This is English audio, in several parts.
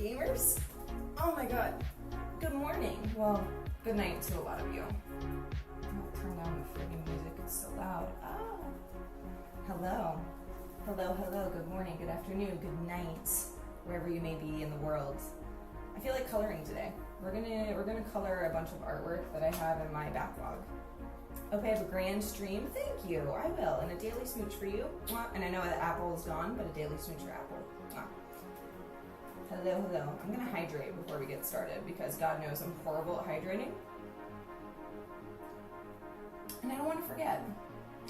gamers. Oh my god. Good morning. Well, good night to a lot of you. I'll turn down the friggin' music, it's so loud. Oh. Hello. Hello, hello, good morning, good afternoon, good night, wherever you may be in the world. I feel like coloring today. We're gonna color a bunch of artwork that I have in my backlog. Hope I have a grand stream. Thank you. I will. And a daily smooch for you. And I know that Apple is gone, but a daily smooch for Apple. Hello, hello. I'm going to hydrate before we get started because God knows I'm horrible at hydrating. And I don't want to forget.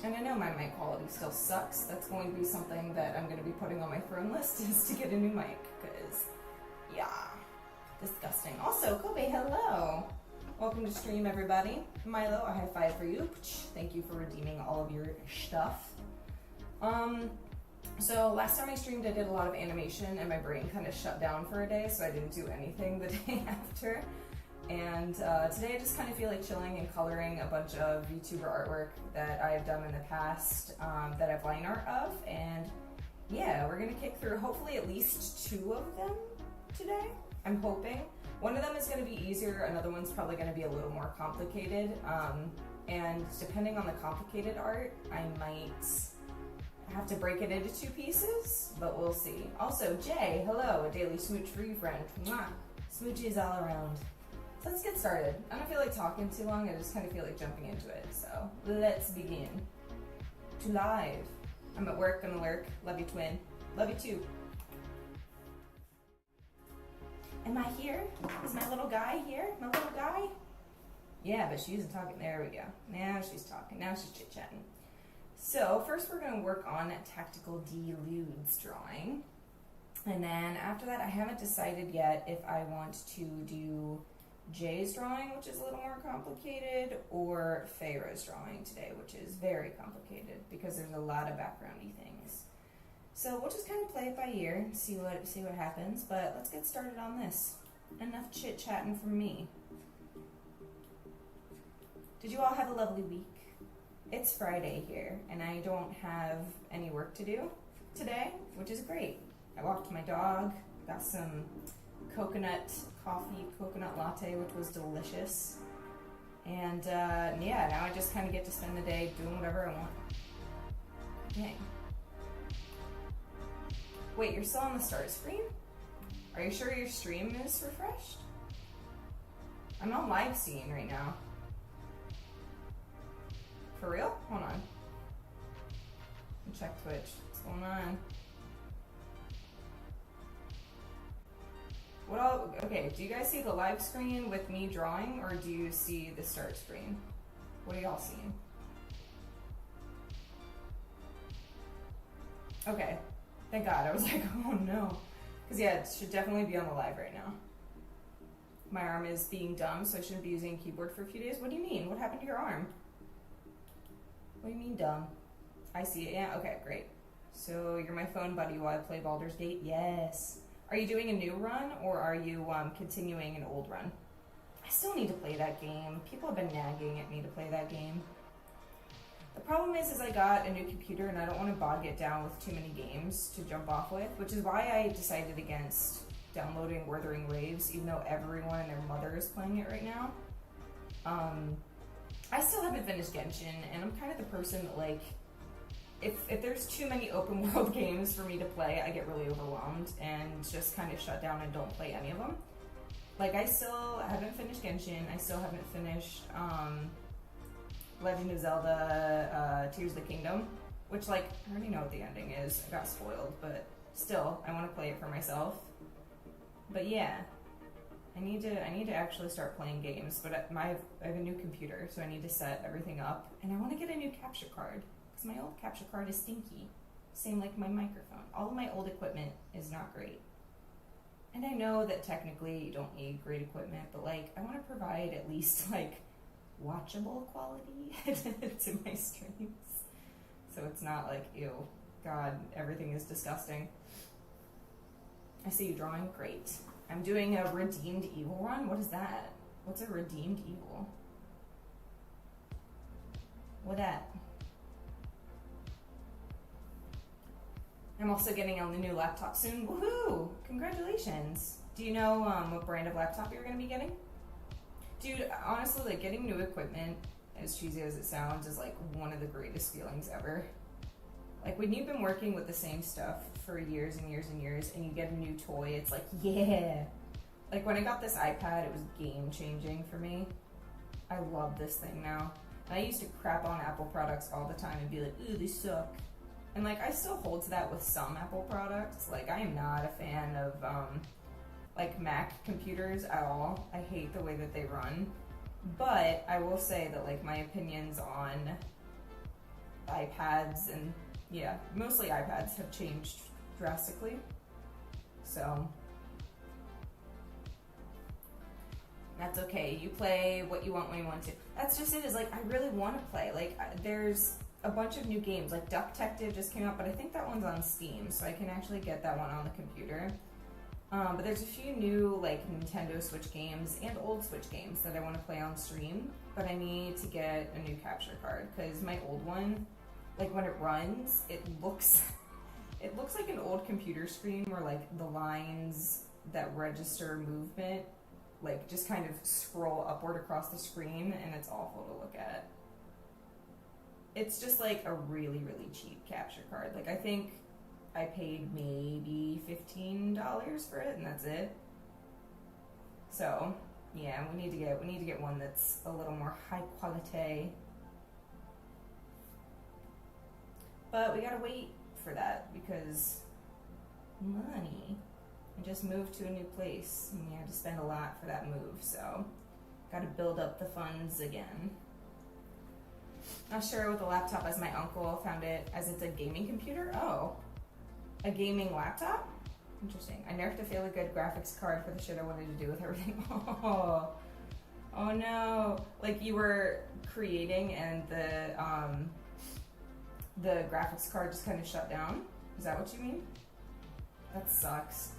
And I know my mic quality still sucks. That's going to be something that I'm going to be putting on my throne list is to get a new mic because, yeah, disgusting. Also, Kobe, hello. Welcome to stream, everybody. Milo, a high five for you. Thank you for redeeming all of your stuff. So last time I streamed, I did a lot of animation and my brain kind of shut down for a day, so I didn't do anything the day after. And today I just kind of feel like chilling and coloring a bunch of Vtuber artwork that I've done in the past that I've line art of. And yeah, we're gonna kick through hopefully at least 2 of them today. I'm hoping. One of them is gonna be easier, another one's probably gonna be a little more complicated. And depending on the complicated art, I might have to break it into 2 pieces, but we'll see. Also, Jay, hello, a daily smooch for you, friend. Mwah. Smoochies all around. So let's get started. I don't feel like talking too long, I just kind of feel like jumping into it. So let's begin. To live. I'm at work, gonna lurk. Love you, twin. Love you too. Am I here? Is my little guy here? My little guy? Yeah, but she isn't talking. There we go. Now she's talking. Now she's chit-chatting. So first we're going to work on tactical deludes drawing. And then after that, I haven't decided yet if I want to do Jay's drawing, which is a little more complicated, or Feyre's drawing today, which is very complicated because there's a lot of backgroundy things. So we'll just kind of play it by ear and see what happens, but let's get started on this. Enough chit-chatting from me. Did you all have a lovely week? It's Friday here, and I don't have any work to do today, which is great. I walked my dog, got some coconut coffee, coconut latte, which was delicious. And yeah, now I just kind of get to spend the day doing whatever I want. Dang. Wait, you're still on the start screen? Are you sure your stream is refreshed? I'm on live scene right now. For real? Hold on. Check Twitch. What's going on? What all, okay, do you guys see the live screen with me drawing, or do you see the start screen? What are y'all seeing? Okay, thank God. I was like, oh no. Because yeah, it should definitely be on the live right now. My arm is being dumb, so I shouldn't be using a keyboard for a few days. What do you mean? What happened to your arm? What do you mean dumb? I see it, yeah, okay, great. So you're my phone buddy while I play Baldur's Gate? Yes. Are you doing a new run, or are you continuing an old run? I still need to play that game. People have been nagging at me to play that game. The problem is I got a new computer and I don't want to bog it down with too many games to jump off with, which is why I decided against downloading Wuthering Waves, even though everyone and their mother is playing it right now. I still haven't finished Genshin, and I'm kind of the person that, like, if there's too many open world games for me to play, I get really overwhelmed and just kind of shut down and don't play any of them. Like, I still haven't finished Genshin, I still haven't finished Legend of Zelda Tears of the Kingdom, which, like, I already know what the ending is. I got spoiled, but still, I want to play it for myself. But yeah, I need to actually start playing games, but I have a new computer, so I need to set everything up, and I want to get a new capture card, because my old capture card is stinky. Same like my microphone. All of my old equipment is not great. And I know that technically you don't need great equipment, but, like, I want to provide at least, like, watchable quality to my streams. So it's not like, ew, God, everything is disgusting. I see you drawing, great. I'm doing a redeemed evil run. What is that? What's a redeemed evil? What that? I'm also getting on the new laptop soon. Woohoo! Congratulations. Do you know what brand of laptop you're going to be getting? Dude, honestly, like, getting new equipment, as cheesy as it sounds, is, like, one of the greatest feelings ever. Like, when you've been working with the same stuff for years and years and years, and you get a new toy, it's like, yeah. Like, when I got this iPad, it was game-changing for me. I love this thing now. And I used to crap on Apple products all the time and be like, ooh, they suck. And like, I still hold to that with some Apple products. Like, I am not a fan of like Mac computers at all. I hate the way that they run. But I will say that like my opinions on iPads and yeah, mostly iPads have changed drastically. So that's okay. You play what you want when you want to. That's just it. Is like I really want to play. Like there's a bunch of new games. Like Duck Detective just came out, but I think that one's on Steam, so I can actually get that one on the computer. But there's a few new like Nintendo Switch games and old Switch games that I want to play on stream. But I need to get a new capture card because my old one, like when it runs, it looks like an old computer screen where like the lines that register movement like just kind of scroll upward across the screen, and it's awful to look at. It's just like a really, really cheap capture card. Like I think I paid maybe $15 for it, and that's it. So yeah, we need to get one that's a little more high quality. But we gotta wait for that because money. I just moved to a new place and we had to spend a lot for that move, so gotta build up the funds again. Not sure with the laptop as my uncle found it as it's a gaming computer. Oh, a gaming laptop? Interesting. I nerfed a fairly good graphics card for the shit I wanted to do with everything. Oh no. Like you were creating and the graphics card just kind of shut down? Is that what you mean? That sucks.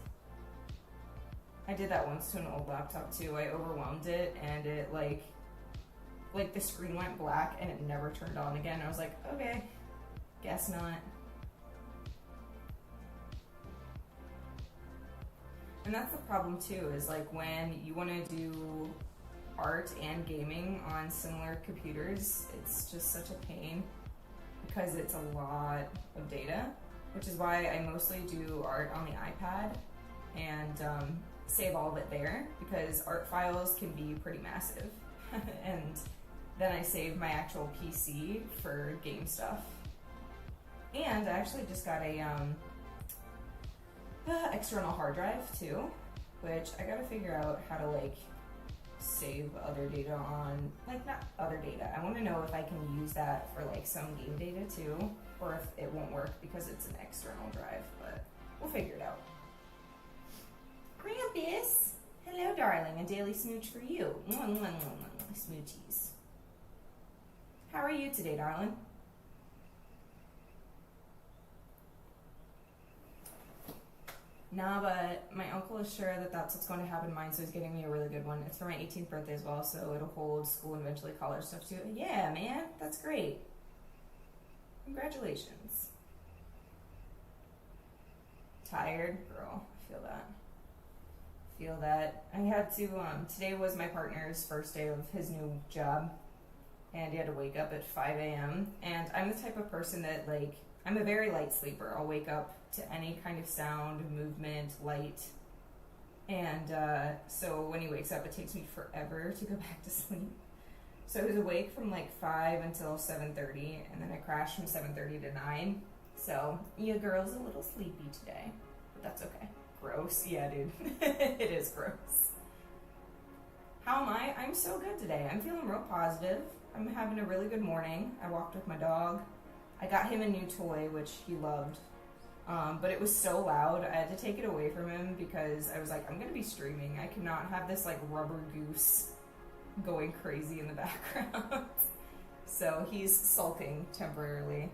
I did that once to an old laptop too. I overwhelmed it and it like the screen went black and it never turned on again. I was like, okay, guess not. And that's the problem too, is like when you want to do art and gaming on similar computers, it's just such a pain because it's a lot of data, which is why I mostly do art on the iPad and save all of it there because art files can be pretty massive. And then I save my actual PC for game stuff. And I actually just got a external hard drive too, which I gotta figure out how to like save other data on, like not other data. I want to know if I can use that for like some game data too, or if it won't work because it's an external drive, but we'll figure it out. Krampus! Hello, darling. A daily smooch for you. Smoochies. How are you today, darling? Nah, but my uncle is sure that that's what's going to happen to mine, so he's getting me a really good one. It's for my 18th birthday as well, so it'll hold school and eventually college stuff too. Yeah, man, that's great. Congratulations. Tired? Girl, I feel that. Feel that. I had to, today was my partner's first day of his new job, and he had to wake up at 5 a.m. And I'm the type of person that, like, I'm a very light sleeper. I'll wake up to any kind of sound, movement, light. And so when he wakes up, it takes me forever to go back to sleep. So he was awake from like 5 until 7:30, and then I crashed from 7:30 to 9. So your girl's a little sleepy today, but that's okay. Gross. Yeah, dude. It is gross. How am I? I'm so good today. I'm feeling real positive. I'm having a really good morning. I walked with my dog. I got him a new toy, which he loved. But it was so loud, I had to take it away from him because I was like, I'm going to be streaming. I cannot have this like rubber goose going crazy in the background. So he's sulking temporarily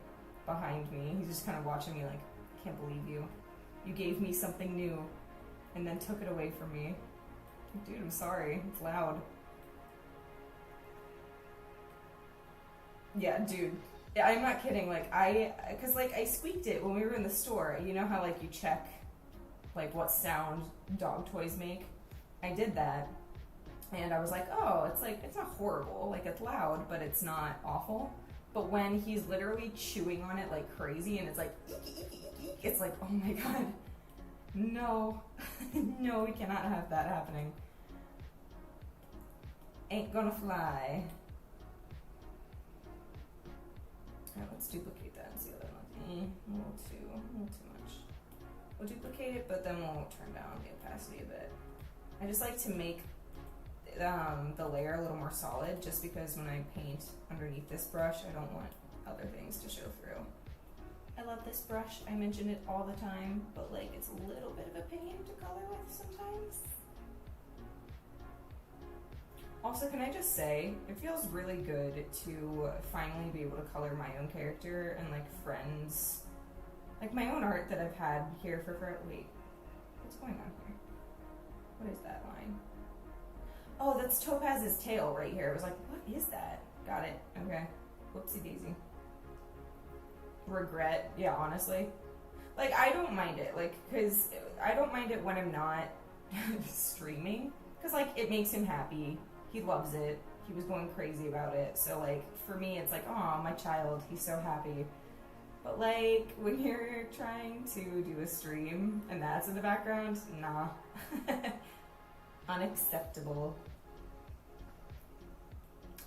behind me. He's just kind of watching me like, I can't believe you. You gave me something new and then took it away from me. Dude, I'm sorry. It's loud. Yeah, dude. I'm not kidding. Like, because like I squeaked it when we were in the store. You know how like you check like what sound dog toys make? I did that. And I was like, oh, it's like, it's not horrible. Like, it's loud, but it's not awful. But when he's literally chewing on it like crazy and it's like, it's like, oh my god. No. No, we cannot have that happening. Ain't gonna fly. Alright, let's duplicate that and see what I want. A little too much. We'll duplicate it, but then we'll turn down the opacity a bit. I just like to make the layer a little more solid, just because when I paint underneath this brush, I don't want other things to show through. I love this brush. I mention it all the time, but like it's a little bit of a pain to color with sometimes. Also, can I just say, it feels really good to finally be able to color my own character and like friends, like my own art that I've had here for wait, what's going on here? What is that line? Oh, that's Topaz's tail right here. I was like, what is that? Got it. Okay. Whoopsie daisy. Regret. Yeah, honestly. Like, I don't mind it. Like, because I don't mind it when I'm not streaming. Because, like, it makes him happy. He loves it. He was going crazy about it. So, like, for me, it's like, oh, my child. He's so happy. But, like, when you're trying to do a stream and that's in the background, nah. Unacceptable.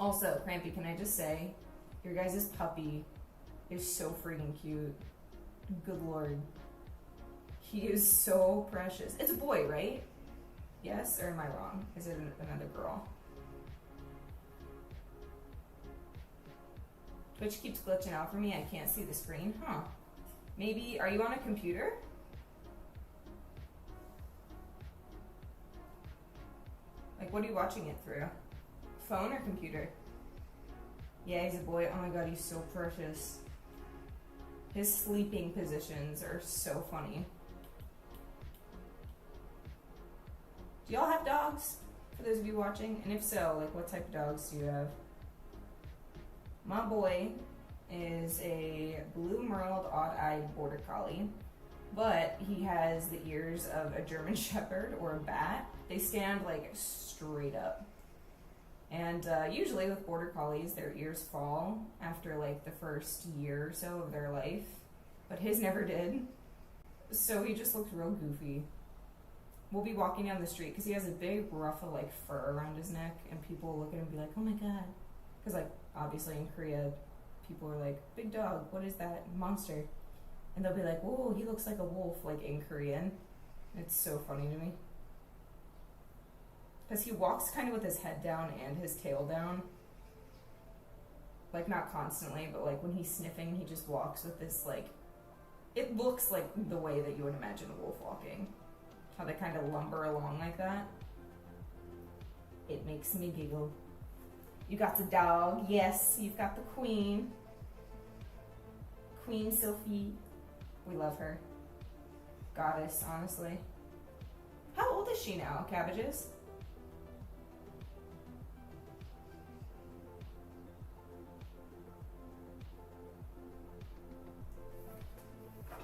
Also, Crampy, can I just say, your guys' puppy is so freaking cute. Good lord. He is so precious. It's a boy, right? Yes, or am I wrong? Is it another girl? Twitch keeps glitching out for me. I can't see the screen. Huh. Maybe, are you on a computer? Like, what are you watching it through? Phone or computer? Yeah, he's a boy. Oh my god, he's so precious. His sleeping positions are so funny. Do y'all have dogs? For those of you watching? And if so, like, what type of dogs do you have? My boy is a blue merled odd-eyed border collie, but he has the ears of a German shepherd or a bat. They stand like straight up. And usually with border collies, their ears fall after like the first year or so of their life, but his never did. So he just looked real goofy. We'll be walking down the street because he has a big ruff of like fur around his neck, and people will look at him and be like, oh my god. Because like obviously in Korea, people are like, big dog, what is that monster? And they'll be like, whoa, he looks like a wolf, like in Korean. It's so funny to me. Because he walks kind of with his head down and his tail down. Like, not constantly, but like when he's sniffing, he just walks with this, like, it looks like the way that you would imagine a wolf walking. How they kind of lumber along like that. It makes me giggle. You got the dog. Yes, you've got the queen. Queen Sophie. We love her. Goddess, honestly. How old is she now, Cabbages?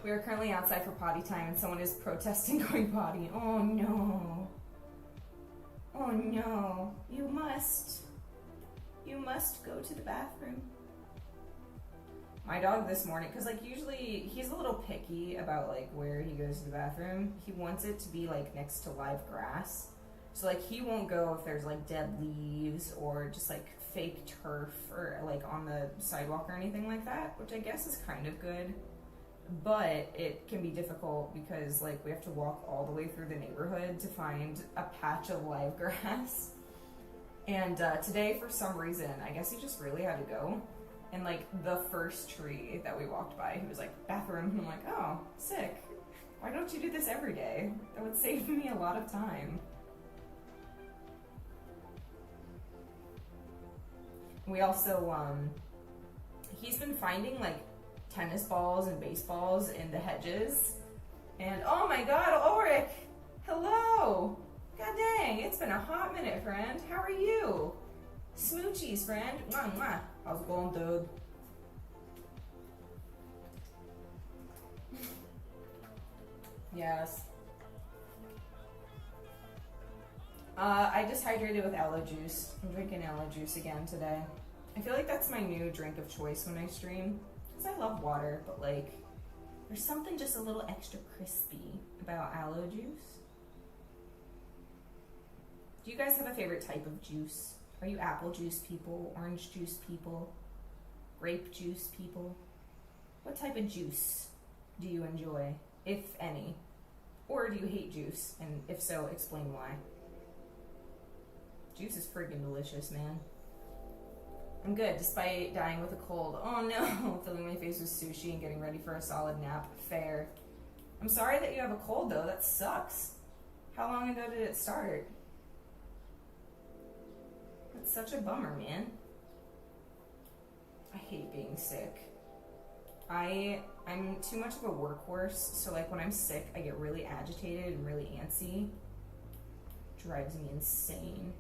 We are currently outside for potty time and someone is protesting going potty. Oh no. Oh no. You must go to the bathroom. My dog this morning, because like usually he's a little picky about like where he goes to the bathroom. He wants it to be like next to live grass. So like he won't go if there's like dead leaves or just like fake turf or like on the sidewalk or anything like that, which I guess is kind of good. But it can be difficult because like we have to walk all the way through the neighborhood to find a patch of live grass. And today, for some reason, I guess he just really had to go. And like the first tree that we walked by, he was like, bathroom. And I'm like, oh, sick. Why don't you do this every day? That would save me a lot of time. We also, he's been finding like tennis balls and baseballs in the hedges. And oh my god, Ulrich! Hello! God dang, it's been a hot minute, friend. How are you? Smoochies, friend. Mwah, mwah. How's it going, dude? Yes. I just hydrated with aloe juice. I'm drinking aloe juice again today. I feel like that's my new drink of choice when I stream. Because I love water, but like, there's something just a little extra crispy about aloe juice. Do you guys have a favorite type of juice? Are you apple juice people, orange juice people? Grape juice, people. What type of juice do you enjoy, if any? Or do you hate juice? And if so, explain why. Juice is friggin' delicious, man. I'm good, despite dying with a cold. Oh no, filling my face with sushi and getting ready for a solid nap. Fair. I'm sorry that you have a cold though, that sucks. How long ago did it start? That's such a bummer, man. I hate being sick. I'm too much of a workhorse, so like when I'm sick, I get really agitated and really antsy. Drives me insane.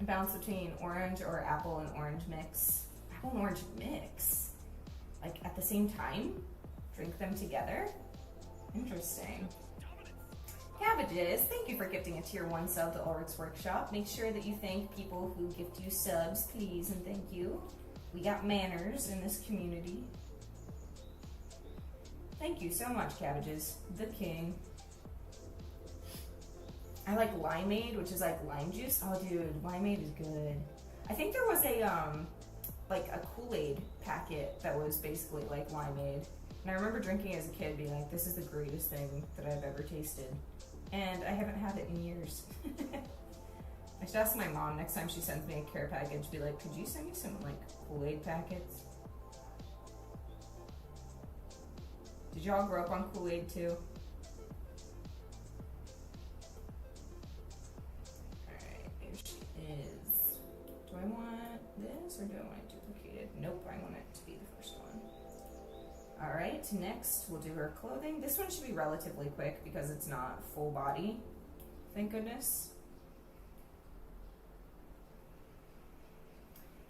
A balance between orange or apple and orange mix. Apple and orange mix? Like at the same time? Drink them together? Interesting. Cabbages, thank you for gifting a tier 1 sub to Ulrich's Workshop. Make sure that you thank people who gift you subs, please, and thank you. We got manners in this community. Thank you so much, Cabbages. The king. I like limeade, which is like lime juice. Oh, dude, limeade is good. I think there was a like a Kool-Aid packet that was basically like limeade. And I remember drinking it as a kid, being like, this is the greatest thing that I've ever tasted. And I haven't had it in years. I should ask my mom next time she sends me a care package, be like, could you send me some like Kool-Aid packets? Did y'all grow up on Kool-Aid too? Alright, there she is. Do I want this or do I want it duplicated? Nope, I want it to be the first one. Alright, next we'll do her clothing. This one should be relatively quick because it's not full body. Thank goodness.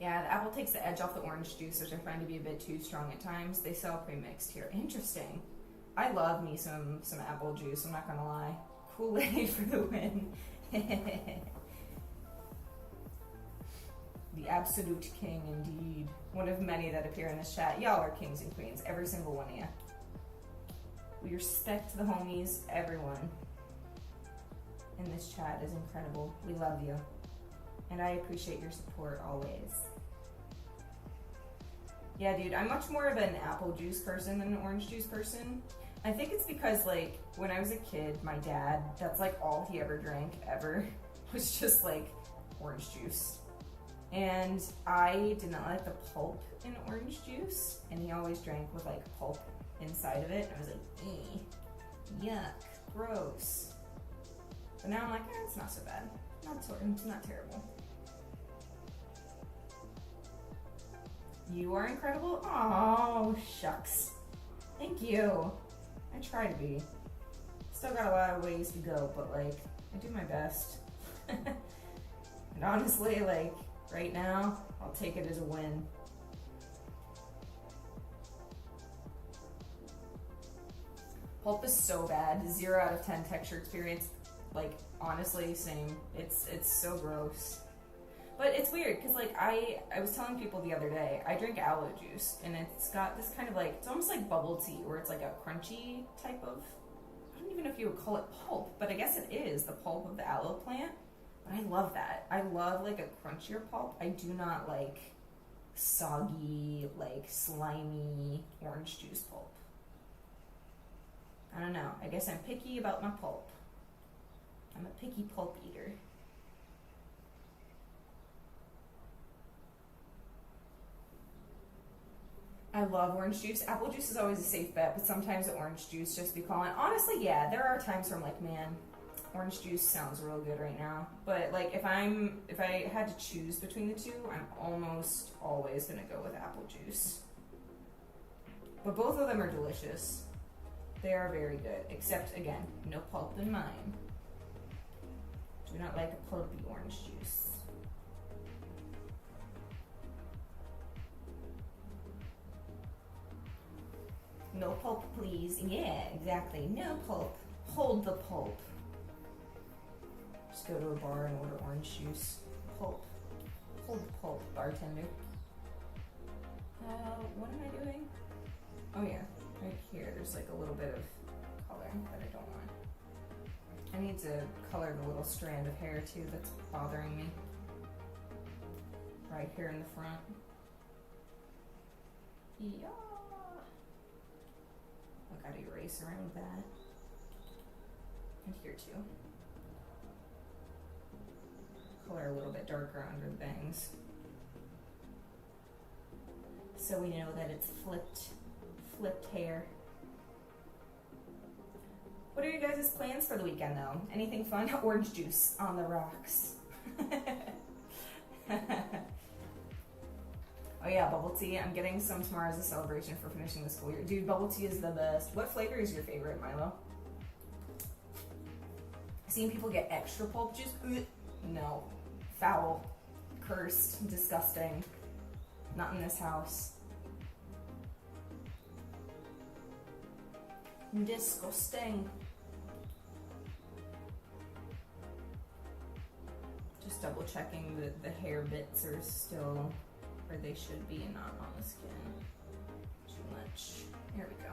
Yeah, the apple takes the edge off the orange juice, which I find to be a bit too strong at times. They sell pre-mixed here. Interesting. I love me some apple juice, I'm not gonna lie. Kool-Aid for the win. The absolute king, indeed. One of many that appear in this chat. Y'all are kings and queens, every single one of you. We respect the homies, everyone in this chat is incredible. We love you. And I appreciate your support always. Yeah, dude, I'm much more of an apple juice person than an orange juice person. I think it's because, like, when I was a kid, my dad, that's like all he ever drank, ever, was just like orange juice. And I did not like the pulp in orange juice, and he always drank with like pulp inside of it. And I was like, yuck, gross. But now I'm like, it's not so bad. It's not terrible. You are incredible. Oh, shucks. Thank you. I try to be. Still got a lot of ways to go, but like, I do my best. And honestly, like, right now, I'll take it as a win. Pulp is so bad. 0 out of 10 texture experience. Like, honestly, same. It's so gross. But it's weird, because like, I was telling people the other day, I drink aloe juice, and it's got this kind of like, it's almost like bubble tea, where it's like a crunchy type of, I don't even know if you would call it pulp, but I guess it is the pulp of the aloe plant. But I love that. I love like a crunchier pulp. I do not like soggy, like slimy orange juice pulp. I don't know. I guess I'm picky about my pulp. I'm a picky pulp eater. I love orange juice. Apple juice is always a safe bet, but sometimes the orange juice just be calling. Honestly, yeah, there are times where I'm like, man, orange juice sounds real good right now. But like, if I had to choose between the two, I'm almost always gonna go with apple juice. But both of them are delicious. They are very good, except again, no pulp in mine. Do not like a pulpy orange juice. No pulp, please. Yeah, exactly. No pulp. Hold the pulp. Just go to a bar and order orange juice. Pulp. Hold the pulp, bartender. What am I doing? Oh yeah. Right here, there's like a little bit of color that I don't want. I need to color the little strand of hair too that's bothering me. Right here in the front. Yeah. I gotta erase around that. And here too. Color a little bit darker under the bangs. So we know that it's flipped hair. What are your guys' plans for the weekend though? Anything fun? Orange juice on the rocks. Oh yeah, bubble tea. I'm getting some tomorrow as a celebration for finishing the school year. Dude, bubble tea is the best. What flavor is your favorite, Milo? I've seen people get extra pulp juice. Ugh. No. Foul. Cursed. Disgusting. Not in this house. Disgusting. Just double checking that the hair bits are still where they should be and not on the skin too much. Here we go.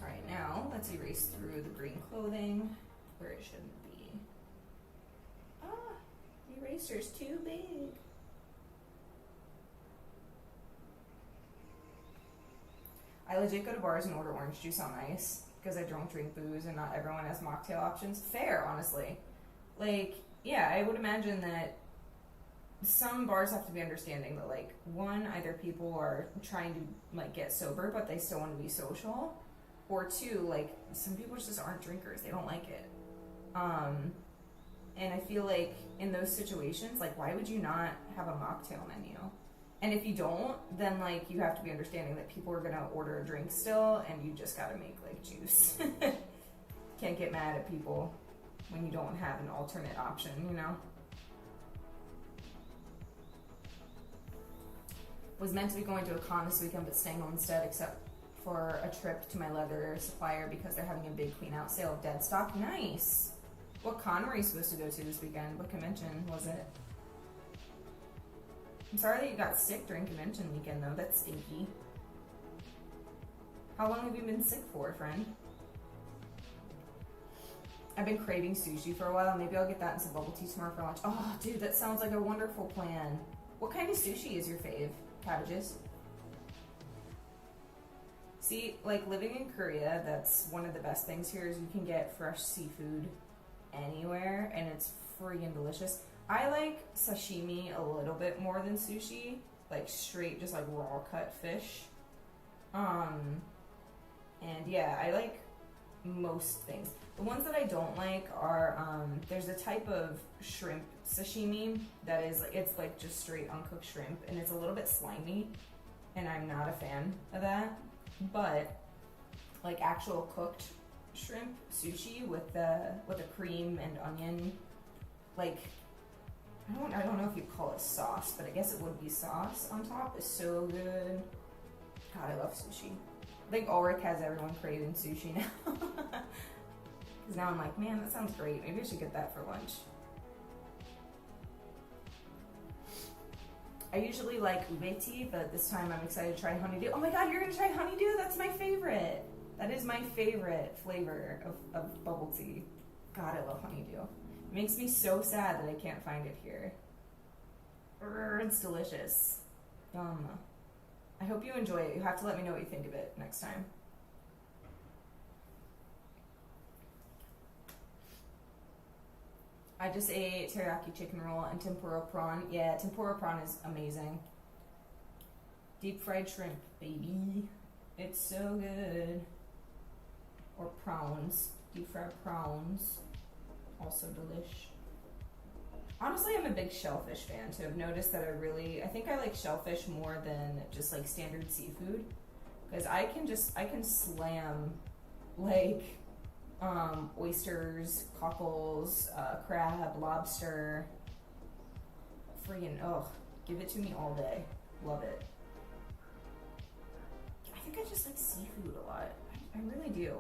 All right, now let's erase through the green clothing where it shouldn't be. Ah, the eraser's too big. I legit go to bars and order orange juice on ice because I don't drink booze and not everyone has mocktail options. Fair, honestly. Like, yeah, I would imagine that some bars have to be understanding that, like, one, either people are trying to, like, get sober, but they still want to be social, or two, like, some people just aren't drinkers. They don't like it. And I feel like in those situations, like, why would you not have a mocktail menu? And if you don't, then, like, you have to be understanding that people are going to order a drink still, and you just got to make, like, juice. Can't get mad at people when you don't have an alternate option, you know? Was meant to be going to a con this weekend, but staying home instead, except for a trip to my leather supplier because they're having a big clean out sale of dead stock. Nice! What con were you supposed to go to this weekend? What convention was it? I'm sorry that you got sick during convention weekend, though. That's stinky. How long have you been sick for, friend? I've been craving sushi for a while. Maybe I'll get that and some bubble tea tomorrow for lunch. Oh, dude, that sounds like a wonderful plan. What kind of sushi is your fave? Cabbages? See, like, living in Korea, that's one of the best things here is you can get fresh seafood anywhere, and it's friggin' delicious. I like sashimi a little bit more than sushi, like straight, just like raw cut fish. And yeah, I like most things. The ones that I don't like are, there's a type of shrimp sashimi that is, it's like just straight uncooked shrimp, and it's a little bit slimy, and I'm not a fan of that. But like actual cooked shrimp sushi with the cream and onion, like I don't know if you call it sauce, but I guess it would be sauce on top, is so good. God, I love sushi. I think Ulrich has everyone craving sushi now. Because now I'm like, man, that sounds great. Maybe I should get that for lunch. I usually like ube tea, but this time I'm excited to try honeydew. Oh my god, you're gonna try honeydew? That's my favorite. That is my favorite flavor of bubble tea. God, I love honeydew. It makes me so sad that I can't find it here. It's delicious. Yum. I hope you enjoy it. You have to let me know what you think of it next time. I just ate teriyaki chicken roll and tempura prawn. Yeah, tempura prawn is amazing. Deep fried shrimp, baby. It's so good. Or prawns. Deep fried prawns. Also delish. Honestly, I'm a big shellfish fan too. I've noticed that I think I like shellfish more than just like standard seafood. Because I can slam like oysters, cockles, crab, lobster. Friggin', give it to me all day. Love it. I think I just like seafood a lot. I really do.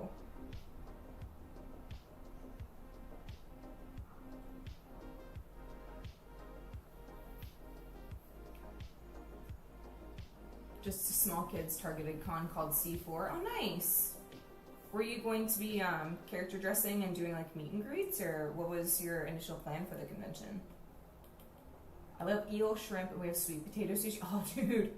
just a small kids targeted con called C4. Oh, nice. Were you going to be character dressing and doing like meet and greets, or what was your initial plan for the convention? I love eel, shrimp, and we have sweet potato sushi. Oh, dude.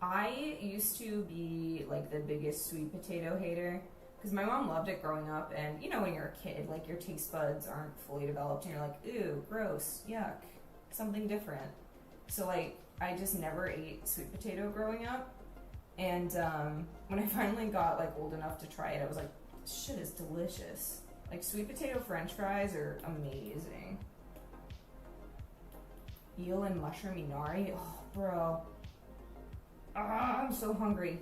I used to be like the biggest sweet potato hater because my mom loved it growing up, and you know when you're a kid, like your taste buds aren't fully developed and you're like, ew, gross, yuck, something different. So like I just never ate sweet potato growing up, and when I finally got like old enough to try it, I was like, shit is delicious. Like sweet potato french fries are amazing. Eel and mushroom inari, oh bro. I'm so hungry.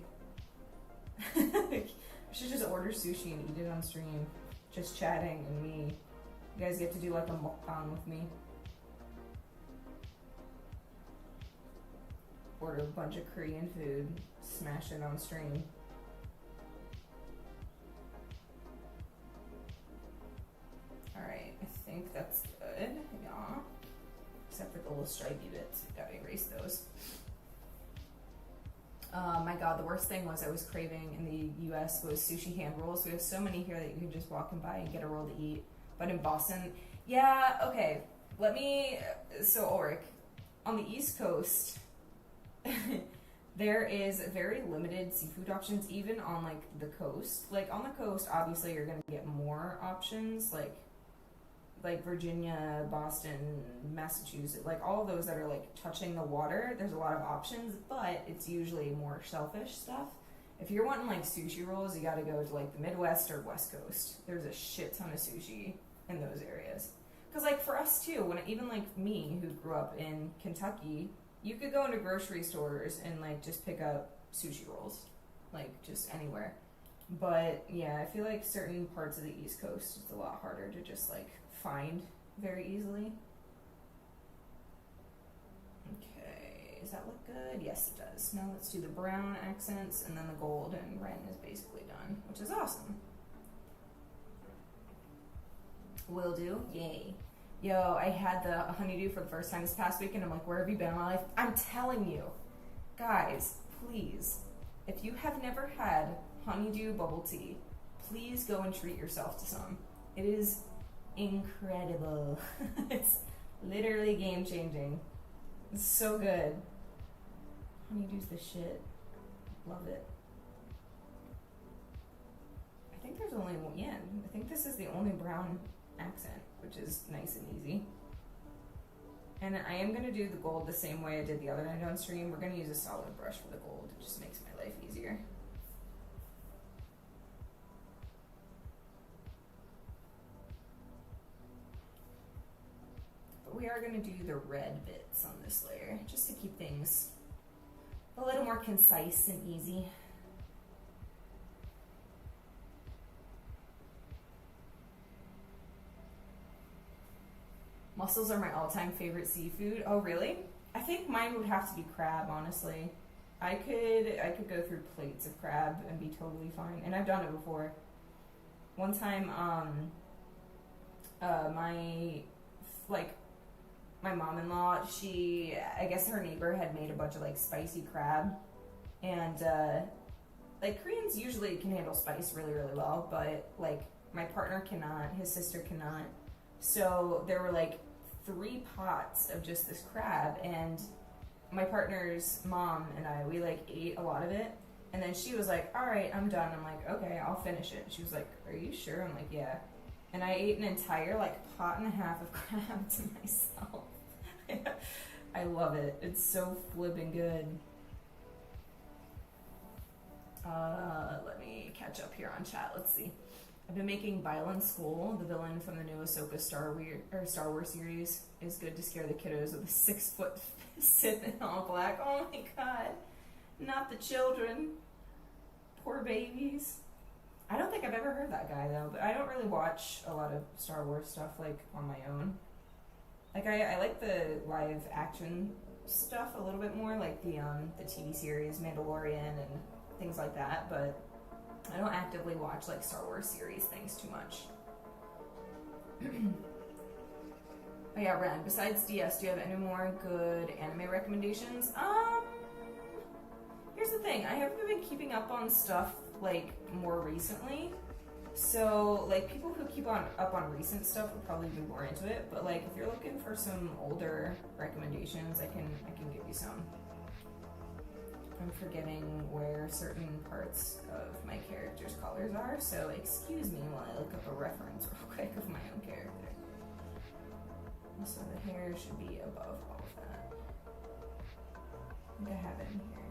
I should just order sushi and eat it on stream. Just chatting and me. You guys get to do like a mukbang with me. Order a bunch of Korean food. Smash it on stream. Alright, I think that's good. Yeah. Except for the little stripey bits. We gotta erase those. My god, the worst thing was I was craving in the US was sushi hand rolls. We have so many here that you can just walk in by and get a roll to eat. But in Boston, yeah, okay. So Ulrich, on the East Coast, there is very limited seafood options, even on like the coast. Like on the coast, obviously you're gonna get more options, like Virginia, Boston, Massachusetts, like all of those that are like touching the water, there's a lot of options, but it's usually more shellfish stuff. If you're wanting like sushi rolls, you gotta go to like the Midwest or West Coast. There's a shit ton of sushi in those areas. Cause like for us too, when even like me who grew up in Kentucky, you could go into grocery stores and like just pick up sushi rolls, like just anywhere. But yeah, I feel like certain parts of the East Coast, it's a lot harder to just like find very easily. Okay, does that look good? Yes, it does. Now let's do the brown accents and then the gold, and Ren is basically done, which is awesome. Will do. Yay. Yo, I had the honeydew for the first time this past week, and I'm like, where have you been in my life? I'm telling you. Guys, please, if you have never had honeydew bubble tea, please go and treat yourself to some. It is incredible. It's literally game changing. It's so good. Honeydew's the shit. Love it. I think there's only one. Yeah, I think this is the only brown accent, which is nice and easy. And I am going to do the gold the same way I did the other night on stream. We're going to use a solid brush for the gold. It just makes my life easier. But we are going to do the red bits on this layer, just to keep things a little more concise and easy. Mussels are my all-time favorite seafood. Oh, really? I think mine would have to be crab, honestly. I could go through plates of crab and be totally fine. And I've done it before. One time, my mom-in-law, I guess her neighbor had made a bunch of, like, spicy crab. And, like, Koreans usually can handle spice really, really well. But, like, my partner cannot. His sister cannot. So there were, like, 3 pots of just this crab, and my partner's mom and I, we like ate a lot of it, and then she was like, all right, I'm done. I'm like, okay, I'll finish it. She was like, are you sure? I'm like, yeah. And I ate an entire like pot and a half of crab to myself. I love it. It's so flipping good. Let me catch up here on chat. Let's see. I've been making Bylan Skull, the villain from the new Ahsoka Star Wars series, is good to scare the kiddos with a 6-foot Sith in all black. Oh my god. Not the children. Poor babies. I don't think I've ever heard that guy though, but I don't really watch a lot of Star Wars stuff like on my own. Like I like the live action stuff a little bit more, like the TV series Mandalorian and things like that, but I don't actively watch like Star Wars series things too much. Oh yeah, Ren, besides DS, do you have any more good anime recommendations? Here's the thing. I haven't been keeping up on stuff like more recently. So like people who keep up on recent stuff will probably be more into it. But like if you're looking for some older recommendations, I can give you some. I'm forgetting where certain parts of my character's colors are, so excuse me while I look up a reference real quick of my own character. So the hair should be above all of that. I think I have it in here.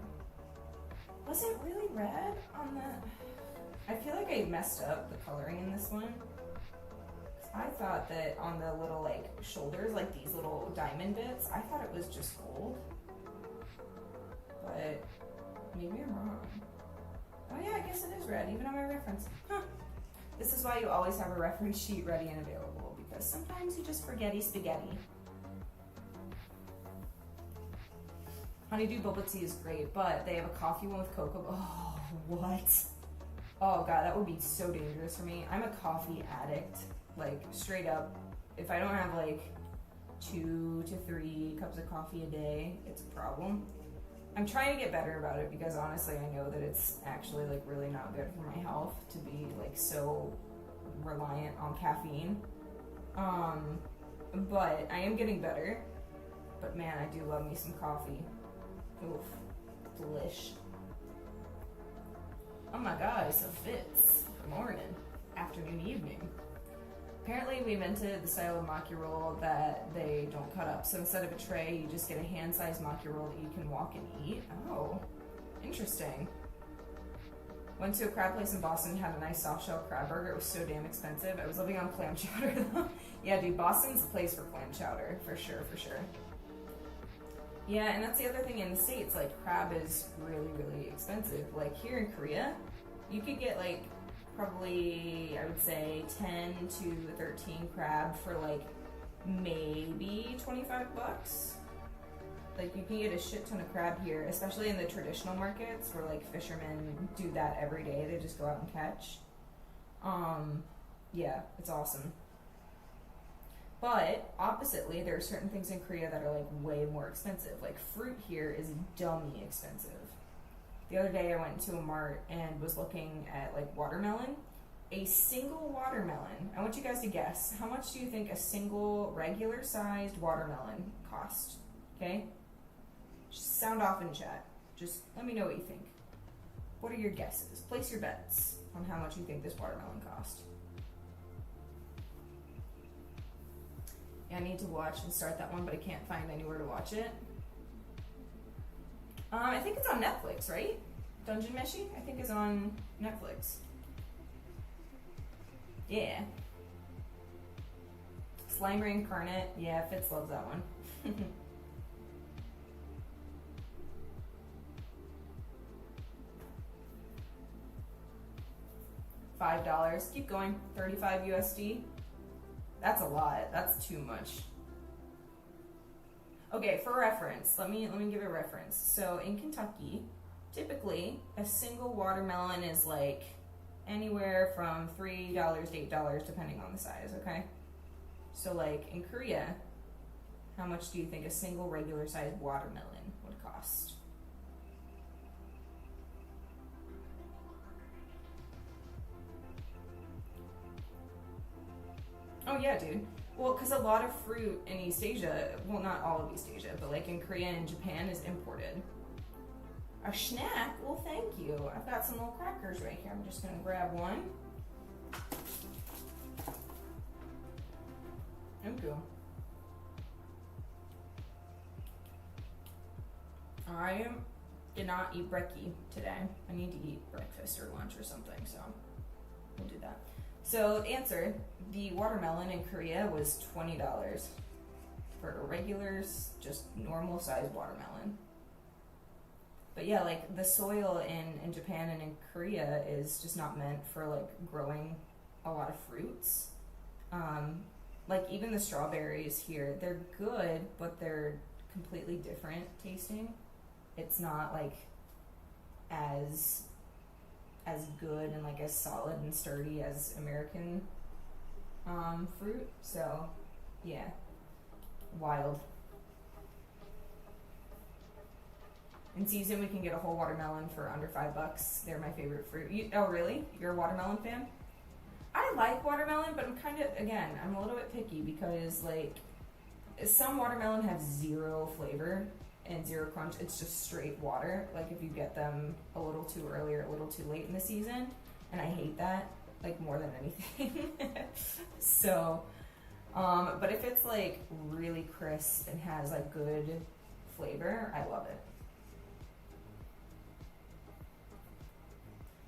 Was it really red on the... I feel like I messed up the coloring in this one. I thought that on the little like shoulders, like these little diamond bits, I thought it was just gold. But maybe I'm wrong. Oh yeah, I guess it is red, even on my reference. Huh. This is why you always have a reference sheet ready and available, because sometimes you just forgetty spaghetti. Honeydew Boba Tea is great, but they have a coffee one with cocoa. Oh, what? Oh god, that would be so dangerous for me. I'm a coffee addict, like straight up. If I don't have like 2 to 3 cups of coffee a day, it's a problem. I'm trying to get better about it because honestly I know that it's actually like really not good for my health to be like so reliant on caffeine. But I am getting better. But man, I do love me some coffee. Oof, delish. Oh my god, so fits. Morning, afternoon, evening. Apparently we invented the style of maki roll that they don't cut up. So instead of a tray, you just get a hand-sized maki roll that you can walk and eat. Oh, interesting. Went to a crab place in Boston, had a nice soft shell crab burger. It was so damn expensive. I was living on clam chowder though. Yeah, dude, Boston's the place for clam chowder, for sure, for sure. Yeah, and that's the other thing in the States, like crab is really, really expensive. Like here in Korea, you could get like probably, I would say 10 to 13 crab for like maybe 25 bucks. Like you can get a shit ton of crab here, especially in the traditional markets where like fishermen do that every day. They just go out and catch. Yeah, it's awesome. But oppositely, there are certain things in Korea that are like way more expensive. Like fruit here is dummy expensive. The other day I went into a mart and was looking at like watermelon. A single watermelon, I want you guys to guess, how much do you think a single regular sized watermelon cost? Okay? Just sound off in chat. Just let me know what you think. What are your guesses? Place your bets on how much you think this watermelon cost. Yeah, I need to watch and start that one, but I can't find anywhere to watch it. I think it's on Netflix, right? Dungeon Meshi, I think, is on Netflix. Yeah. Slime Reincarnate, yeah, Fitz loves that one. $5. Keep going. 35 USD. That's a lot. That's too much. Okay, for reference, let me give a reference. So in Kentucky, typically a single watermelon is like anywhere from $3 to $8 depending on the size, okay? So like in Korea, how much do you think a single regular sized watermelon would cost? Oh yeah, dude. Well, because a lot of fruit in East Asia, well, not all of East Asia, but like in Korea and Japan is imported. A snack? Well, thank you. I've got some little crackers right here. I'm just gonna grab one. Thank you. I did not eat brekkie today. I need to eat breakfast or lunch or something, so we'll do that. So the answer, the watermelon in Korea was $20 for a regular, just normal sized watermelon. But yeah, like the soil in Japan and in Korea is just not meant for like growing a lot of fruits. Like even the strawberries here, they're good, but they're completely different tasting. It's not like as good and like as solid and sturdy as American fruit. So yeah, wild. In season, we can get a whole watermelon for under $5. They're my favorite fruit. Oh, really? You're a watermelon fan? I like watermelon, but I'm a little bit picky because, like, some watermelon have zero flavor and zero crunch. It's just straight water. Like, if you get them a little too early or a little too late in the season, and I hate that, like, more than anything. So, but if it's, like, really crisp and has, like, good flavor, I love it.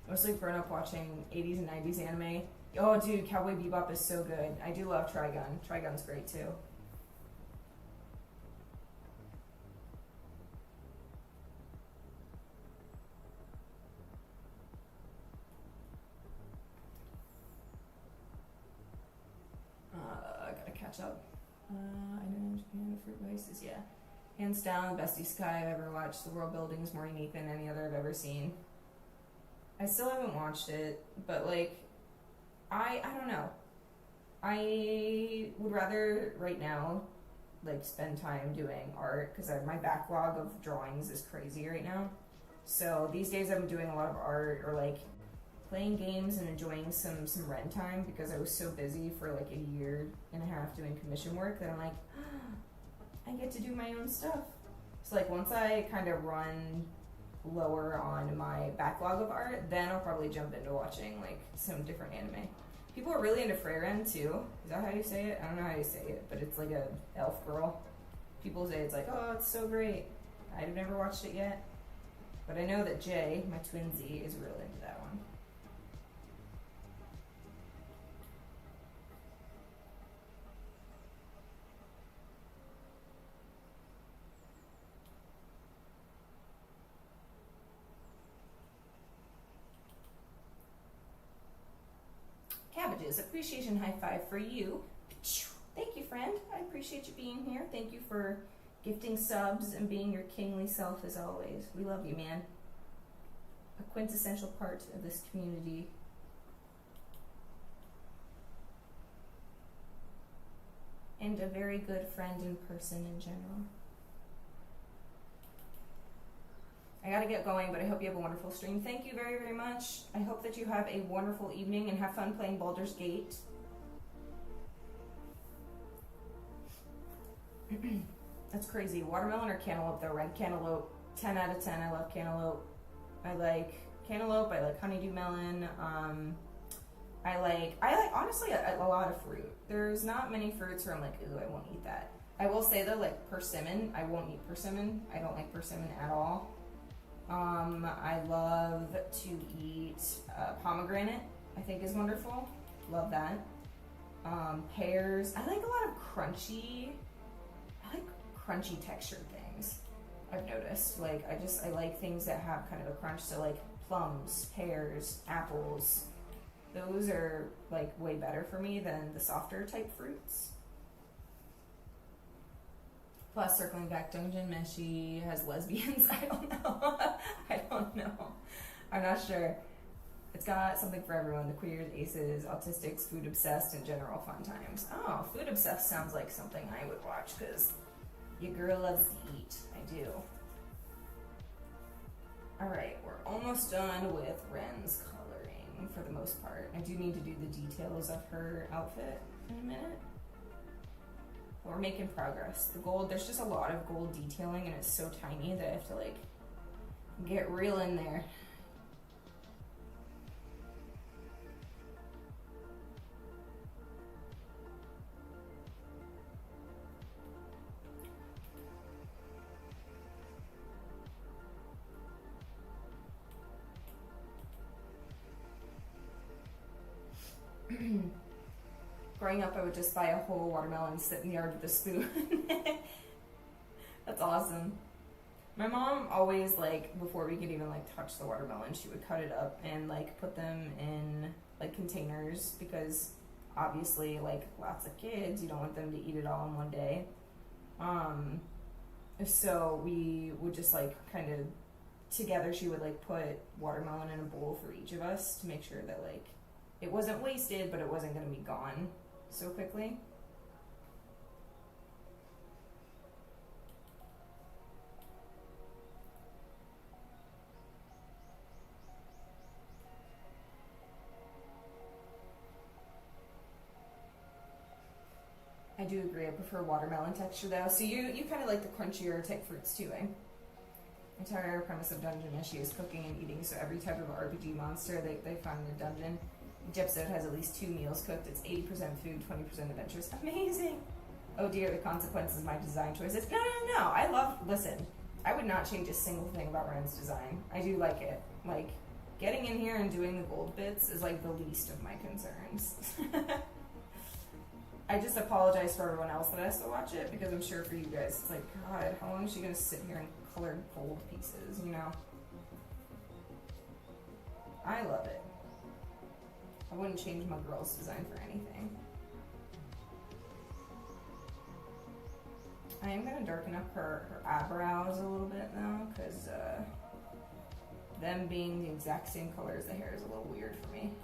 Mostly grown up watching 80s and 90s anime. Oh, dude, Cowboy Bebop is so good. I do love Trigun. Trigun's great, too. Gotta catch up. I know Japan, Fruit Vices, yeah. Hands down, the best isekai I've ever watched. The world building is more unique than any other I've ever seen. I still haven't watched it, but, like, I don't know. I would rather, right now, like, spend time doing art, because my backlog of drawings is crazy right now. So these days I'm doing a lot of art, or, like, playing games and enjoying some rent time, because I was so busy for, like, a year and a half doing commission work that I'm like, I get to do my own stuff. So, like, once I kind of run lower on my backlog of art, then I'll probably jump into watching, like, some different anime. People are really into Freyren too. Is that how you say it? I don't know how you say it, but it's like a elf girl. People say it's like, oh, it's so great. I've never watched it yet, but I know that Jay, my twinsy, is real into that one. Cabbages, appreciation high five for you. Thank you, friend. I appreciate you being here. Thank you for gifting subs and being your kingly self as always. We love you, man. A quintessential part of this community. And a very good friend in person in general. I gotta get going, but I hope you have a wonderful stream. Thank you very, very much. I hope that you have a wonderful evening and have fun playing Baldur's Gate. That's crazy. Watermelon or cantaloupe though? Red cantaloupe. 10 out of 10. I love cantaloupe. I like cantaloupe. I like honeydew melon. I like honestly a lot of fruit. There's not many fruits where I'm like, ooh, I won't eat that. I will say though, like persimmon, I won't eat persimmon. I don't like persimmon at all. I love to eat pomegranate, I think is wonderful. Love that. Pears. I like a lot of crunchy textured things, I've noticed. Like, I like things that have kind of a crunch. So like plums, pears, apples. Those are like way better for me than the softer type fruits. Plus, circling back, Dongjin Meshi has lesbians. I don't know. I don't know. I'm not sure. It's got something for everyone. The queers, aces, autistics, food obsessed, and general fun times. Oh, food obsessed sounds like something I would watch because your girl loves to eat. I do. Alright, we're almost done with Ren's coloring for the most part. I do need to do the details of her outfit in a minute. We're making progress. The gold, there's just a lot of gold detailing and it's so tiny that I have to like get real in there. Growing up, I would just buy a whole watermelon and sit in the yard with a spoon. That's awesome. My mom always, like, before we could even, like, touch the watermelon, she would cut it up and, like, put them in, like, containers because, obviously, like, lots of kids, you don't want them to eat it all in one day. So we would just, like, kind of, together she would, like, put watermelon in a bowl for each of us to make sure that, like, it wasn't wasted, but it wasn't going to be gone so quickly. I do agree. I prefer watermelon texture though. So you kind of like the crunchier type fruits too, eh? The entire premise of Dungeon Meshi is cooking and eating. So every type of RPG monster they find in the dungeon, each episode has at least 2 meals cooked. It's 80% food, 20% adventures. Amazing. Oh dear, the consequences of my design choices. No. I love. Listen, I would not change a single thing about Ren's design. I do like it. Like getting in here and doing the gold bits is like the least of my concerns. I just apologize for everyone else that has to watch it because I'm sure for you guys it's like, God, how long is she gonna sit here and color gold pieces, you know? I love it. I wouldn't change my girl's design for anything. I am gonna darken up her eyebrows a little bit though, because them being the exact same color as the hair is a little weird for me.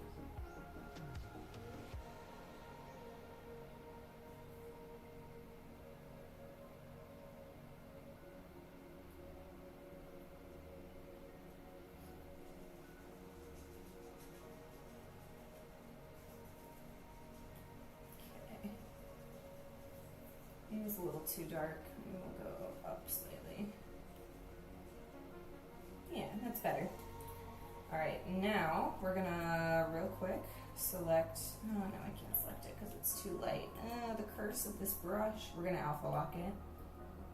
It's a little too dark. We'll go up slightly. Yeah, that's better. Alright, now we're gonna real quick select, oh no, I can't select it because it's too light. The curse of this brush. We're gonna alpha lock it.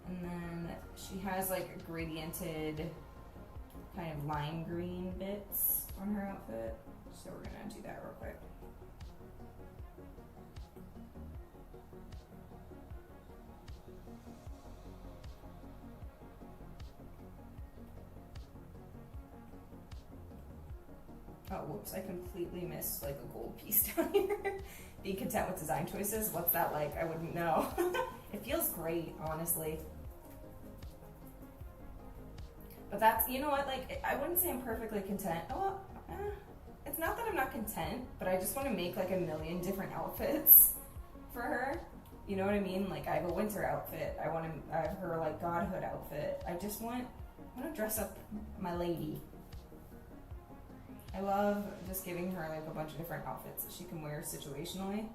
And then she has like gradiented kind of lime green bits on her outfit. So we're gonna do that real quick. Oh, whoops, I completely missed like a gold piece down here. Be content with design choices? What's that like? I wouldn't know. It feels great, honestly. But that's, you know what, like, I wouldn't say I'm perfectly content. Oh, it's not that I'm not content, but I just want to make like a million different outfits for her. You know what I mean? Like, I have a winter outfit. I have her like godhood outfit. I want to dress up my lady. I love just giving her like a bunch of different outfits that she can wear situationally.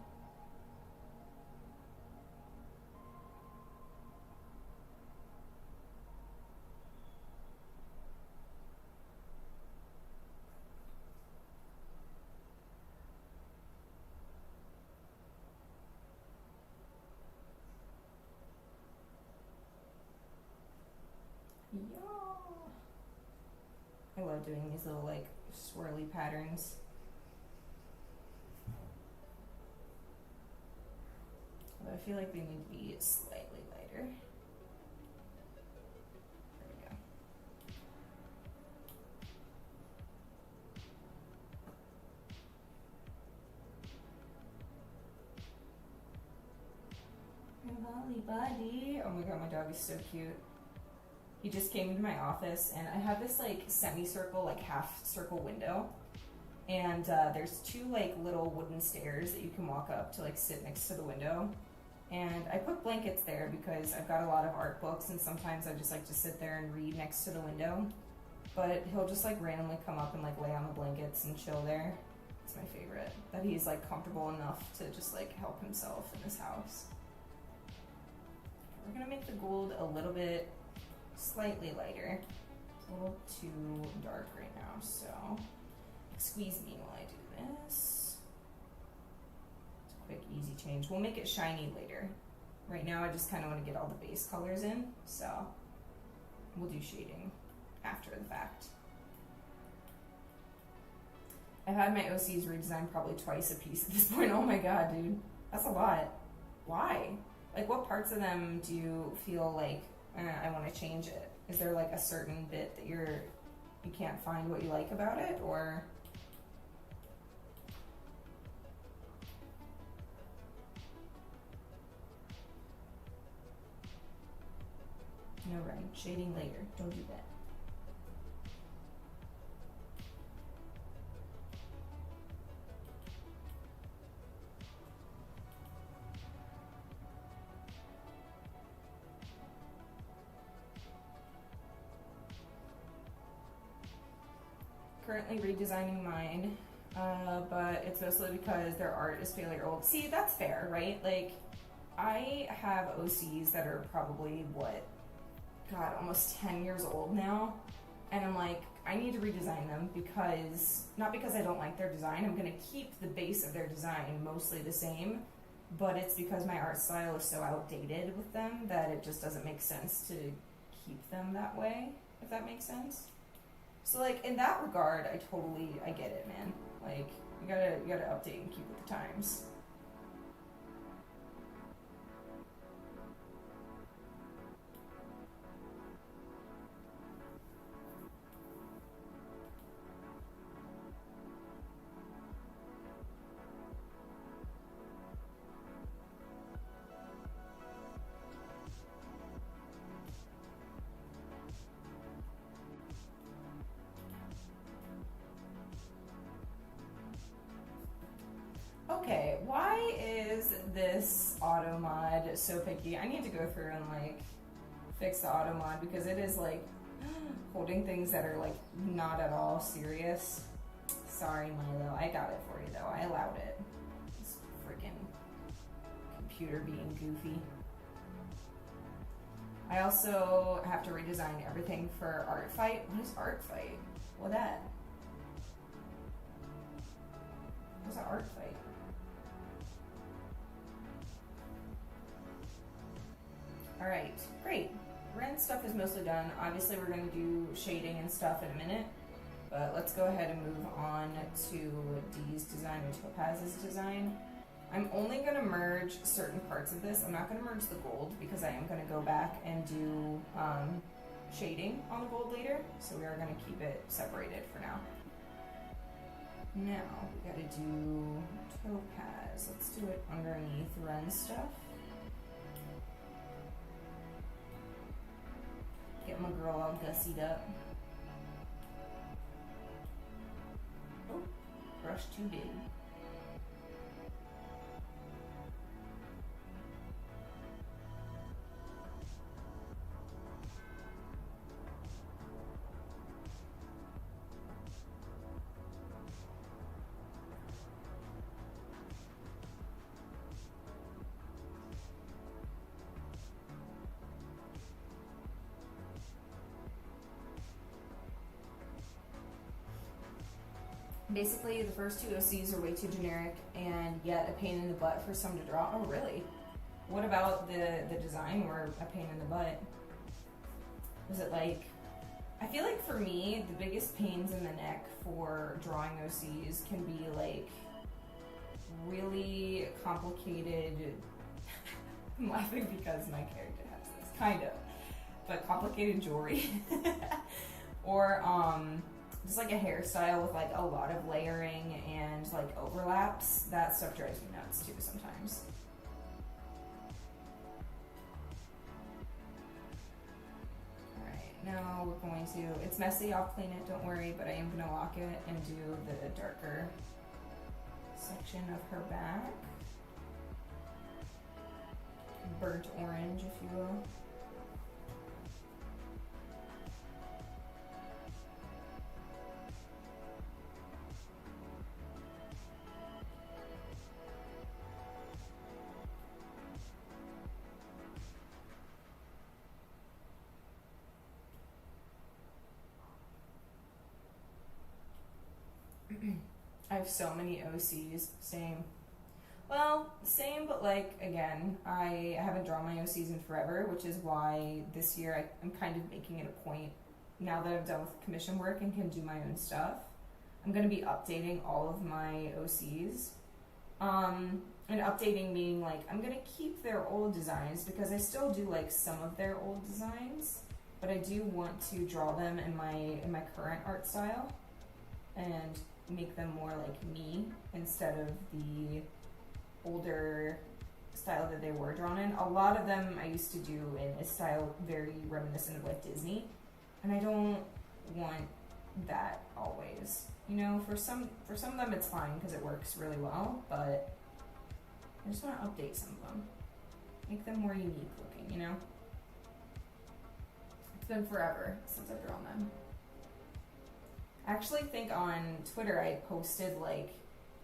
Yeah. I love doing these little like swirly patterns. Although I feel like they need to be slightly lighter. There we go. Holly buddy. Oh my god, my dog is so cute. He just came into my office and I have this like semicircle, like half circle window. And there's 2 like little wooden stairs that you can walk up to like sit next to the window. And I put blankets there because I've got a lot of art books and sometimes I just like to sit there and read next to the window. But he'll just like randomly come up and like lay on the blankets and chill there. It's my favorite. That he's like comfortable enough to just like help himself in his house. We're gonna make the gold a little bit slightly lighter. It's a little too dark right now, so squeeze me while I do this. It's a quick, easy change. We'll make it shiny later. Right now I just kind of want to get all the base colors in, so we'll do shading after the fact. I've had my OCs redesigned probably twice a piece at this point. Oh my god, dude. That's a lot. Why? Like, what parts of them do you feel like I want to change it? Is there like a certain bit that you can't find what you like about it, or? No, Ren, shading later. Don't do that. Currently redesigning mine, but it's mostly because their art is fairly old. See, that's fair, right? Like, I have OCs that are probably, God, almost 10 years old now. And I'm like, I need to redesign them not because I don't like their design. I'm going to keep the base of their design mostly the same, but it's because my art style is so outdated with them that it just doesn't make sense to keep them that way, if that makes sense. So like in that regard, I get it, man. Like you gotta update and keep with the times. Okay, why is this auto mod so picky? I need to go through and like fix the auto mod because it is like holding things that are like not at all serious. Sorry, Milo, I got it for you though. I allowed it. This freaking computer being goofy. I also have to redesign everything for Art Fight. What is Art Fight? What that? What's an Art Fight? Alright, great. Ren stuff is mostly done. Obviously we're going to do shading and stuff in a minute, but let's go ahead and move on to Dee's design and Topaz's design. I'm only going to merge certain parts of this. I'm not going to merge the gold because I am going to go back and do shading on the gold later, so we are going to keep it separated for now. Now, we got to do Topaz. Let's do it underneath Ren stuff. Get my girl all gussied up. Oh, brush too big. Basically, the first two OCs are way too generic and yet a pain in the butt for some to draw. Oh, really? What about the design were a pain in the butt? Was it like... I feel like for me, the biggest pains in the neck for drawing OCs can be like really complicated... I'm laughing because my character has this, kind of. But complicated jewelry. Or, just like a hairstyle with like a lot of layering and like overlaps. That stuff drives me nuts too sometimes. Alright, now we're going to, it's messy, I'll clean it, don't worry, but I am going to lock it and do the darker section of her back. Burnt orange, if you will. I have so many OCs, same. Well, same, but like, again, I haven't drawn my OCs in forever, which is why this year I'm kind of making it a point, now that I've done with commission work and can do my own stuff, I'm going to be updating all of my OCs. And updating meaning like, I'm going to keep their old designs because I still do like some of their old designs, but I do want to draw them in my current art style and make them more like me instead of the older style that they were drawn in. A lot of them I used to do in a style very reminiscent of like Disney, and I don't want that always. You know, for some of them it's fine because it works really well, but I just want to update some of them, make them more unique looking. You know, it's been forever since I've drawn them. I actually think on Twitter I posted like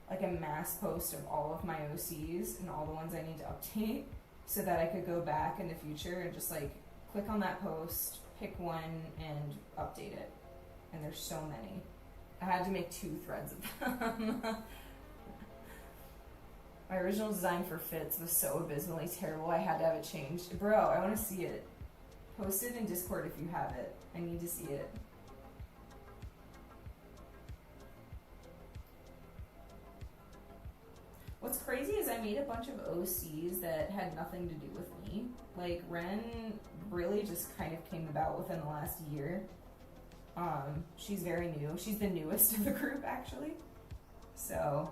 a mass post of all of my OCs and all the ones I need to update. so that I could go back in the future and just like click on that post, pick one, and update it. And there's so many. I had to make 2 threads of them. My original design for fits was so abysmally terrible, I had to have it changed. Bro, I want to see it. Post it in Discord if you have it. I need to see it. What's crazy is I made a bunch of OCs that had nothing to do with me. Like, Ren really just kind of came about within the last year. She's very new. She's the newest of the group, actually. So...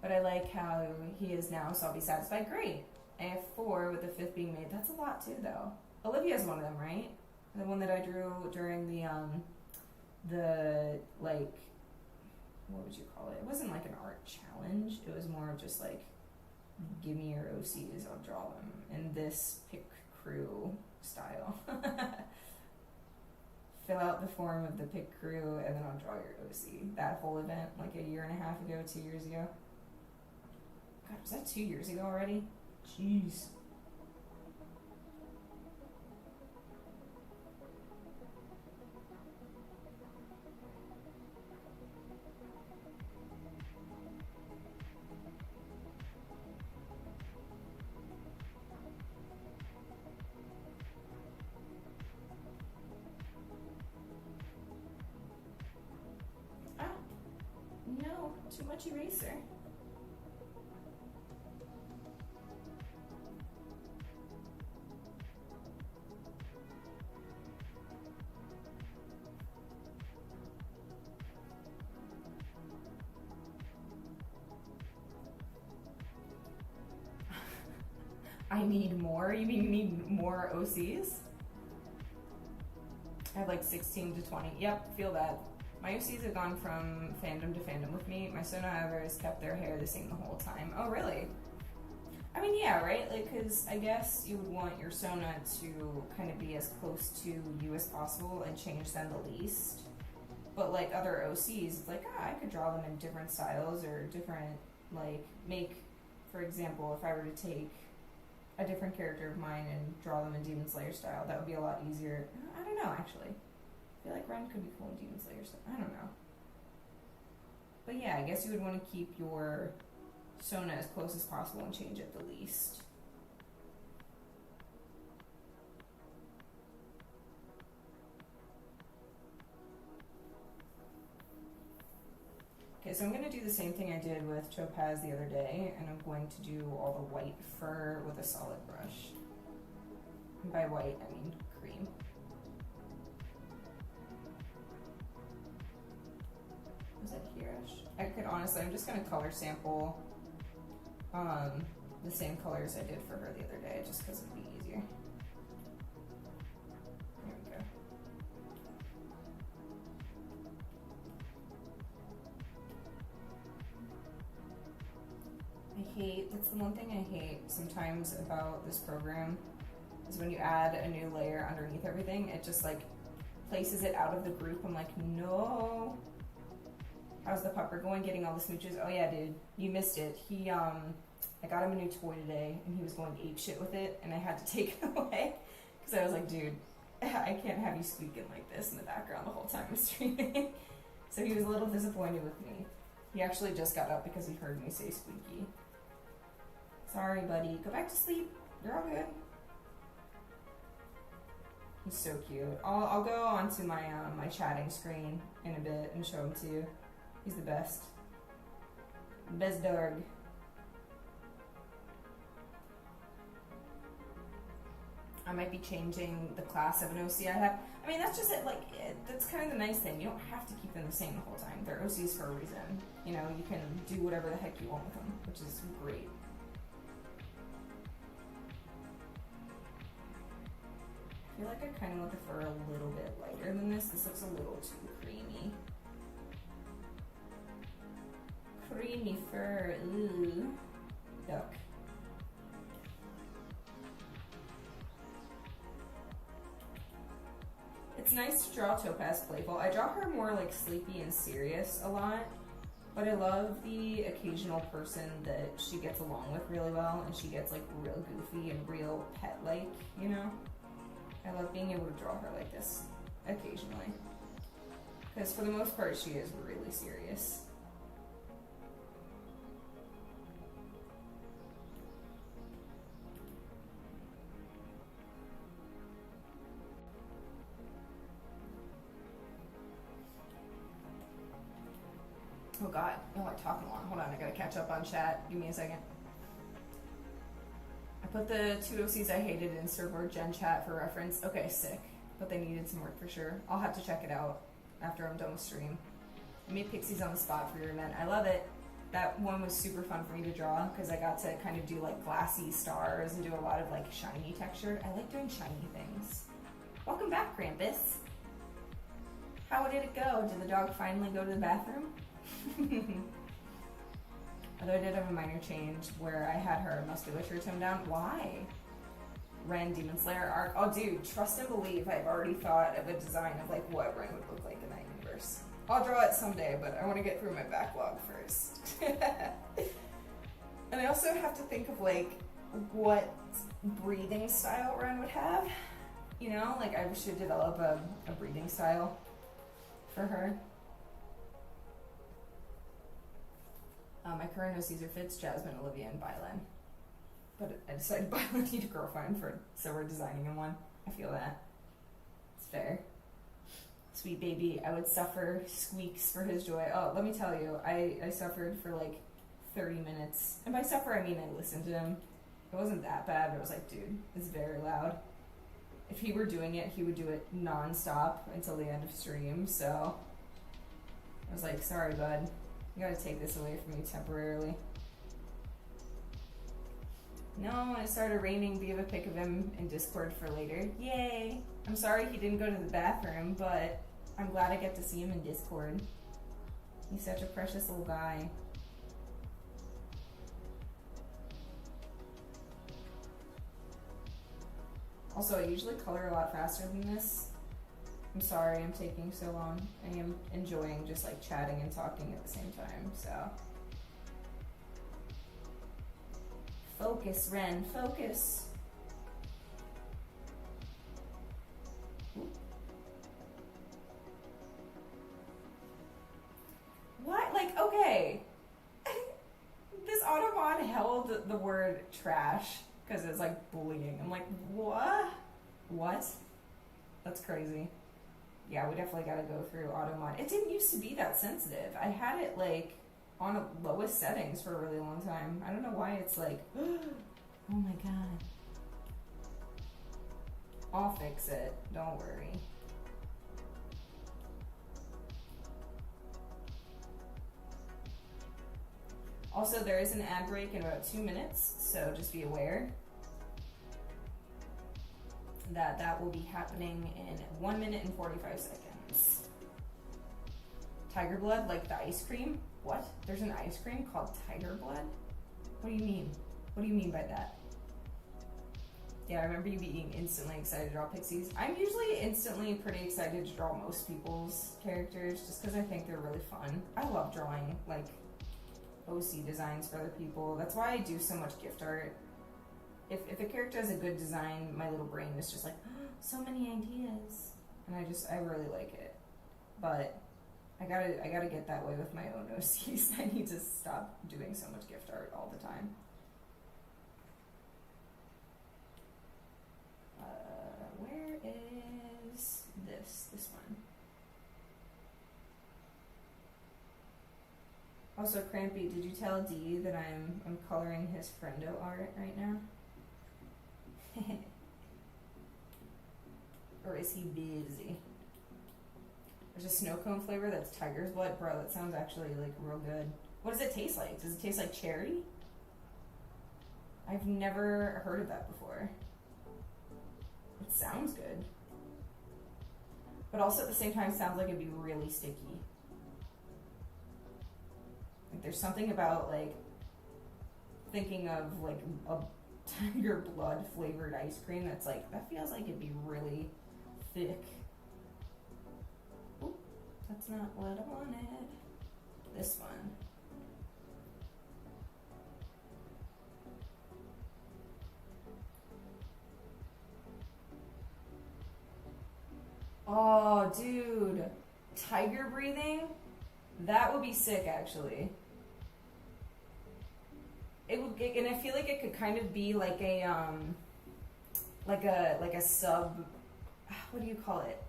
But I like how he is now, so I'll be satisfied. Great. I have 4 with the 5th being made. That's a lot too, though. Olivia's one of them, right? The one that I drew during the like, what would you call it? It wasn't like an art challenge. It was more of just like, give me your OCs, I'll draw them in this pick crew style. Fill out the form of the pick crew, and then I'll draw your OC. That whole event, like a year and a half ago, 2 years ago. God, was that 2 years ago already? Jeez. Ah, no, too much eraser. I need more? You mean you need more OCs? I have like 16 to 20. Yep, feel that. My OCs have gone from fandom to fandom with me. My Sona, however, has kept their hair the same the whole time. Oh, really? I mean, yeah, right? Like, because I guess you would want your Sona to kind of be as close to you as possible and change them the least. But like other OCs, it's like, I could draw them in different styles or different, like, make, for example, if I were to take a different character of mine and draw them in Demon Slayer style, that would be a lot easier. I don't know, actually. I feel like Ren could be cool in Demon Slayer style. I don't know. But yeah, I guess you would want to keep your Sona as close as possible and change it the least. Okay, so I'm going to do the same thing I did with Topaz the other day, and I'm going to do all the white fur with a solid brush. And by white, I mean cream. Was it here-ish? I could honestly, I'm just going to color sample the same colors I did for her the other day, just because it'd be easier. There we go. That's the one thing I hate sometimes about this program, is when you add a new layer underneath everything, it just like places it out of the group. I'm like, no. How's the pupper going, getting all the smooches? Oh yeah, dude, you missed it. I got him a new toy today, and he was going ape shit with it, and I had to take it away, because I was like, dude, I can't have you squeaking like this in the background the whole time I'm streaming. So he was a little disappointed with me. He actually just got up because he heard me say squeaky. Sorry, buddy. Go back to sleep. You're all good. He's so cute. I'll go onto my my chatting screen in a bit and show him to you. He's the best. Best dog. I might be changing the class of an OC I have. I mean, that's just it. Like, that's kind of the nice thing. You don't have to keep them the same the whole time. They're OCs for a reason. You know, you can do whatever the heck you want with them, which is great. I feel like I kind of want the fur a little bit lighter than this. This looks a little too creamy. Creamy fur. Ooh. Yuck. It's nice to draw Topaz playful. I draw her more like sleepy and serious a lot, but I love the occasional person that she gets along with really well and she gets like real goofy and real pet-like, you know? I love being able to draw her like this occasionally. Because for the most part, she is really serious. Oh God, oh, I talk a lot. Hold on, I gotta catch up on chat. Give me a second. I put the two OCs I hated in server gen chat for reference. Okay, sick. But they needed some work for sure. I'll have to check it out after I'm done with stream. I made pixies on the spot for your event. I love it. That one was super fun for me to draw because I got to kind of do like glassy stars and do a lot of like shiny texture. I like doing shiny things. Welcome back, Krampus. How did it go? Did the dog finally go to the bathroom? Although I did have a minor change where I had her musculature toned down. Why? Ren, Demon Slayer arc. Oh dude, trust and believe I've already thought of a design of like what Ren would look like in that universe. I'll draw it someday, but I want to get through my backlog first. And I also have to think of like what breathing style Ren would have. You know, like I should develop a breathing style for her. My current OCs are Fitz, Jasmine, Olivia, and Bylan. But I decided Bylan need a girlfriend so we're designing in one. I feel that. It's fair. Sweet baby, I would suffer squeaks for his joy. Oh, let me tell you, I suffered for like 30 minutes. And by suffer, I mean I listened to him. It wasn't that bad, but I was like, dude, it's very loud. If he were doing it, he would do it non-stop until the end of stream, so I was like, sorry, bud. You gotta take this away from me temporarily. No, it started raining. We have a pic of him in Discord for later. Yay! I'm sorry he didn't go to the bathroom, but I'm glad I get to see him in Discord. He's such a precious little guy. Also, I usually color a lot faster than this. I'm sorry I'm taking so long. I am enjoying just like chatting and talking at the same time, so. Focus, Ren, focus. Ooh. What? Like, okay. This Automod held the word trash because it's like bullying. I'm like, what? What? That's crazy. Yeah, we definitely gotta go through Automod. It didn't used to be that sensitive. I had it like on lowest settings for a really long time. I don't know why it's like, oh my god. I'll fix it, don't worry. Also, there is an ad break in about 2 minutes, so just be aware that will be happening in 1 minute and 45 seconds. Tiger blood, like the ice cream? What? There's an ice cream called Tiger blood? What do you mean? What do you mean by that? Yeah, I remember you being instantly excited to draw pixies. I'm usually instantly pretty excited to draw most people's characters just because I think they're really fun. I love drawing like OC designs for other people. That's why I do so much gift art. If a character has a good design, my little brain is just like, oh, so many ideas. And I really like it. But I gotta get that way with my own OCs. I need to stop doing so much gift art all the time. Where is this one? Also, Crampy, did you tell D that I'm coloring his friendo art right now? Or is he busy? There's a snow cone flavor that's tiger's blood. Bro, that sounds actually like real good. What does it taste like? Does it taste like cherry? I've never heard of that before. It sounds good. But also at the same time sounds like it'd be really sticky. Like there's something about like thinking of like a tiger blood flavored ice cream that's like, that feels like it'd be really thick That's not what I wanted. This one. Oh, dude. Tiger breathing? That would be sick, actually. It would, and I feel like it could kind of be like a sub, what do you call it?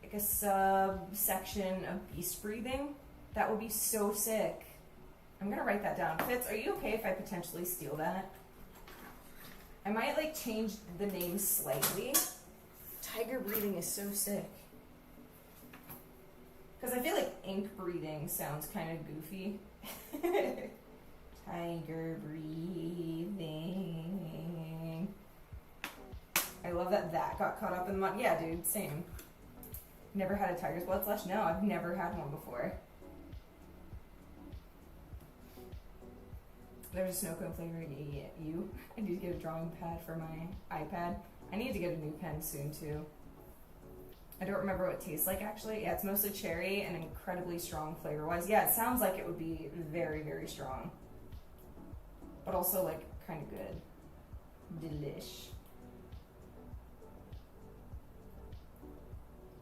Like a subsection of beast breathing. That would be so sick. I'm gonna write that down. Fitz, are you okay if I potentially steal that? I might like change the name slightly. Tiger breathing is so sick. Because I feel like ink breathing sounds kind of goofy. Tiger breathing. I love that got caught up in the mud. Yeah, dude, same. Never had a tiger's blood slush? No, I've never had one before. There's a snow cone flavor. Yeah, you. I need to get a drawing pad for my iPad. I need to get a new pen soon, too. I don't remember what it tastes like, actually. Yeah, it's mostly cherry and incredibly strong flavor-wise. Yeah, it sounds like it would be very, very strong. But also, like, kind of good. Delish.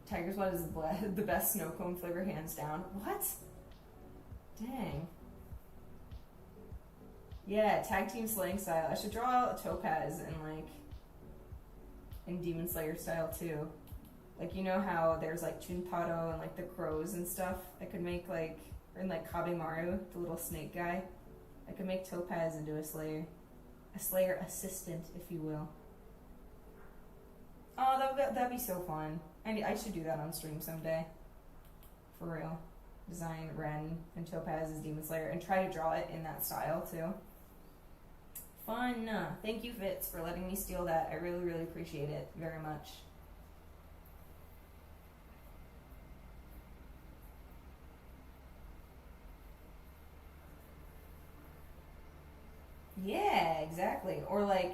Tiger's Blood is the best snow cone flavor, hands down. What? Dang. Yeah, tag team slaying style. I should draw a Topaz in Demon Slayer style, too. Like, you know how there's, like, Chuntaro and, like, the crows and stuff? I could make, like, or in, like, Kabemaru, the little snake guy. I could make Topaz into a Slayer. A Slayer assistant, if you will. Oh, that'd be so fun. I should do that on stream someday. For real. Design Ren and Topaz as Demon Slayer and try to draw it in that style, too. Fun. Thank you, Fitz, for letting me steal that. I really, really appreciate it very much. Yeah, exactly. Or like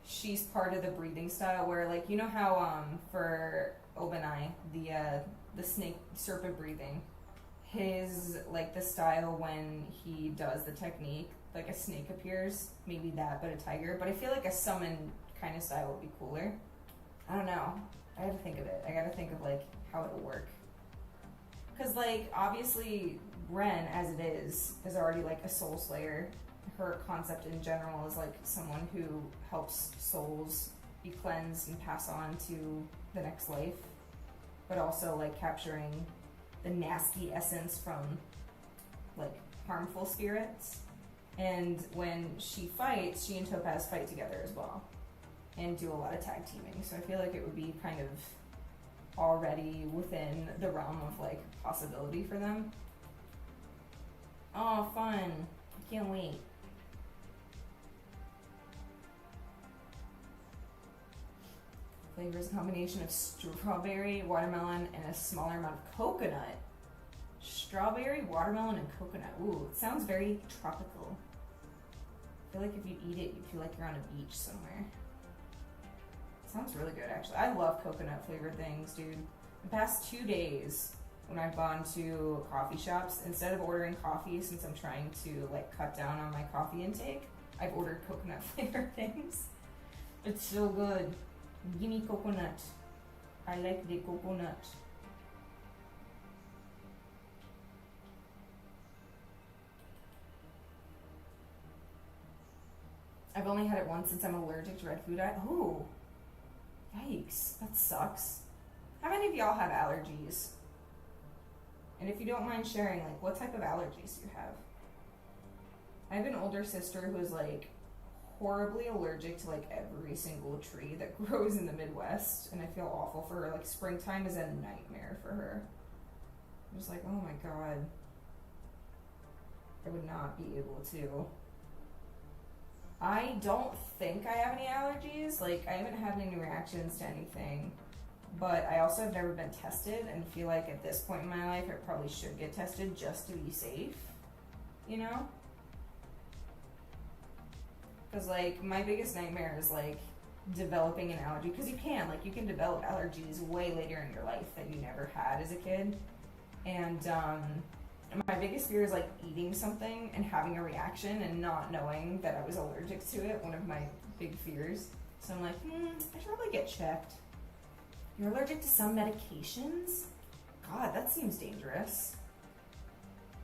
she's part of the breathing style where like you know how for Obanai, the snake serpent breathing, his like the style when he does the technique, like a snake appears, maybe that but a tiger. But I feel like a summon kind of style would be cooler. I don't know. I gotta think of it. I gotta think of like how it'll work. Cause like obviously Ren as it is already like a soul slayer. Her concept in general is like someone who helps souls be cleansed and pass on to the next life, but also like capturing the nasty essence from like harmful spirits. And when she fights, she and Topaz fight together as well and do a lot of tag teaming. So I feel like it would be kind of already within the realm of like possibility for them. Oh, fun. I can't wait. Flavor is a combination of strawberry, watermelon, and a smaller amount of coconut. Strawberry, watermelon, and coconut. Ooh, it sounds very tropical. I feel like if you eat it, you feel like you're on a beach somewhere. It sounds really good, actually. I love coconut flavored things, dude. The past 2 days, when I've gone to coffee shops, instead of ordering coffee, since I'm trying to like cut down on my coffee intake, I've ordered coconut flavored things. It's so good. Give me coconut. I like the coconut. I've only had it once since I'm allergic to red food. Oh, yikes. That sucks. How many of y'all have allergies? And if you don't mind sharing, like, what type of allergies do you have? I have an older sister who's like horribly allergic to like every single tree that grows in the Midwest, and I feel awful for her. Like springtime is a nightmare for her. I'm just like, oh my god, I would not be able to. I don't think I have any allergies. Like I haven't had any reactions to anything, but I also have never been tested and feel like at this point in my life I probably should get tested just to be safe, you know? Because like my biggest nightmare is like developing an allergy, because you can develop allergies way later in your life that you never had as a kid, And my biggest fear is like eating something and having a reaction and not knowing that I was allergic to it. One of my big fears. So I'm like, I should probably get checked. You're allergic to some medications? God, that seems dangerous.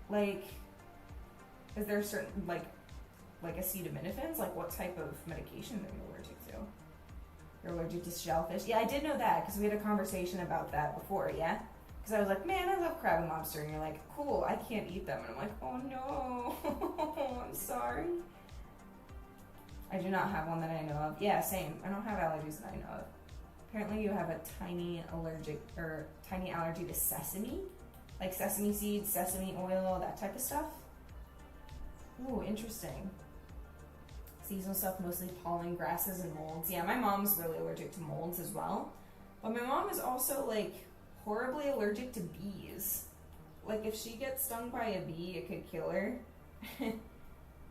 Like, is there certain, like acetaminophen? Like, what type of medication are you allergic to? You're allergic to shellfish? Yeah, I did know that because we had a conversation about that before, yeah? Because I was like, man, I love crab and lobster. And you're like, cool, I can't eat them. And I'm like, oh no, I'm sorry. I do not have one that I know of. Yeah, same. I don't have allergies that I know of. Apparently you have a tiny allergy to sesame. Like sesame seeds, sesame oil, that type of stuff. Ooh, interesting. Seasonal stuff, mostly pollen, grasses, and molds. Yeah, my mom's really allergic to molds as well. But my mom is also like horribly allergic to bees. Like if she gets stung by a bee, it could kill her.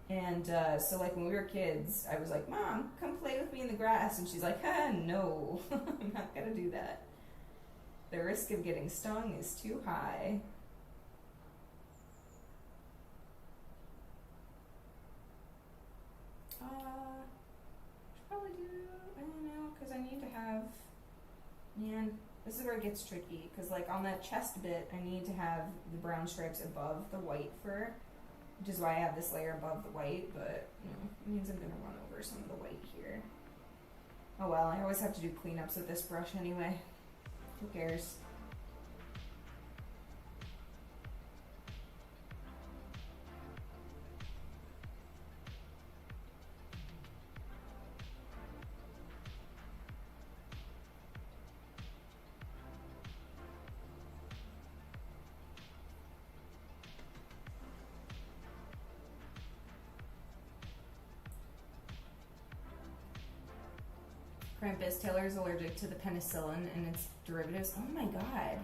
And so like when we were kids, I was like, Mom, come play with me in the grass. And she's like, no, I'm not gonna do that. The risk of getting stung is too high. Should probably do, I don't know, because I need to have, man, this is where it gets tricky. Because like on that chest bit, I need to have the brown stripes above the white fur. Which is why I have this layer above the white, but it means I'm gonna run over some of the white here. Oh well, I always have to do cleanups with this brush anyway. Who cares? Krampus, Taylor is allergic to the penicillin and its derivatives. Oh my god.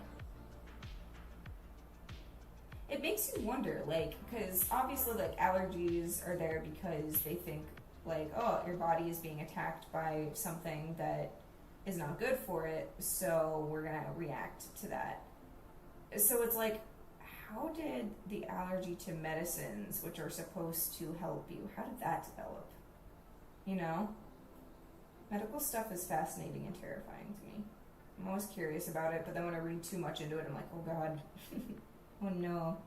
It makes you wonder, like, because obviously, like, allergies are there because they think, like, oh, your body is being attacked by something that is not good for it, so we're gonna react to that. So it's like, how did the allergy to medicines, which are supposed to help you, how did that develop? You know? Medical stuff is fascinating and terrifying to me. I'm always curious about it, but then when I read too much into it, I'm like, oh god. Oh no.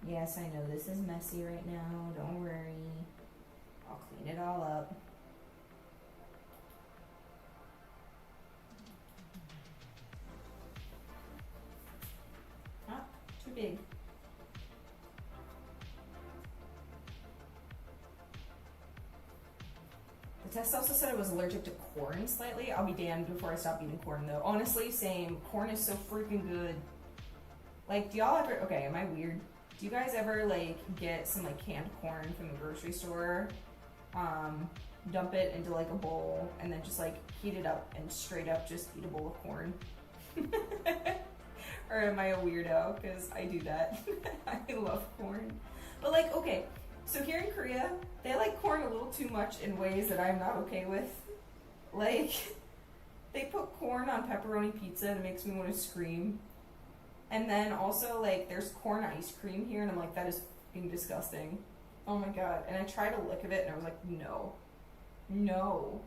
Yes, I know this is messy right now. Don't worry. I'll clean it all up. Ah, too big. The test also said I was allergic to corn slightly. I'll be damned before I stop eating corn though. Honestly, same. Corn is so freaking good. Like, do y'all ever, okay, am I weird? Do you guys ever like get some like canned corn from the grocery store, dump it into like a bowl and then just like heat it up and straight up just eat a bowl of corn? Or am I a weirdo? Because I do that. I love corn. But like, okay, so here in Korea, they like corn a little too much in ways that I'm not okay with. Like, they put corn on pepperoni pizza and it makes me want to scream. And then also, like, there's corn ice cream here, and I'm like, that is fucking disgusting. Oh my god. And I tried a lick of it, and I was like, no. No.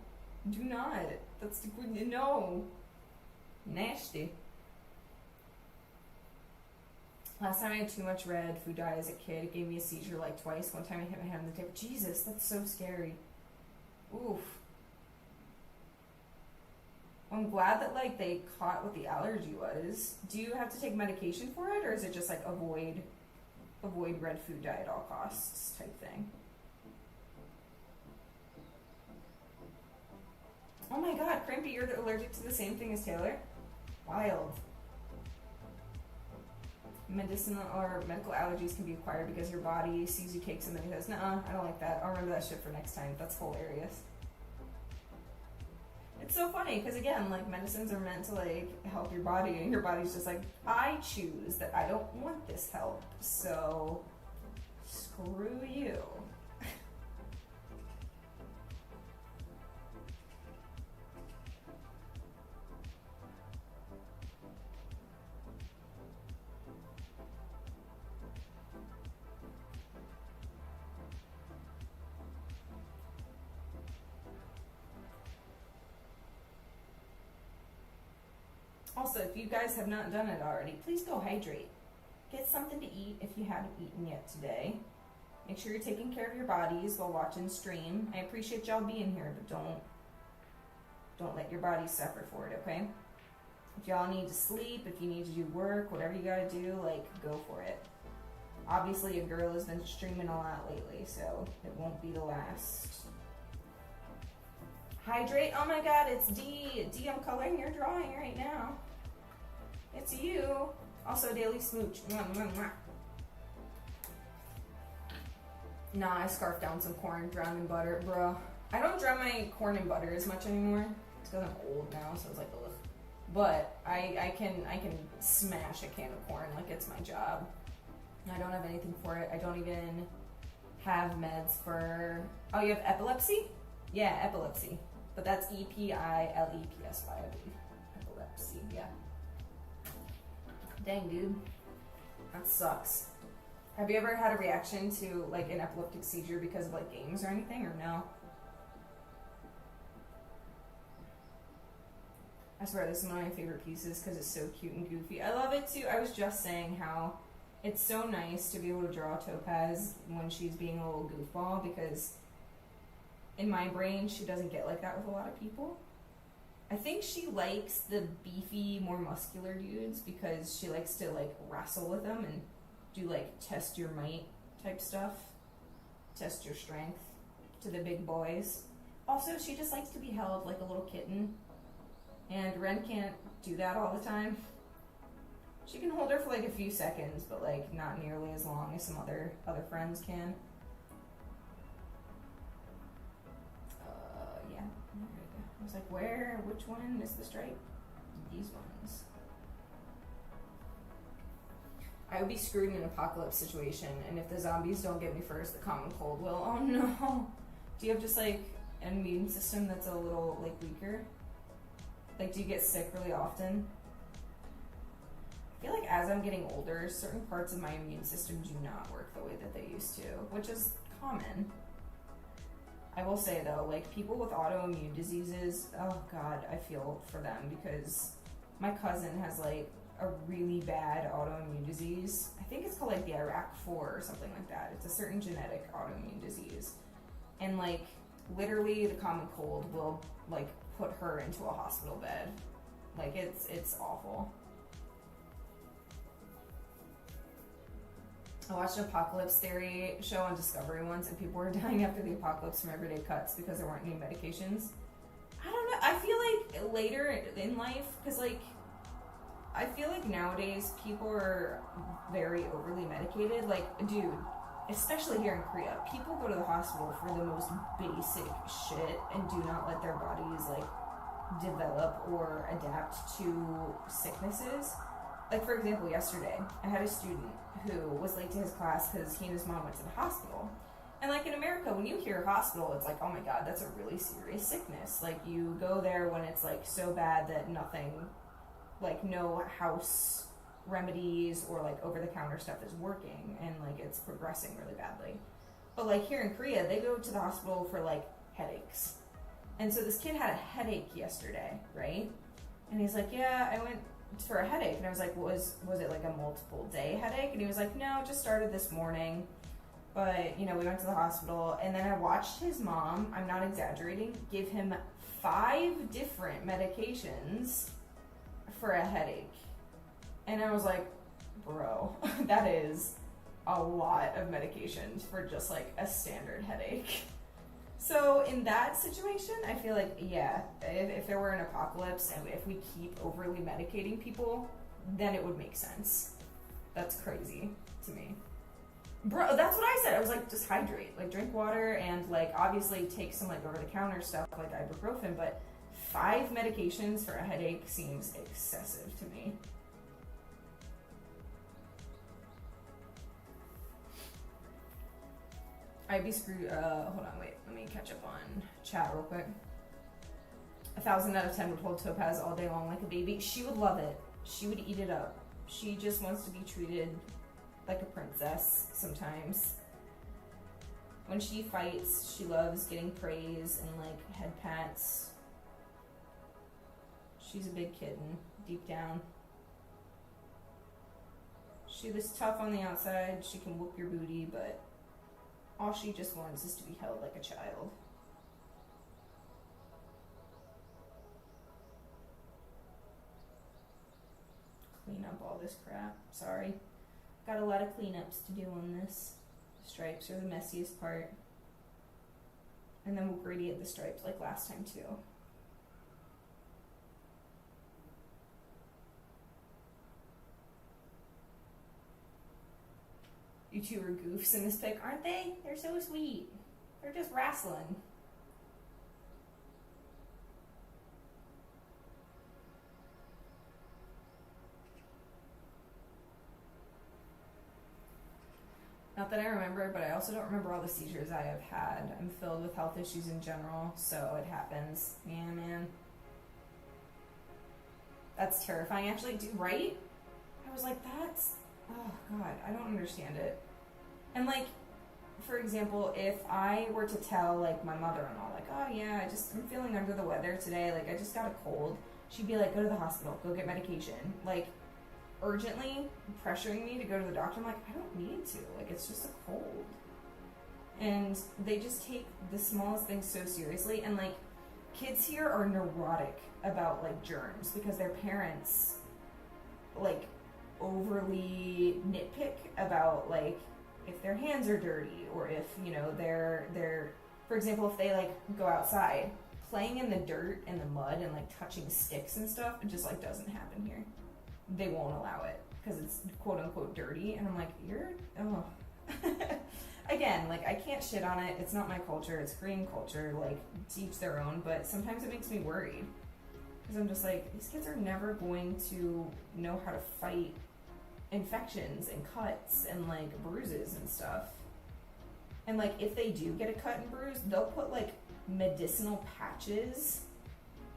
Do not. That's the good. No. Nasty. Last time I had too much red food dye as a kid. It gave me a seizure like twice. One time I hit my head on the table. Jesus, that's so scary. Oof. I'm glad that like they caught what the allergy was. Do you have to take medication for it, or is it just like avoid red food dye at all costs type thing? Oh my god, Crimpy, you're allergic to the same thing as Taylor? Wild. Medicinal or medical allergies can be acquired because your body sees you take something and says, "Nuh-uh, I don't like that. I'll remember that shit for next time." That's hilarious. It's so funny because again, like medicines are meant to like help your body, and your body's just like, I choose that I don't want this help, so screw you. Also, if you guys have not done it already, please go hydrate. Get something to eat if you haven't eaten yet today. Make sure you're taking care of your bodies while watching stream. I appreciate y'all being here, but don't let your bodies suffer for it, okay? If y'all need to sleep, if you need to do work, whatever you gotta do, like, go for it. Obviously, a girl has been streaming a lot lately, so it won't be the last. Hydrate, oh my god, it's D. D, I'm coloring your drawing right now. It's you. Also, daily smooch. Mwah, mwah, mwah. Nah, I scarfed down some corn, drowned in butter, bro. I don't drown my corn in butter as much anymore. It's because I'm old now, so it's like, ugh. But I can smash a can of corn like it's my job. I don't have anything for it. I don't even have meds for... Oh, you have epilepsy? Yeah, epilepsy. But that's Epilepsy, I believe. Epilepsy, yeah. Dang, dude. That sucks. Have you ever had a reaction to, like, an epileptic seizure because of, like, games or anything, or no? I swear, this is one of my favorite pieces because it's so cute and goofy. I love it, too. I was just saying how it's so nice to be able to draw Topaz when she's being a little goofball, because in my brain, she doesn't get like that with a lot of people. I think she likes the beefy, more muscular dudes because she likes to, like, wrestle with them and do, like, test your might type stuff. Test your strength to the big boys. Also, she just likes to be held like a little kitten. And Ren can't do that all the time. She can hold her for, like, a few seconds, but, like, not nearly as long as some other friends can. Yeah. I was like, which one is the stripe? These ones. I would be screwed in an apocalypse situation, and if the zombies don't get me first, the common cold will. Oh no! Do you have just, like, an immune system that's a little, like, weaker? Like, do you get sick really often? I feel like as I'm getting older, certain parts of my immune system do not work the way that they used to, which is common. I will say, though, like, people with autoimmune diseases, oh god, I feel for them, because my cousin has, like, a really bad autoimmune disease. I think it's called, like, the Iraq-4 or something like that. It's a certain genetic autoimmune disease. And, like, literally the common cold will, like, put her into a hospital bed. Like, it's awful. I watched an apocalypse theory show on Discovery once, and people were dying after the apocalypse from everyday cuts because there weren't any medications. I don't know. I feel like later in life, because, like, I feel like nowadays people are very overly medicated. Like, dude, especially here in Korea, people go to the hospital for the most basic shit and do not let their bodies, like, develop or adapt to sicknesses. Like, for example, yesterday, I had a student who was late to his class because he and his mom went to the hospital. And, like, in America, when you hear hospital, it's like, oh my god, that's a really serious sickness. Like, you go there when it's, like, so bad that nothing, like, no house remedies or, like, over-the-counter stuff is working, and, like, it's progressing really badly. But, like, here in Korea, they go to the hospital for, like, headaches. And so this kid had a headache yesterday, right? And he's like, yeah, I went for a headache. And I was like, was it, like, a multiple day headache? And he was like, no, it just started this morning. But, you know, we went to the hospital, and then I watched his mom, I'm not exaggerating, give him 5 different medications for a headache. And I was like, bro, that is a lot of medications for just, like, a standard headache. So in that situation, I feel like, yeah, if there were an apocalypse and if we keep overly medicating people, then it would make sense. That's crazy to me. Bro, that's what I said. I was like, just hydrate. Like, drink water and, like, obviously take some, like, over-the-counter stuff like ibuprofen, but 5 medications for a headache seems excessive to me. I'd be screwed. Hold on, wait. Let me catch up on chat real quick. 1,000 out of 10 would hold Topaz all day long like a baby. She would love it. She would eat it up. She just wants to be treated like a princess sometimes. When she fights, she loves getting praise and, like, head pats. She's a big kitten. deep down. She was tough on the outside, she can whoop your booty, but all she just wants is to be held like a child. Clean up all this crap. Sorry. Got a lot of cleanups to do on this. The stripes are the messiest part. And then we'll gradient the stripes like last time too. You two are goofs in this pic, aren't they? They're so sweet. They're just wrestling. Not that I remember, but I also don't remember all the seizures I have had. I'm filled with health issues in general, so it happens. Yeah, man. That's terrifying, actually. Right? I was like, that's... Oh, God. I don't understand it. And, like, for example, if I were to tell, like, my mother-in-law, like, oh, yeah, I'm feeling under the weather today. Like, I just got a cold. She'd be like, go to the hospital. Go get medication. Like, urgently pressuring me to go to the doctor. I'm like, I don't need to. Like, it's just a cold. And they just take the smallest things so seriously. And, like, kids here are neurotic about, like, germs because their parents, like, overly nitpick about, like, if their hands are dirty or if, you know, they're for example, if they, like, go outside, playing in the dirt and the mud and, like, touching sticks and stuff, it just, like, doesn't happen here. They won't allow it because it's quote unquote dirty, and I'm like, again, like, I can't shit on it. It's not my culture. It's Korean culture. Like, to each their own. But sometimes it makes me worried because I'm just like, these kids are never going to know how to fight infections and cuts and, like, bruises and stuff. And, like, if they do get a cut and bruise, they'll put, like, medicinal patches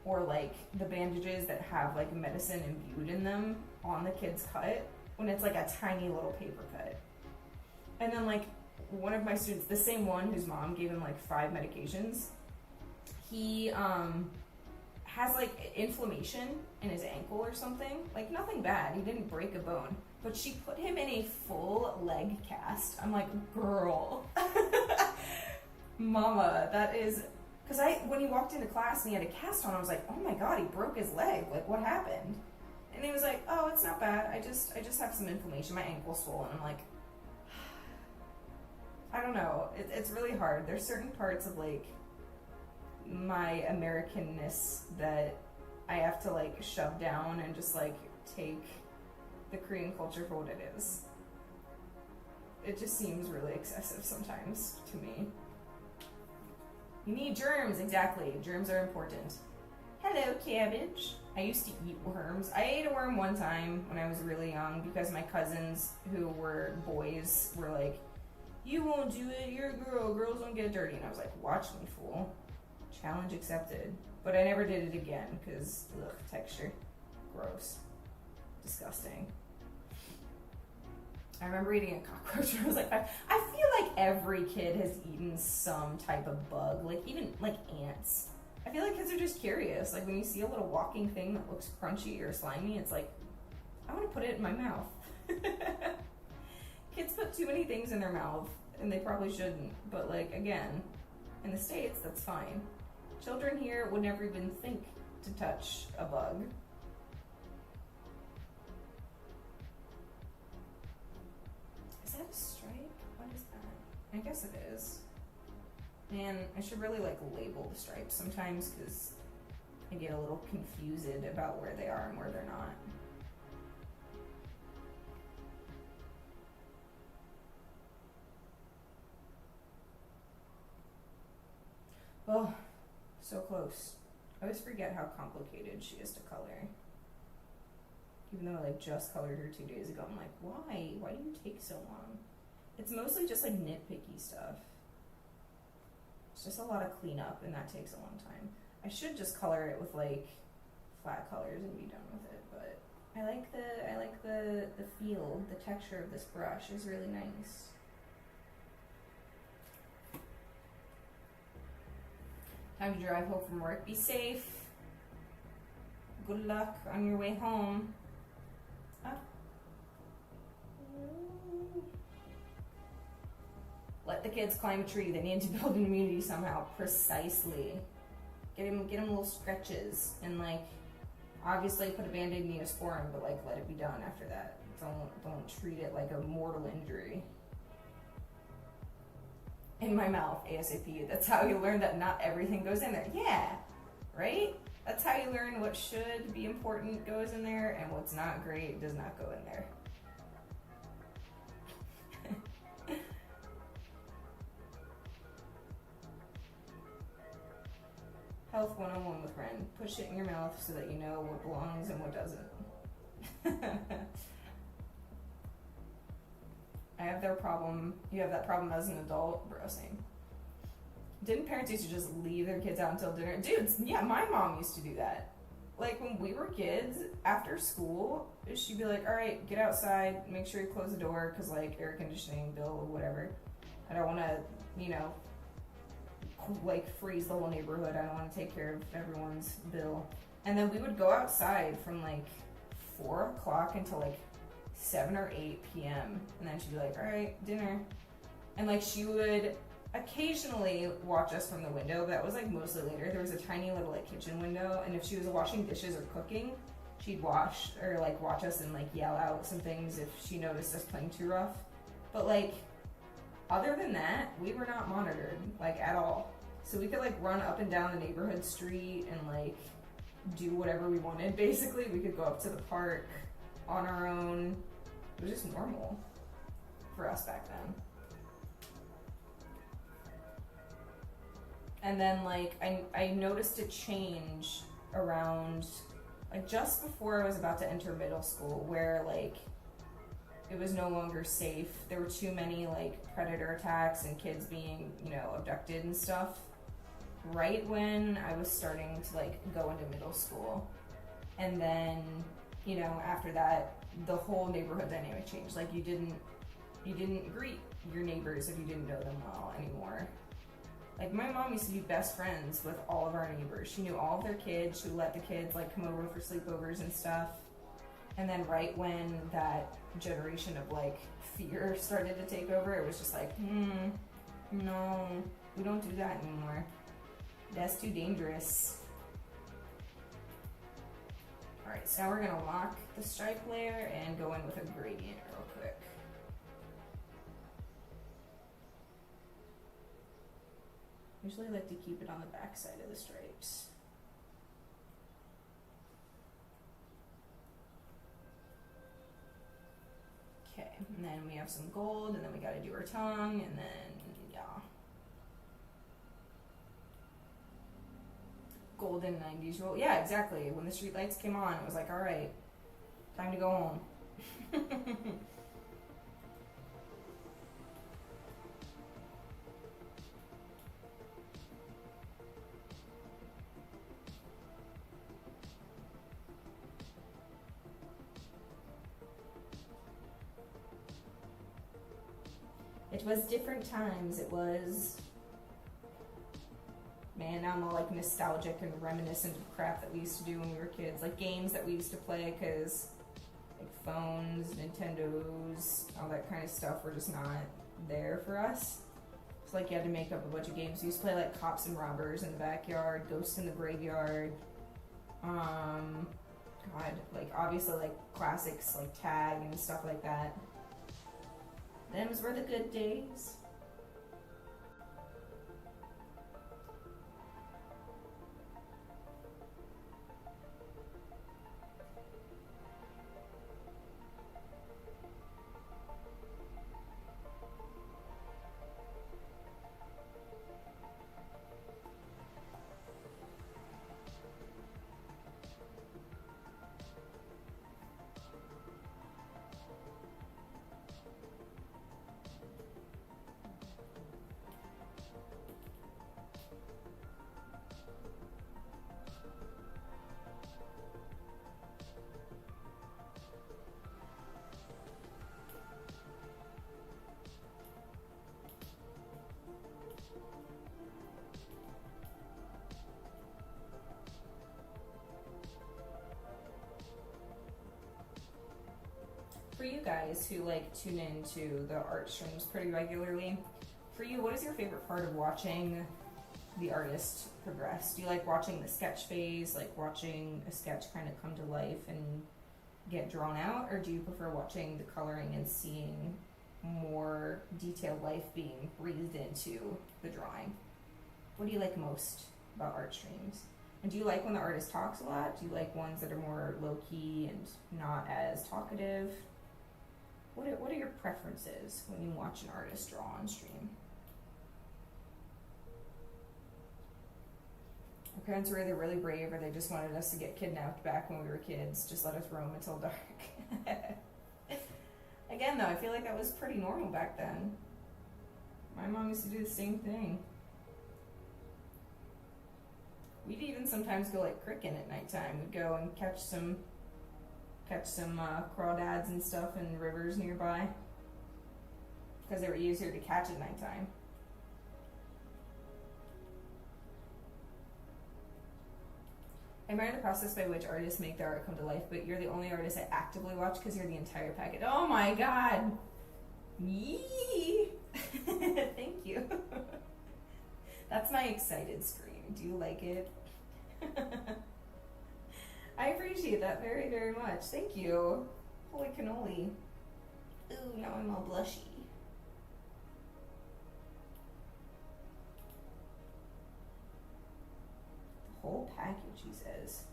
or, like, the bandages that have, like, medicine imbued in them on the kid's cut when it's, like, a tiny little paper cut. And then, like, one of my students, the same one whose mom gave him, like, 5 medications, he has, like, inflammation in his ankle or something. Like, nothing bad. He didn't break a bone. But she put him in a full leg cast. I'm like, girl. Mama, that is... Because when he walked into class and he had a cast on, I was like, oh my God, he broke his leg. Like, what happened? And he was like, oh, it's not bad. I just have some inflammation. My ankle's swollen. I'm like, I don't know. It's really hard. There's certain parts of, like, my Americanness that I have to, like, shove down and just, like, take the Korean culture for what it is. It just seems really excessive sometimes to me. You need germs, exactly. Germs are important. Hello, cabbage. I used to eat worms. I ate a worm one time when I was really young because my cousins who were boys were like, you won't do it, you're a girl, girls don't get dirty. And I was like, watch me, fool. Challenge accepted. But I never did it again because, ugh, texture. Gross. Disgusting. I remember eating a cockroach and I was like, I feel like every kid has eaten some type of bug, like even like ants. I feel like kids are just curious. Like when you see a little walking thing that looks crunchy or slimy, it's like, I want to put it in my mouth. Kids put too many things in their mouth and they probably shouldn't. But like, again, in the States, that's fine. Children here would never even think to touch a bug. Is that a stripe? What is that? I guess it is. Man, I should really like label the stripes sometimes because I get a little confused about where they are and where they're not. Oh, so close. I always forget how complicated she is to color. Even though I like just colored her 2 days ago, I'm like, why? Why do you take so long? It's mostly just like nitpicky stuff. It's just a lot of cleanup and that takes a long time. I should just color it with like flat colors and be done with it, but I like the feel, the texture of this brush is really nice. Time to drive home from work. Be safe. good luck on your way home. Oh. Let the kids climb a tree. They need to build an immunity somehow. Precisely. Get them little stretches and like obviously put a band-aid in Neosporin, but like let it be done after that. Don't treat it like a mortal injury. In my mouth, ASAP. That's how you learn that not everything goes in there. Yeah, right? That's how you learn what should be important goes in there and what's not great does not go in there. Health 101 with Ren. Put shit in your mouth so that you know what belongs and what doesn't. I have their problem. You have that problem as an adult? Bro, same. Didn't parents used to just leave their kids out until dinner? Dudes, yeah, my mom used to do that. Like when we were kids, after school, she'd be like, all right, get outside, make sure you close the door, because like air conditioning bill or whatever. I don't want to, you know, like freeze the whole neighborhood. I don't want to take care of everyone's bill. And then we would go outside from like 4 o'clock until like 7 or 8 p.m. And then she'd be like, all right, dinner. And like she would occasionally watch us from the window, but that was like mostly later. There was a tiny little like kitchen window, and if she was washing dishes or cooking, she'd watch us and like yell out some things if she noticed us playing too rough. But like other than that, we were not monitored like at all. So we could like run up and down the neighborhood street and like do whatever we wanted. Basically, we could go up to the park on our own. It was just normal for us back then. And then like I noticed a change around like just before I was about to enter middle school, where like it was no longer safe. There were too many like predator attacks and kids being, you know, abducted and stuff. Right when I was starting to like go into middle school. And then, you know, after that, the whole neighborhood dynamic changed. Like you didn't greet your neighbors if you didn't know them well anymore. Like my mom used to be best friends with all of our neighbors. She knew all of their kids. She would let the kids like come over for sleepovers and stuff. And then right when that generation of like fear started to take over, it was just like, no, we don't do that anymore. That's too dangerous. Alright, so now we're gonna lock the stripe layer and go in with a gradient real quick. Usually I like to keep it on the back side of the stripes. Okay, and then we have some gold, and then we gotta do our tongue, and then, yeah. Golden 90s roll. Yeah, exactly. When the street lights came on, it was like, alright, time to go home. It was different times. It was... Man, now I'm all like nostalgic and reminiscent of crap that we used to do when we were kids. Like games that we used to play, because like phones, Nintendos, all that kind of stuff were just not there for us. So like you had to make up a bunch of games. We used to play like Cops and Robbers in the backyard, Ghosts in the Graveyard. God, like obviously like classics like tag and stuff like that. Them's were the good days. For you guys who like tune into the art streams pretty regularly, for you, what is your favorite part of watching the artist progress? Do you like watching the sketch phase, like watching a sketch kind of come to life and get drawn out, or do you prefer watching the coloring and seeing more detailed life being breathed into the drawing? What do you like most about art streams? And do you like when the artist talks a lot? Do you like ones that are more low-key and not as talkative? What are your preferences when you watch an artist draw on stream? Our parents were either really brave or they just wanted us to get kidnapped back when we were kids. Just let us roam until dark. Again, though, I feel like that was pretty normal back then. My mom used to do the same thing. We'd even sometimes go like cricking at nighttime. We'd go and catch some crawdads and stuff in rivers nearby because they were easier to catch at nighttime. I admire the process by which artists make their art come to life, but you're the only artist I actively watch because you're the entire package. Oh my god! Yee! Thank you. That's my excited scream. Do you like it? I appreciate that very, very much. Thank you. Holy cannoli. Ooh, now I'm all blushy. The whole package, he says.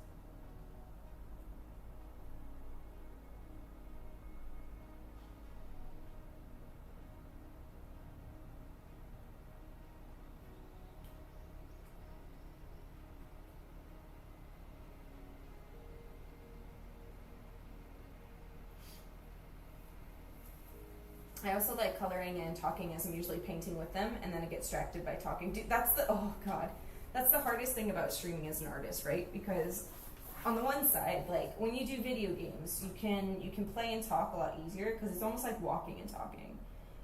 I also like coloring and talking as I'm usually painting with them, and then I get distracted by talking. Dude, that's the hardest thing about streaming as an artist, right? Because on the one side, like when you do video games, you can play and talk a lot easier because it's almost like walking and talking.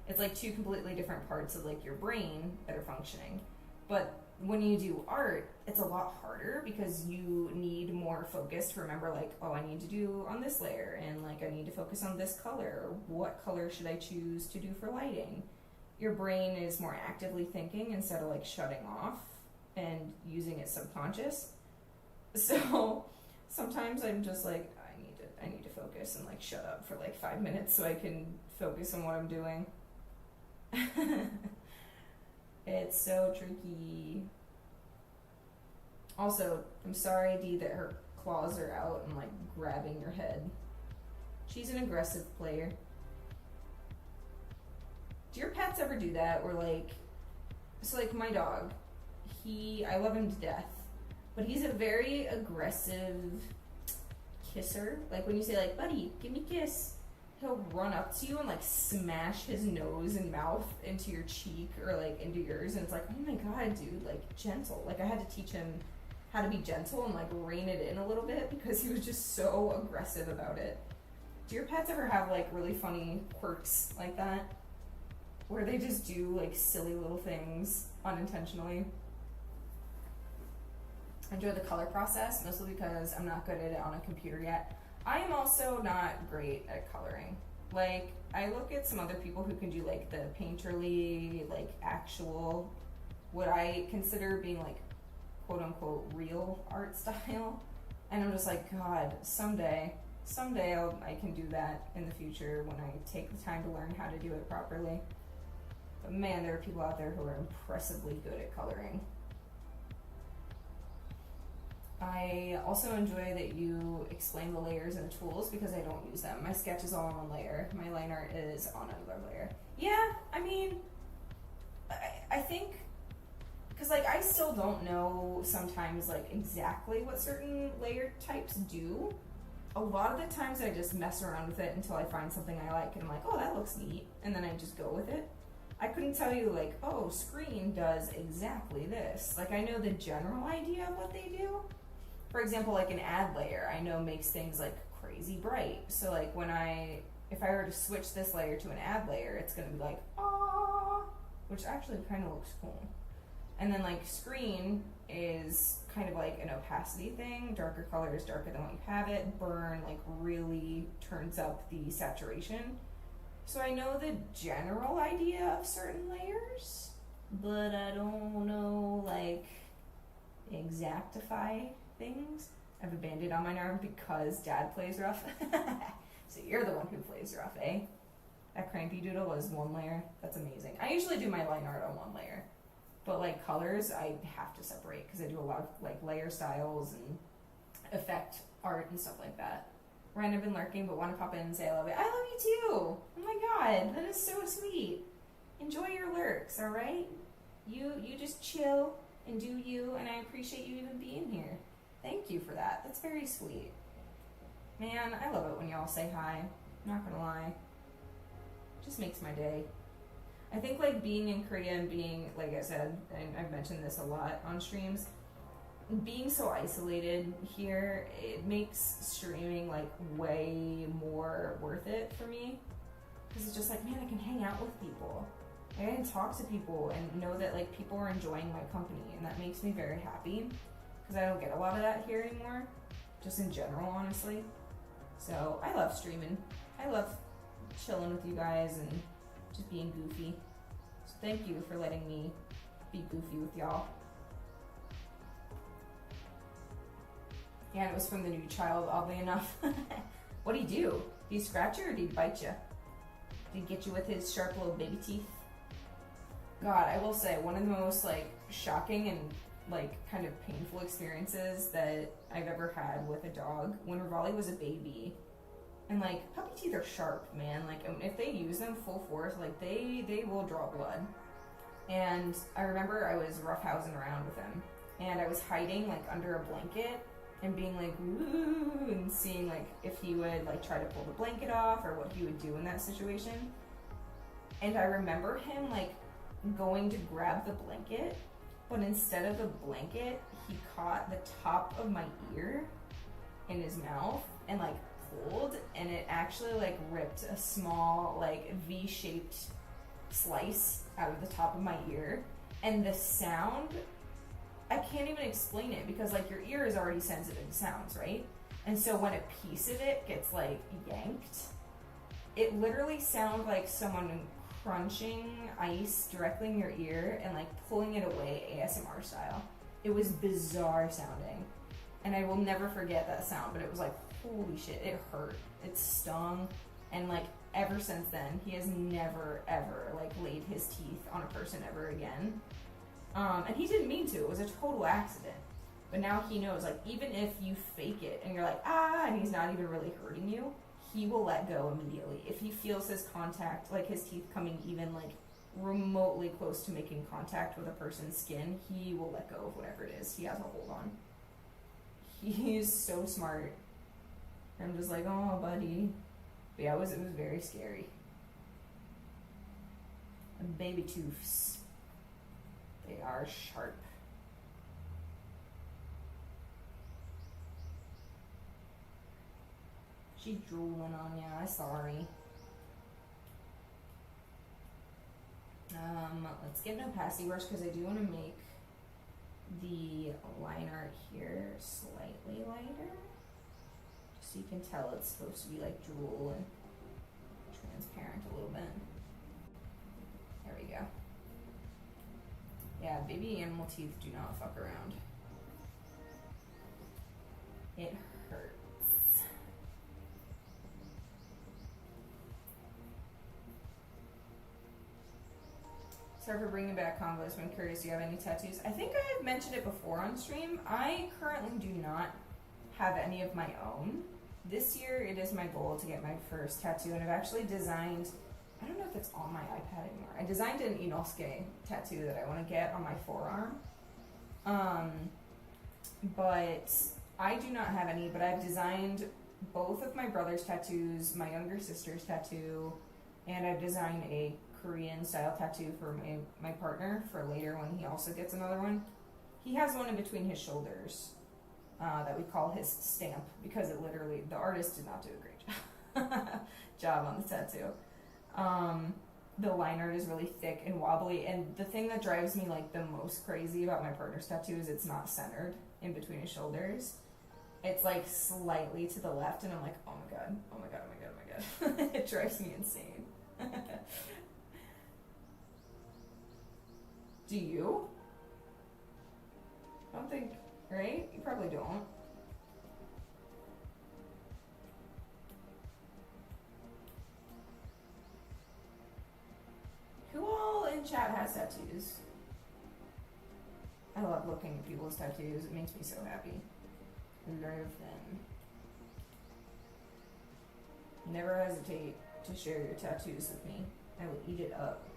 It's like two completely different parts of like your brain that are functioning. But when you do art, it's a lot harder because you need more focus to remember like, oh, I need to do on this layer, and like I need to focus on this color, or what color should I choose to do for lighting. Your brain is more actively thinking instead of like shutting off and using it subconscious. So sometimes I'm just like, I need to focus and like shut up for like 5 minutes so I can focus on what I'm doing. It's so tricky. Also, I'm sorry, Dee, that her claws are out and like grabbing your head. She's an aggressive player. Do your pets ever do that? Or like, so like my dog, I love him to death, but he's a very aggressive kisser. Like when you say like, buddy, give me a kiss, he'll run up to you and like smash his nose and mouth into your cheek or like into yours, and it's like, oh my god, dude, like gentle. Like I had to teach him how to be gentle and like rein it in a little bit because he was just so aggressive about it. Do your pets ever have like really funny quirks like that, where they just do like silly little things unintentionally? I enjoy the color process mostly because I'm not good at it on a computer yet. I am also not great at coloring. Like, I look at some other people who can do like the painterly, like actual, what I consider being like quote unquote real art style. And I'm just like, God, someday I can do that in the future when I take the time to learn how to do it properly. But man, there are people out there who are impressively good at coloring. I also enjoy that you explain the layers and the tools because I don't use them. My sketch is all on one layer. My line art is on another layer. Yeah, I mean, I think, because like I still don't know sometimes like exactly what certain layer types do. A lot of the times I just mess around with it until I find something I like and I'm like, oh, that looks neat, and then I just go with it. I couldn't tell you like, oh, screen does exactly this. Like I know the general idea of what they do. For example, like an ad layer, I know makes things like crazy bright. So like if I were to switch this layer to an ad layer, it's gonna be like, ah, which actually kind of looks cool. And then like screen is kind of like an opacity thing. Darker color is darker than what you have it. Burn like really turns up the saturation. So I know the general idea of certain layers, but I don't know like exactify things. I have a band-aid on my arm because Dad plays rough. So you're the one who plays rough, eh? That crampy doodle is one layer. That's amazing. I usually do my line art on one layer. But like colors, I have to separate because I do a lot of like layer styles and effect art and stuff like that. Ryan, I've been lurking but want to pop in and say I love it. I love you too! Oh my god, that is so sweet. Enjoy your lurks, alright? You just chill and do you, and I appreciate you even being here. Thank you for that. That's very sweet. Man, I love it when y'all say hi. I'm not gonna lie. It just makes my day. I think like being in Korea and being, like I said, and I've mentioned this a lot on streams, being so isolated here, it makes streaming like way more worth it for me. Because it's just like, man, I can hang out with people. I can talk to people and know that like people are enjoying my company, and that makes me very happy. Because I don't get a lot of that here anymore, just in general, honestly. So I love streaming. I love chilling with you guys and just being goofy. So thank you for letting me be goofy with y'all. Yeah, and it was from the new child, oddly enough. What do you do? Do you scratch you or do you bite you? Did he get you with his sharp little baby teeth? God, I will say, one of the most like shocking and like kind of painful experiences that I've ever had with a dog, when Rivali was a baby. And like puppy teeth are sharp, man. Like if they use them full force, like they will draw blood. And I remember I was roughhousing around with him, and I was hiding like under a blanket and being like ooh, and seeing like if he would like try to pull the blanket off or what he would do in that situation. And I remember him like going to grab the blanket, but instead of the blanket, he caught the top of my ear in his mouth and like pulled, and it actually like ripped a small like V-shaped slice out of the top of my ear. And the sound, I can't even explain it, because like your ear is already sensitive to sounds, right? And so when a piece of it gets like yanked, it literally sounds like someone crunching ice directly in your ear and like pulling it away ASMR style. It was bizarre sounding, and I will never forget that sound. But it was like, holy shit, it hurt, it stung. And like ever since then, he has never ever like laid his teeth on a person ever again. And he didn't mean to, it was a total accident. But now he knows, like, even if you fake it and you're like, ah, and he's not even really hurting you, he will let go immediately. If he feels his contact, like his teeth coming even like remotely close to making contact with a person's skin, he will let go of whatever it is he has a hold on. He's so smart. I'm just like, oh, buddy. But yeah, it was very scary. And baby tooths. They are sharp. She's drooling on you. I'm sorry. Let's get an opacity brush because I do want to make the line art here slightly lighter. Just so you can tell it's supposed to be like drool and transparent a little bit. There we go. Yeah, baby animal teeth do not fuck around. It hurts. Sorry for bringing back convos, but I'm curious, do you have any tattoos? I think I've mentioned it before on stream. I currently do not have any of my own. This year, it is my goal to get my first tattoo, and I've actually designed, I don't know if it's on my iPad anymore. I designed an Inosuke tattoo that I want to get on my forearm. But I do not have any, but I've designed both of my brother's tattoos, my younger sister's tattoo, and I've designed a Korean style tattoo for my partner for later when he also gets another one. He has one in between his shoulders that we call his stamp, because it literally, the artist did not do a great job on the tattoo. the line art is really thick and wobbly, and the thing that drives me like the most crazy about my partner's tattoo is it's not centered in between his shoulders. It's like slightly to the left, and I'm like, oh my god, oh my god, oh my god, oh my god. It drives me insane. Do you? I don't think, right? You probably don't. Who all in chat has tattoos? I love looking at people's tattoos. It makes me so happy. Love them. Never hesitate to share your tattoos with me. I will eat it up.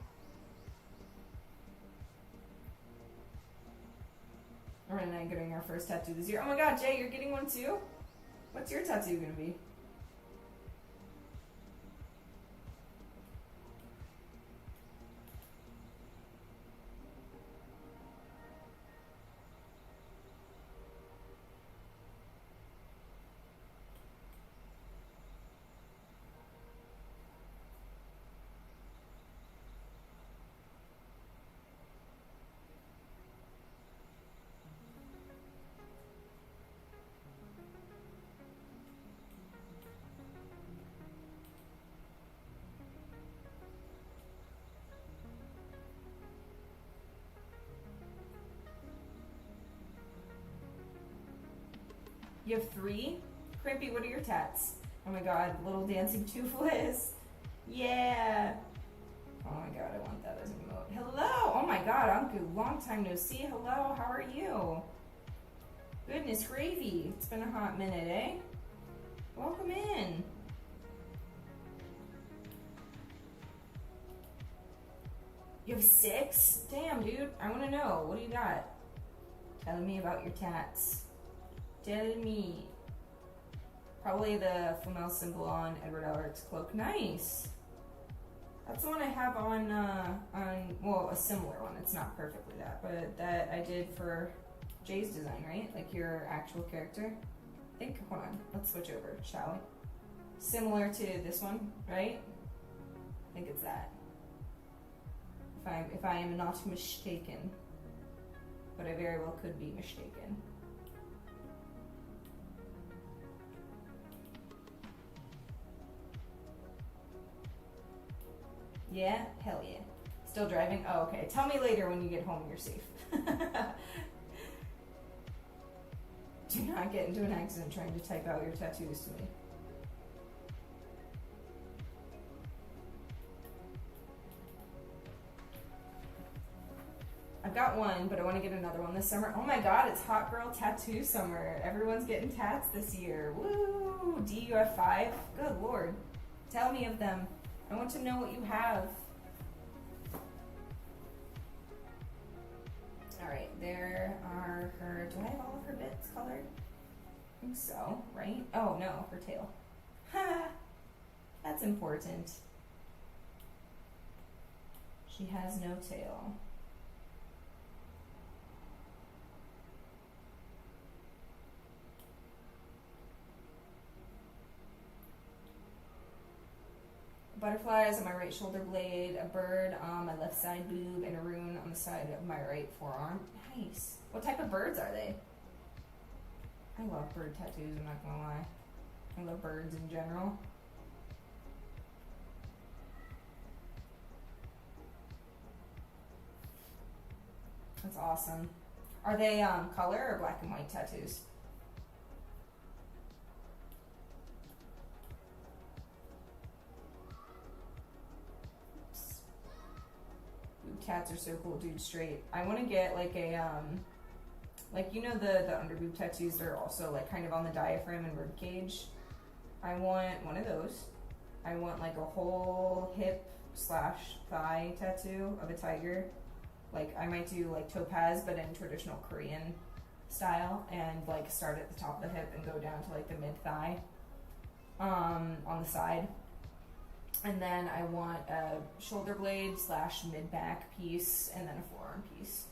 We're not getting our first tattoo this year. Oh my god, Jay, you're getting one too? What's your tattoo gonna be? You have 3? Crimpy, what are your tats? Oh my god, little dancing toothless. Yeah. Oh my god, I want that as an emote. Hello! Oh my god, Anku, long time no see. Hello, how are you? Goodness gravy. It's been a hot minute, eh? Welcome in. You have 6? Damn, dude. I want to know. What do you got? Tell me about your tats. Tell me. Probably the Flamel symbol on Edward Elric's cloak. Nice. That's the one I have on, well, a similar one. It's not perfectly that, but that I did for Jay's design, right? Like your actual character. I think, hold on, let's switch over, shall we? Similar to this one, right? I think it's that. If I am not mistaken. But I very well could be mistaken. Yeah? Hell yeah. Still driving? Oh, okay. Tell me later when you get home and you're safe. Do not get into an accident trying to type out your tattoos to me. I've got one, but I want to get another one this summer. Oh my god, it's hot girl tattoo summer. Everyone's getting tats this year. Woo! Do you have 5? Good lord. Tell me of them. I want to know what you have. Alright, there are her... Do I have all of her bits colored? I think so, right? Oh no, her tail. Ha! That's important. She has no tail. Butterflies on my right shoulder blade, a bird on my left side boob, and a rune on the side of my right forearm. Nice. What type of birds are they? I love bird tattoos, I'm not gonna lie. I love birds in general. That's awesome. Are they color or black and white tattoos? Tats are so cool, dude. Straight. I want to get like a like, you know, the underboob tattoos that are also like kind of on the diaphragm and rib cage. I want one of those. I want like a whole hip / thigh tattoo of a tiger. Like I might do like topaz, but in traditional Korean style, and like start at the top of the hip and go down to like the mid thigh on the side. And then I want a shoulder blade / mid back piece, and then a forearm piece.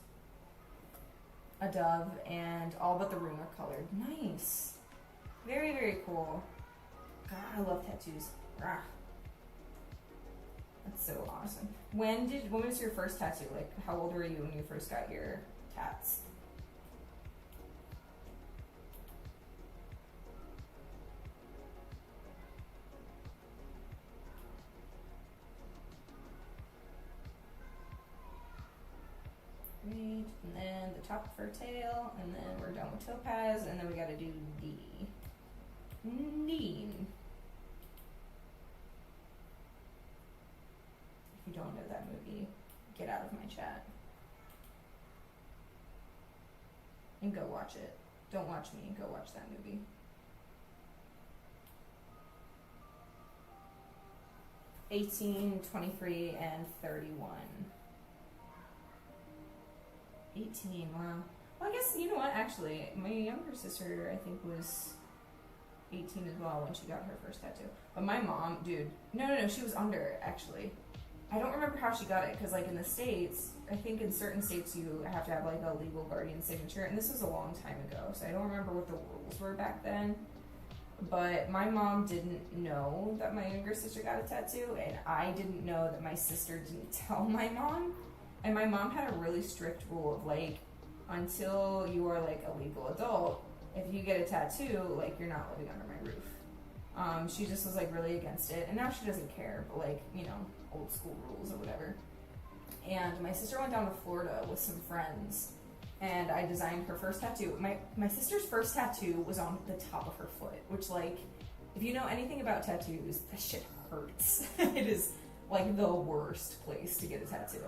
A dove, and all but the rune are colored. Nice. Very, very cool. God, I love tattoos. Rah. That's so awesome. When was your first tattoo? Like, how old were you when you first got your tats? Great. And then the top of her tail, and then we're done with topaz, and then we gotta do D. Neen. If you don't know that movie, get out of my chat. And go watch it. Don't watch me, go watch that movie. $18, $23, and $31. 18, wow. Well, I guess, you know what, actually, my younger sister, I think, was 18 as well when she got her first tattoo. But my mom, dude, no, she was under, actually. I don't remember how she got it, because, like, in the States, I think in certain states you have to have, like, a legal guardian signature, and this was a long time ago, so I don't remember what the rules were back then. But my mom didn't know that my younger sister got a tattoo, and I didn't know that my sister didn't tell my mom. And my mom had a really strict rule of, like, until you are, like, a legal adult, if you get a tattoo, like, you're not living under my roof. She just was, like, really against it. And now she doesn't care, but, like, you know, old school rules or whatever. And my sister went down to Florida with some friends, and I designed her first tattoo. My sister's first tattoo was on the top of her foot, which, like, if you know anything about tattoos, that shit hurts. It is, like, the worst place to get a tattoo.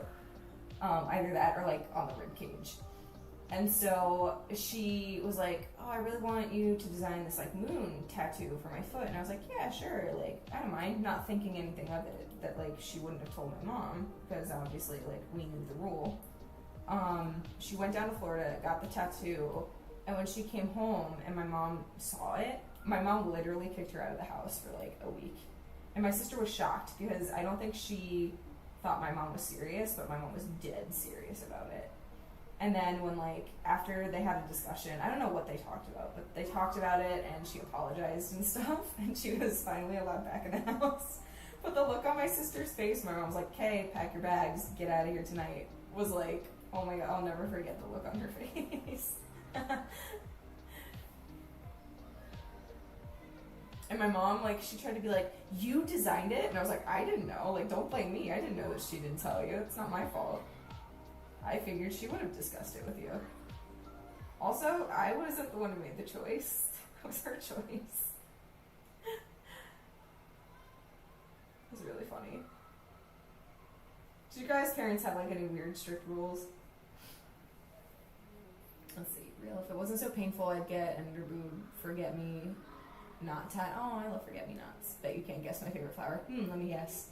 Either that or, like, on the rib cage. And so she was like, oh, I really want you to design this, like, moon tattoo for my foot. And I was like, yeah, sure, like, I don't mind, not thinking anything of it, that, like, she wouldn't have told my mom, because obviously, like, we knew the rule. She went down to Florida, got the tattoo, and when she came home and my mom saw it, my mom literally kicked her out of the house for, like, a week. And my sister was shocked, because I don't think she thought my mom was serious, but my mom was dead serious about it. And then when, like, after they had a discussion, I don't know what they talked about, but they talked about it, and she apologized and stuff, and she was finally allowed back in the house. But the look on my sister's face, my mom was like, okay, pack your bags, get out of here tonight, was like, oh my god, I'll never forget the look on her face. And my mom, like, she tried to be like, you designed it? And I was like, I didn't know. Like, don't blame me. I didn't know that she didn't tell you. It's not my fault. I figured she would have discussed it with you. Also, I wasn't the one who made the choice. It was her choice. It was really funny. Do you guys' parents have, like, any weird, strict rules? Let's see. Real. If it wasn't so painful, I'd get an underboob forget-me not tat. Oh, I love forget-me-nots. Bet you can't guess my favorite flower. Let me guess.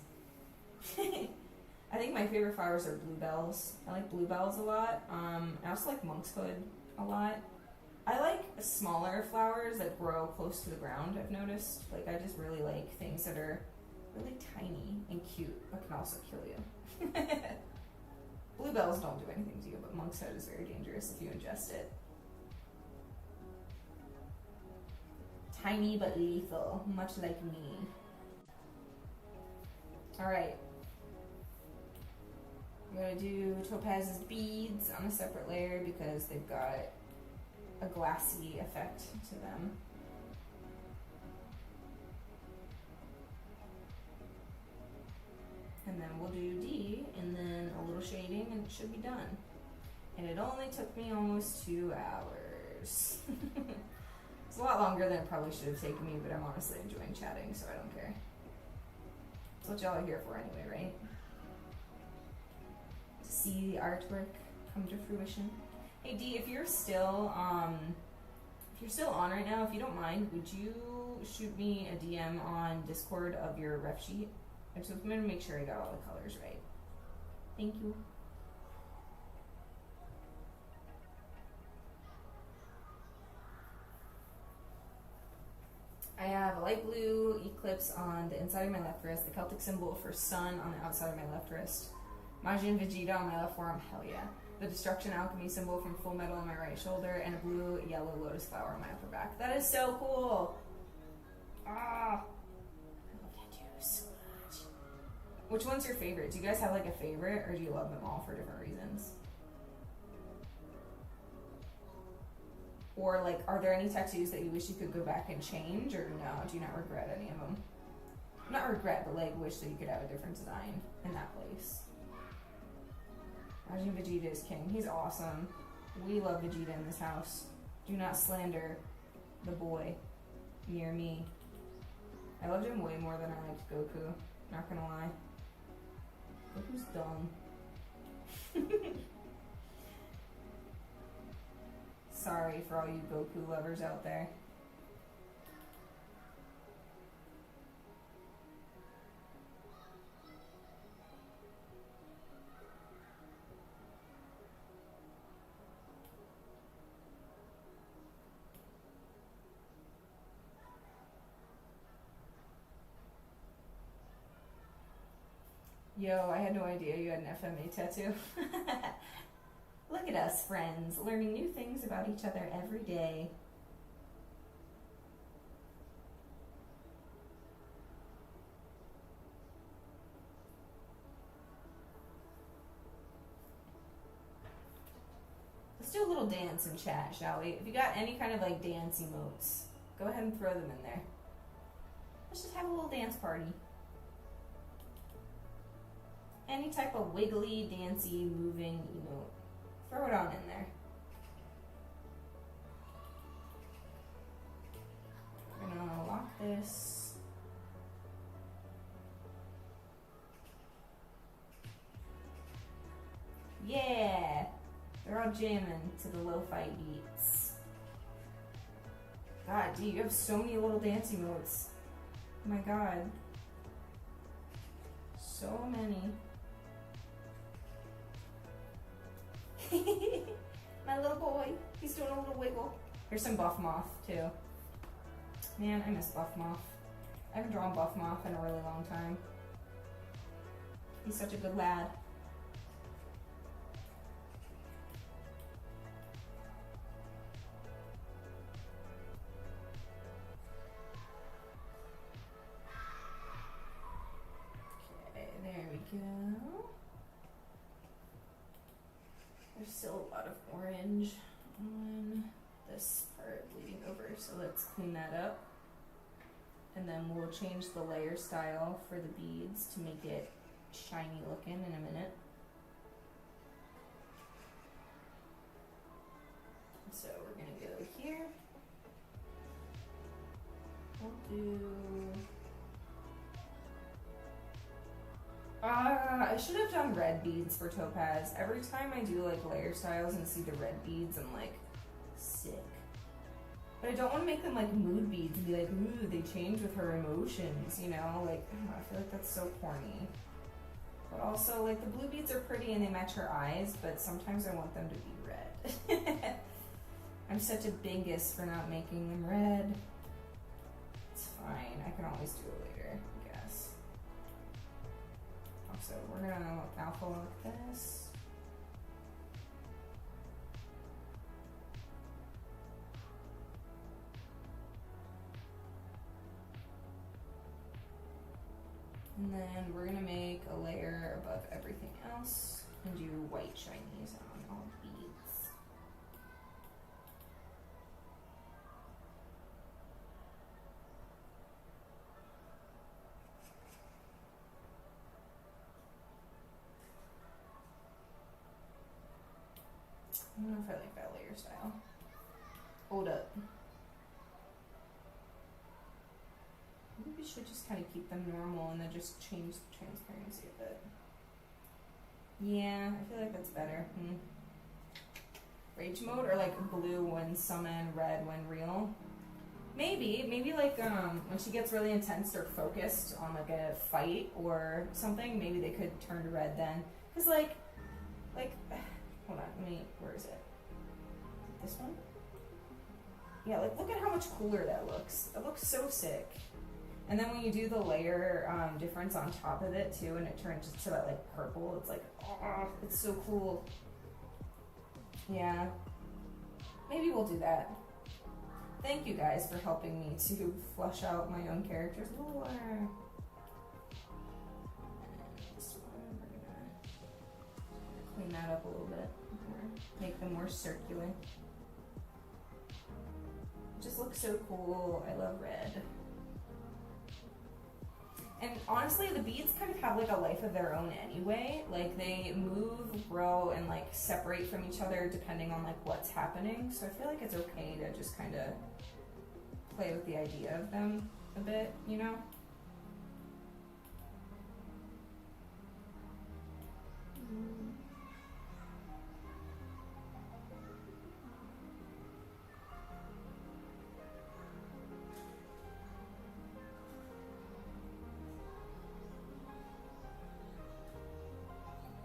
I think my favorite flowers are bluebells. I like bluebells a lot. I also like monkshood a lot. I like smaller flowers that grow close to the ground, I've noticed. Like, I just really like things that are really tiny and cute, but can also kill you. Bluebells don't do anything to you, but monkshood is very dangerous if you ingest it. Tiny but lethal, much like me. Alright. I'm going to do Topaz's beads on a separate layer because they've got a glassy effect to them. And then we'll do D, and then a little shading, and it should be done. And it only took me almost 2 hours. It's a lot longer than it probably should have taken me, but I'm honestly enjoying chatting, so I don't care. That's what y'all are here for anyway, right? To see the artwork come to fruition. Hey D, if you're still on right now, if you don't mind, would you shoot me a DM on Discord of your ref sheet? I'm just going to make sure I got all the colors right. Thank you. I have a light blue eclipse on the inside of my left wrist, the Celtic symbol for sun on the outside of my left wrist, Majin Vegeta on my left forearm, hell yeah, the Destruction Alchemy symbol from Full Metal on my right shoulder, and a blue yellow lotus flower on my upper back. That is so cool! Ah! I love tattoos so much. Which one's your favorite? Do you guys have like a favorite, or do you love them all for different reasons? Or like, are there any tattoos that you wish you could go back and change, or no? Do you not regret any of them? Not regret, but like wish that you could have a different design in that place. Imagine Vegeta is king. He's awesome. We love Vegeta in this house. Do not slander the boy near me. I loved him way more than I liked Goku. Not gonna lie. Goku's dumb. Sorry for all you Goku lovers out there. Yo, I had no idea you had an FMA tattoo. Look at us, friends, learning new things about each other every day. Let's do a little dance in chat, shall we? If you got any kind of like dance emotes, go ahead and throw them in there. Let's just have a little dance party. Any type of wiggly, dancey, moving emote. Throw it on in there. We're gonna lock this. Yeah! They're all jamming to the lo-fi beats. God, dude, you have so many little dance emotes. Oh my god. So many. My little boy, he's doing a little wiggle. Here's some Buff Moth too. Man, I miss Buff Moth. I haven't drawn Buff Moth in a really long time. He's such a good lad. Okay, there we go. There's still a lot of orange on this part bleeding over, so let's clean that up. And then we'll change the layer style for the beads to make it shiny looking in a minute. So we're gonna go here. We'll do... I should have done red beads for Topaz. Every time I do like layer styles and see the red beads, I'm like, sick. But I don't want to make them like mood beads and be like, ooh, they change with her emotions, you know? Like, I feel like that's so corny. But also, like, the blue beads are pretty and they match her eyes, but sometimes I want them to be red. I'm such a bingus for not making them red. It's fine. I can always do it later, I guess. So we're gonna alpha lock this. And then we're gonna make a layer above everything else and do white shinies on all beads. I don't know if I like that layer style. Hold up. Maybe we should just kind of keep them normal and then just change the transparency a bit. Yeah, I feel like that's better. Rage mode or like blue when summon, red when real? Maybe like when she gets really intense or focused on like a fight or something, maybe they could turn to red then. Cause like, hold on, where is it? This one? Yeah, like look at how much cooler that looks. It looks so sick. And then when you do the layer difference on top of it too, and it turns to that like purple, it's like, oh, it's so cool. Yeah, maybe we'll do that. Thank you guys for helping me to flesh out my own character's lore. clean that up a little bit. Make them more circular. It just looks so cool. I love red. And honestly, the beads kind of have like a life of their own anyway. Like they move, grow, and like separate from each other depending on like what's happening. So I feel like it's okay to just kind of play with the idea of them a bit, you know?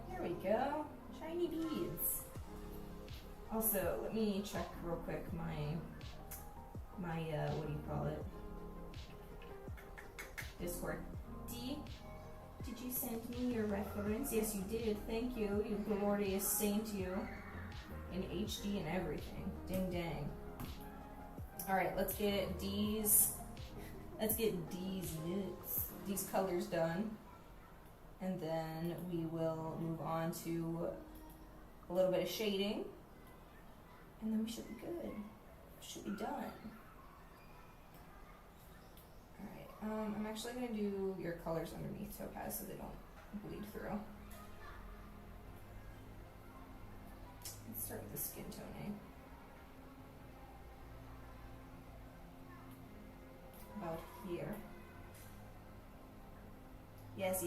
There we go. Shiny beads. Also, let me check real quick my what do you call it? Discord. Did you send me your reference? Yes, you did. Thank you. You glorious saint, you. In HD and everything. Ding dang. All right, let's get these these colors done, and then we will move on to a little bit of shading, and then we should be good. Should be done. I'm actually going to do your colors underneath Topaz so they don't bleed through. Let's start with the skin toning. About here. Yes.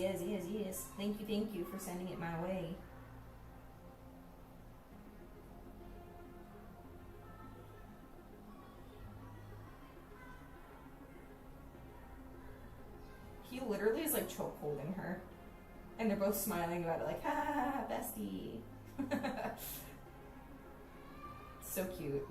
Thank you for sending it my way. He literally is like choke holding her, and they're both smiling about it, like, ha ha ha, bestie. So cute.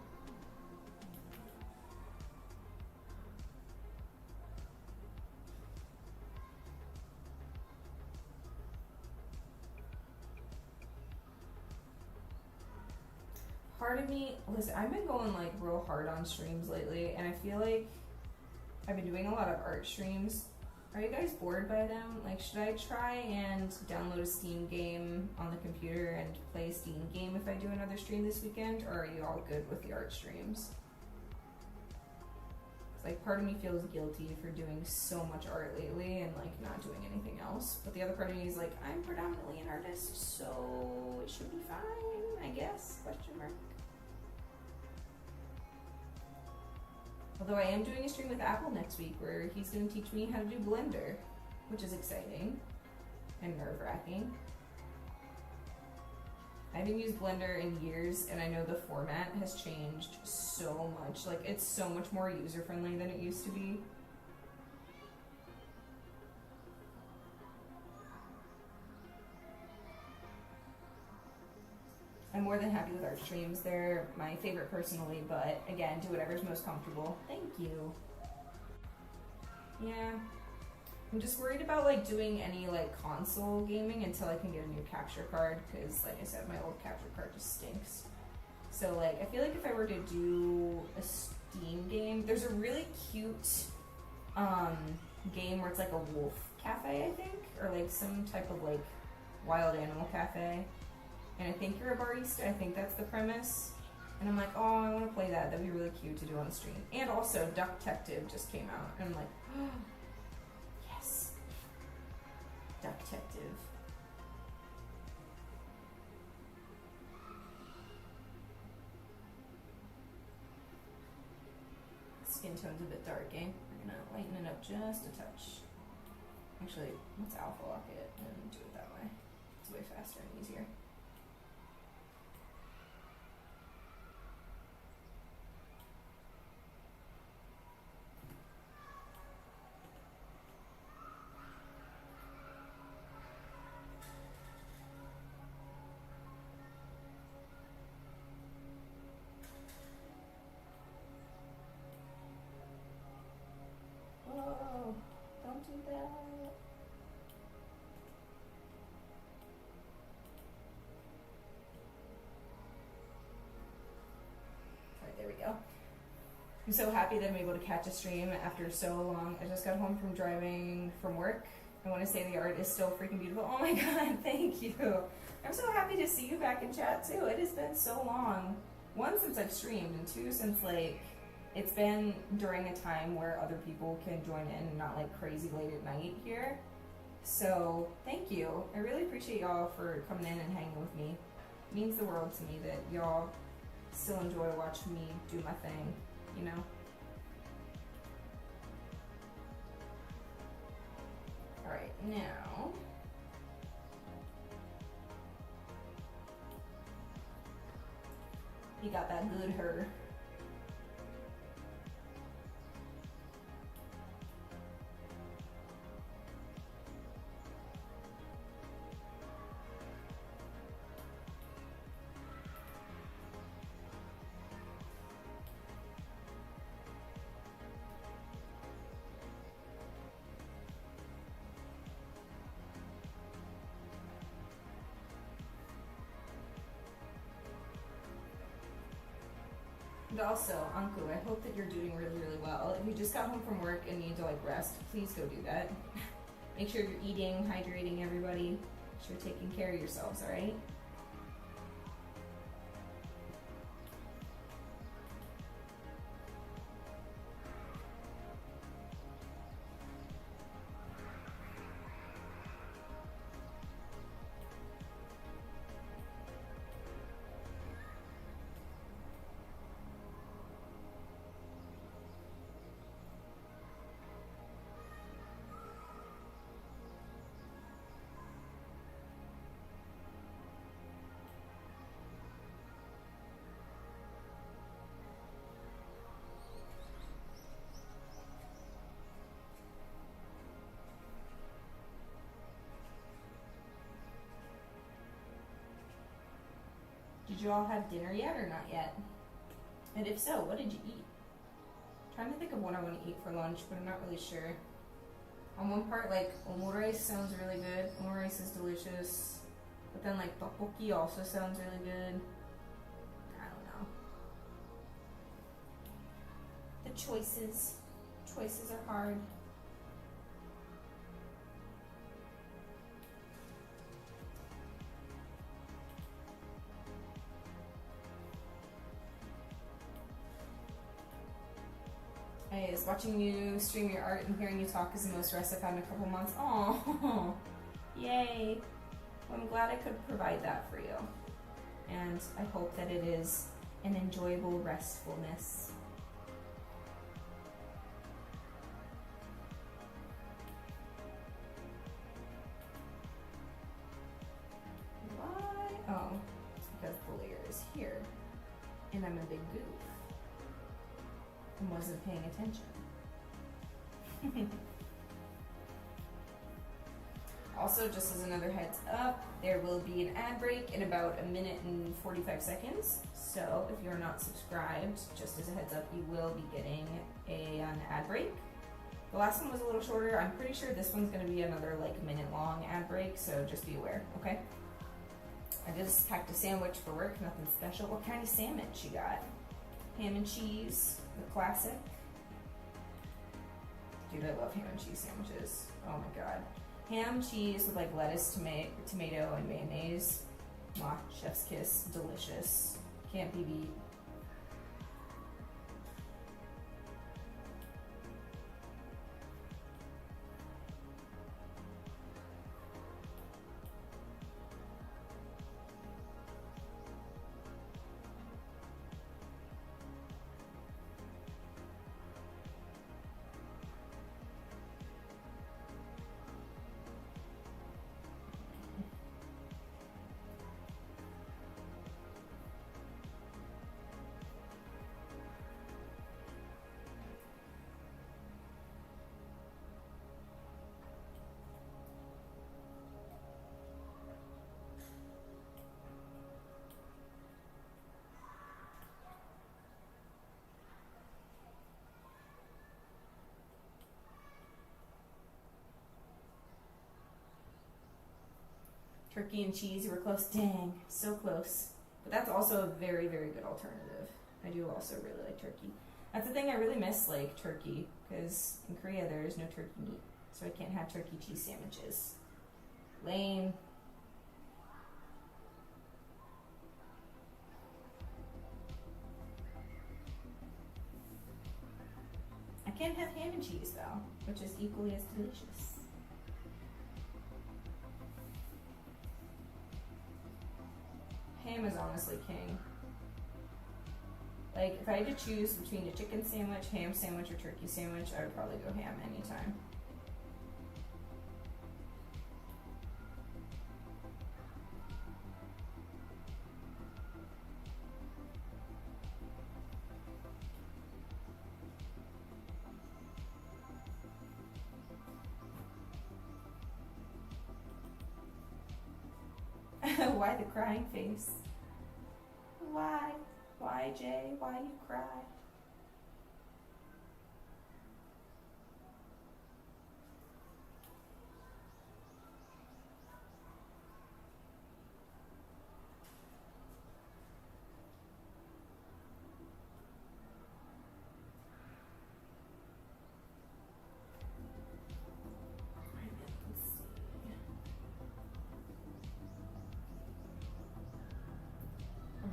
Part of me, listen, I've been going like real hard on streams lately, and I feel like I've been doing a lot of art streams. Are you guys bored by them? Like, should I try and download a Steam game on the computer and play a Steam game if I do another stream this weekend? Or are you all good with the art streams? It's like, part of me feels guilty for doing so much art lately and like not doing anything else. But the other part of me is like, I'm predominantly an artist, so it should be fine, I guess, question mark. Although I am doing a stream with Apple next week where he's going to teach me how to do Blender, which is exciting and nerve-wracking. I haven't used Blender in years, and I know the format has changed so much. Like, it's so much more user-friendly than it used to be. I'm more than happy with art streams. They're my favorite personally, but again, do whatever's most comfortable. Thank you. Yeah. I'm just worried about like doing any like console gaming until I can get a new capture card, because like I said, my old capture card just stinks. So like, I feel like if I were to do a Steam game, there's a really cute game where it's like a wolf cafe, I think, or like some type of like wild animal cafe. And I think you're a barista. I think that's the premise. And I'm like, oh, I want to play that. That'd be really cute to do on the stream. And also, Duck Detective just came out. And I'm like, oh, yes. Duck Detective. Skin tone's a bit dark, eh? We're going to lighten it up just a touch. Actually, let's alpha lock it and do it that way. It's way faster and easier. Whoa, don't do that. Alright, there we go. I'm so happy that I'm able to catch a stream after so long. I just got home from driving from work I want to say the art is still freaking beautiful. Oh my god, thank you. I'm so happy to see you back in chat too. It has been so long. One, since I've streamed, and two, since like it's been during a time where other people can join in and not like crazy late at night here. So thank you. I really appreciate y'all for coming in and hanging with me. It means the world to me that y'all still enjoy watching me do my thing, you know? Alright, now you got that good her. And also, Anku, I hope that you're doing really, really well. If you just got home from work and need to like rest, please go do that. Make sure you're eating, hydrating everybody. Make sure you're taking care of yourselves, alright? Did you all have dinner yet or not yet? And if so, what did you eat? I'm trying to think of what I want to eat for lunch, but I'm not really sure. On one part, like, omurice sounds really good. Omurice is delicious. But then, like, tteokbokki also sounds really good. I don't know. The choices. Choices are hard. Is watching you stream your art and hearing you talk is the most rest I've had in a couple months. Oh, yay. Well, I'm glad I could provide that for you. And I hope that it is an enjoyable restfulness. Why? Oh, it's because the layer is here. And I'm a big goof. And wasn't paying attention. Also, just as another heads up, there will be an ad break in about a minute and 45 seconds. So if you're not subscribed, just as a heads up, you will be getting an ad break. The last one was a little shorter. I'm pretty sure this one's going to be another like minute long ad break, so just be aware, okay? I just packed a sandwich for work, nothing special. What kind of sandwich you got? Ham and cheese, the classic. Dude, I love ham and cheese sandwiches. Oh my god. Ham, cheese with like lettuce, tomato, and mayonnaise. Mwah, chef's kiss, delicious. Can't be beat. Turkey and cheese, you were close. Dang, so close. But that's also a very, very good alternative. I do also really like turkey. That's the thing I really miss, like turkey, because in Korea there is no turkey meat. So I can't have turkey cheese sandwiches. Lame. I can't have ham and cheese though, which is equally as delicious. Ham is honestly king. Like, if I had to choose between a chicken sandwich, ham sandwich, or turkey sandwich, I would probably go ham anytime. Why the crying face? Why? Why, Jay? Why you cry?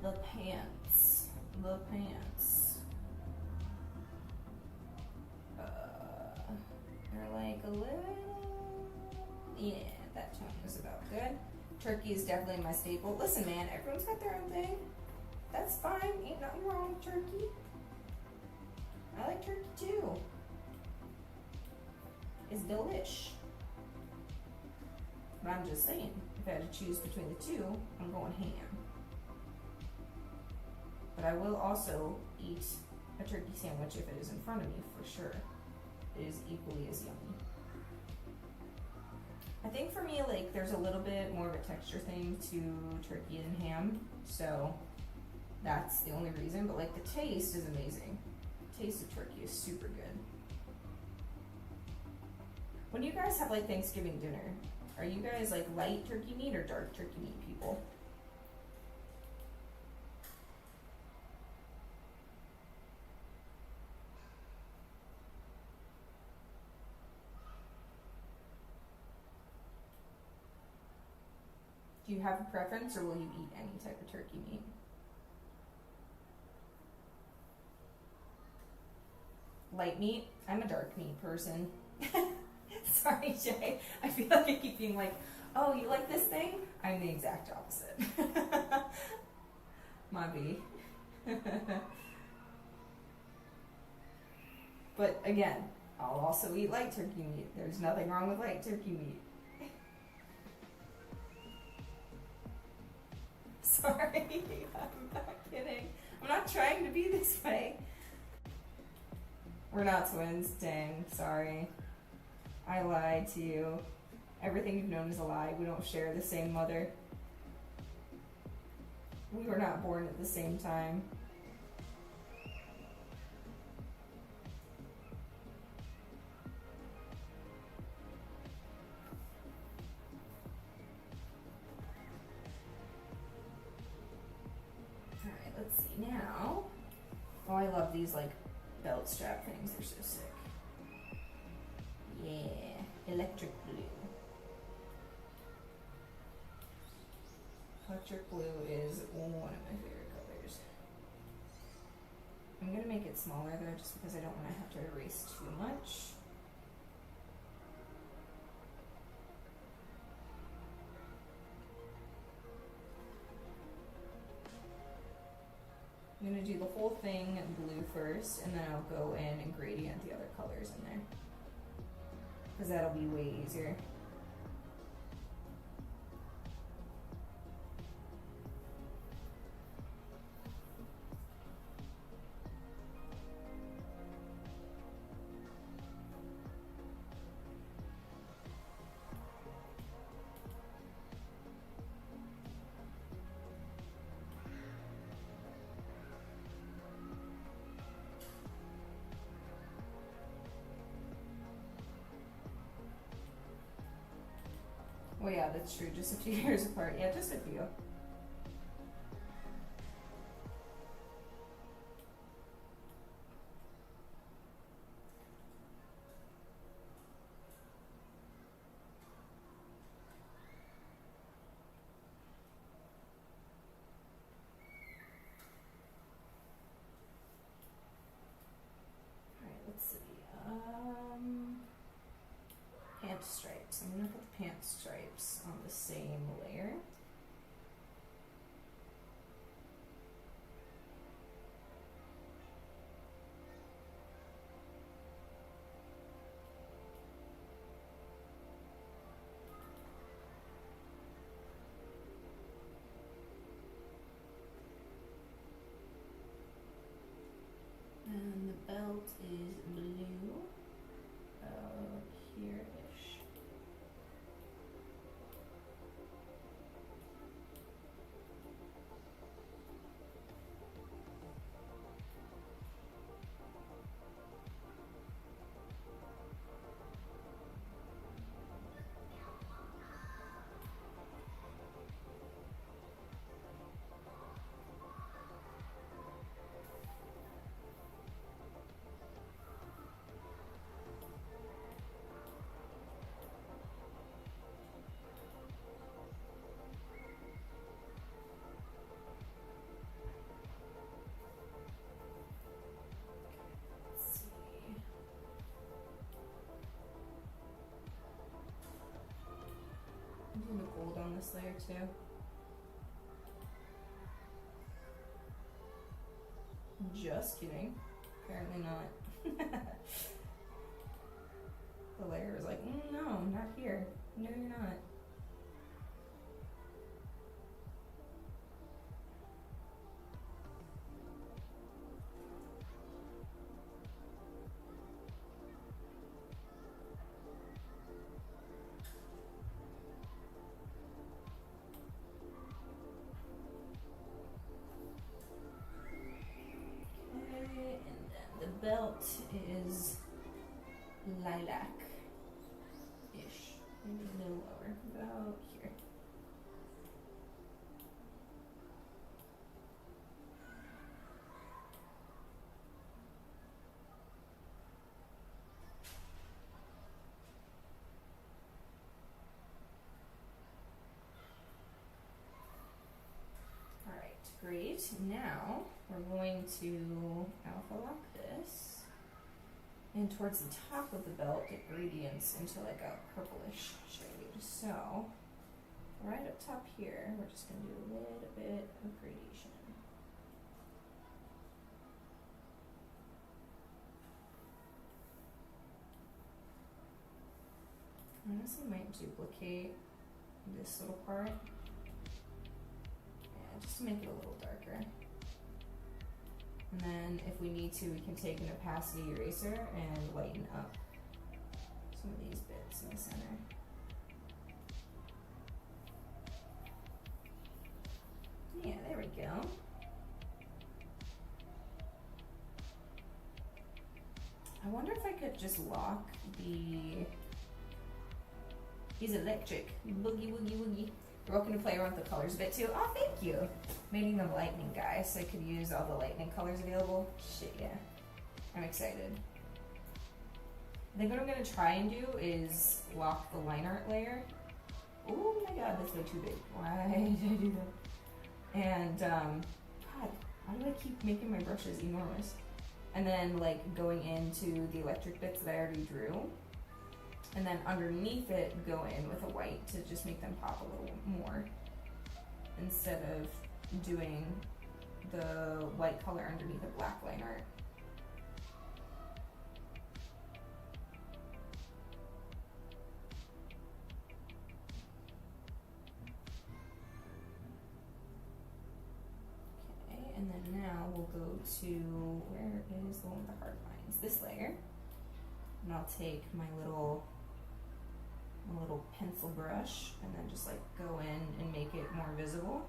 The pants. The pants. They're like a little... Yeah, that tone is about good. Turkey is definitely my staple. Listen, man, everyone's got their own thing. That's fine. Ain't nothing wrong with turkey. I like turkey too. It's delish. But I'm just saying, if I had to choose between the two, I'm going ham. But I will also eat a turkey sandwich if it is in front of me, for sure. It is equally as yummy. I think for me, like, there's a little bit more of a texture thing to turkey and ham, so that's the only reason. But, like, the taste is amazing. The taste of turkey is super good. When you guys have, like, Thanksgiving dinner, are you guys, like, light turkey meat or dark turkey meat people? Do you have a preference, or will you eat any type of turkey meat? Light meat? I'm a dark meat person. Sorry, Jay. I feel like I keep being like, oh, you like this thing? I'm the exact opposite. My B. But again, I'll also eat light turkey meat. There's nothing wrong with light turkey meat. Sorry, I'm not kidding. I'm not trying to be this way. We're not twins, dang, sorry. I lied to you. Everything you've known is a lie. We don't share the same mother. We were not born at the same time. Alright, let's see now. Oh, I love these like belt strap things. They're so sick. Yeah, electric blue. Electric blue is one of my favorite colors. I'm gonna make it smaller though, just because I don't want to have to erase too much. I'm gonna do the whole thing blue first, and then I'll go in and gradient the other colors in there, because that'll be way easier. Well, yeah, that's true. Just a few years apart. Yeah, just a few. pant stripes on the same layer. And the belt is blue, here-ish. I'm doing the gold on this layer too. Just kidding. Apparently not. The layer is like, no, not here. No, you're not. Belt is lilac-ish, maybe a little lower, about here. All right, great. Now we're going to alpha lock this. And towards the top of the belt, it gradients into like a purplish shade. So, right up top here, we're just going to do a little bit of gradation. I honestly might duplicate this little part. Yeah, just to make it a little darker. And then if we need to, we can take an opacity eraser and lighten up some of these bits in the center. Yeah, there we go. I wonder if I could just lock the... He's electric. Boogie, woogie, woogie. We're welcome to play around with the colors a bit too. Oh, thank you. Making them lightning, guys, so I could use all the lightning colors available. Shit, yeah. I'm excited. I think what I'm gonna try and do is lock the line art layer. Oh my god, that's way too big. Why did I do that? And, God, why do I keep making my brushes enormous? And then, like, going into the electric bits that I already drew. And then underneath it, go in with a white to just make them pop a little more. Instead of doing the white color underneath a black line art. Okay, and then now we'll go to, where is the one with the hard lines? This layer. And I'll take my little pencil brush and then just like go in and make it more visible.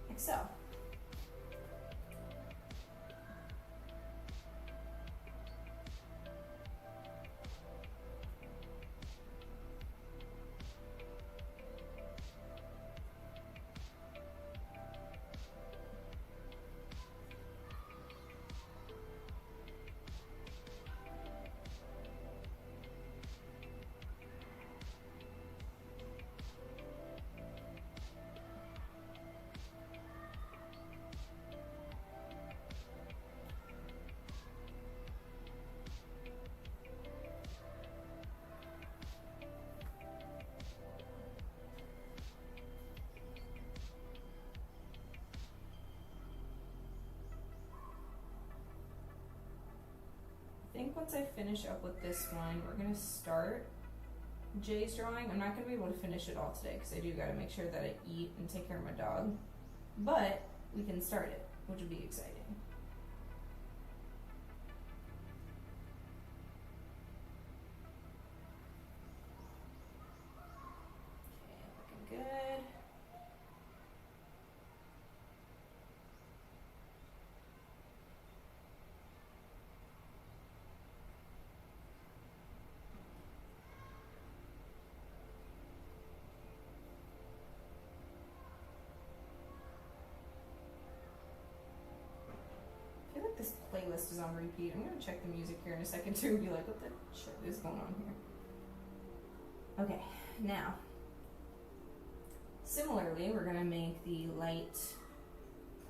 Like so. think once I finish up with this one, we're gonna start Jay's drawing. I'm not gonna be able to finish it all today because I do gotta make sure that I eat and take care of my dog. But we can start it, which would be exciting. Okay, looking good. I feel like this playlist is on repeat. I'm gonna check the music here in a second too and be like, what the shit is going on here? Okay, now, similarly, we're gonna make the light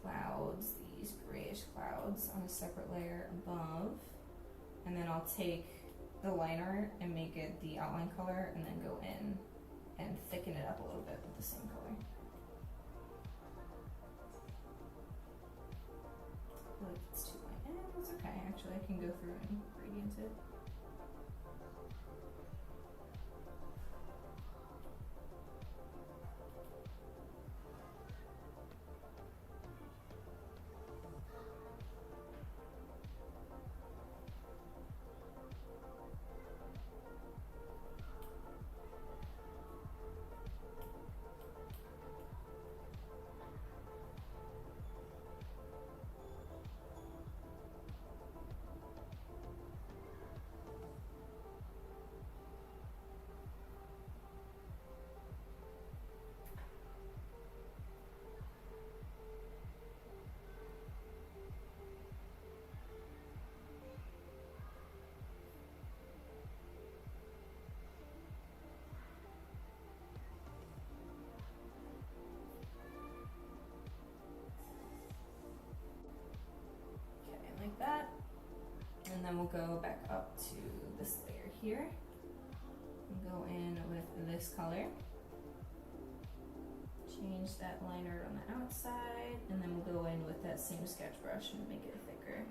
clouds, these grayish clouds, on a separate layer above. And then I'll take the liner and make it the outline color and then go in and thicken it up a little bit with the same color. I feel like it's too light. It's okay, actually. I can go through and gradient it. Like that, and then we'll go back up to this layer here and go in with this color, change that liner on the outside, and then we'll go in with that same sketch brush and make it thicker.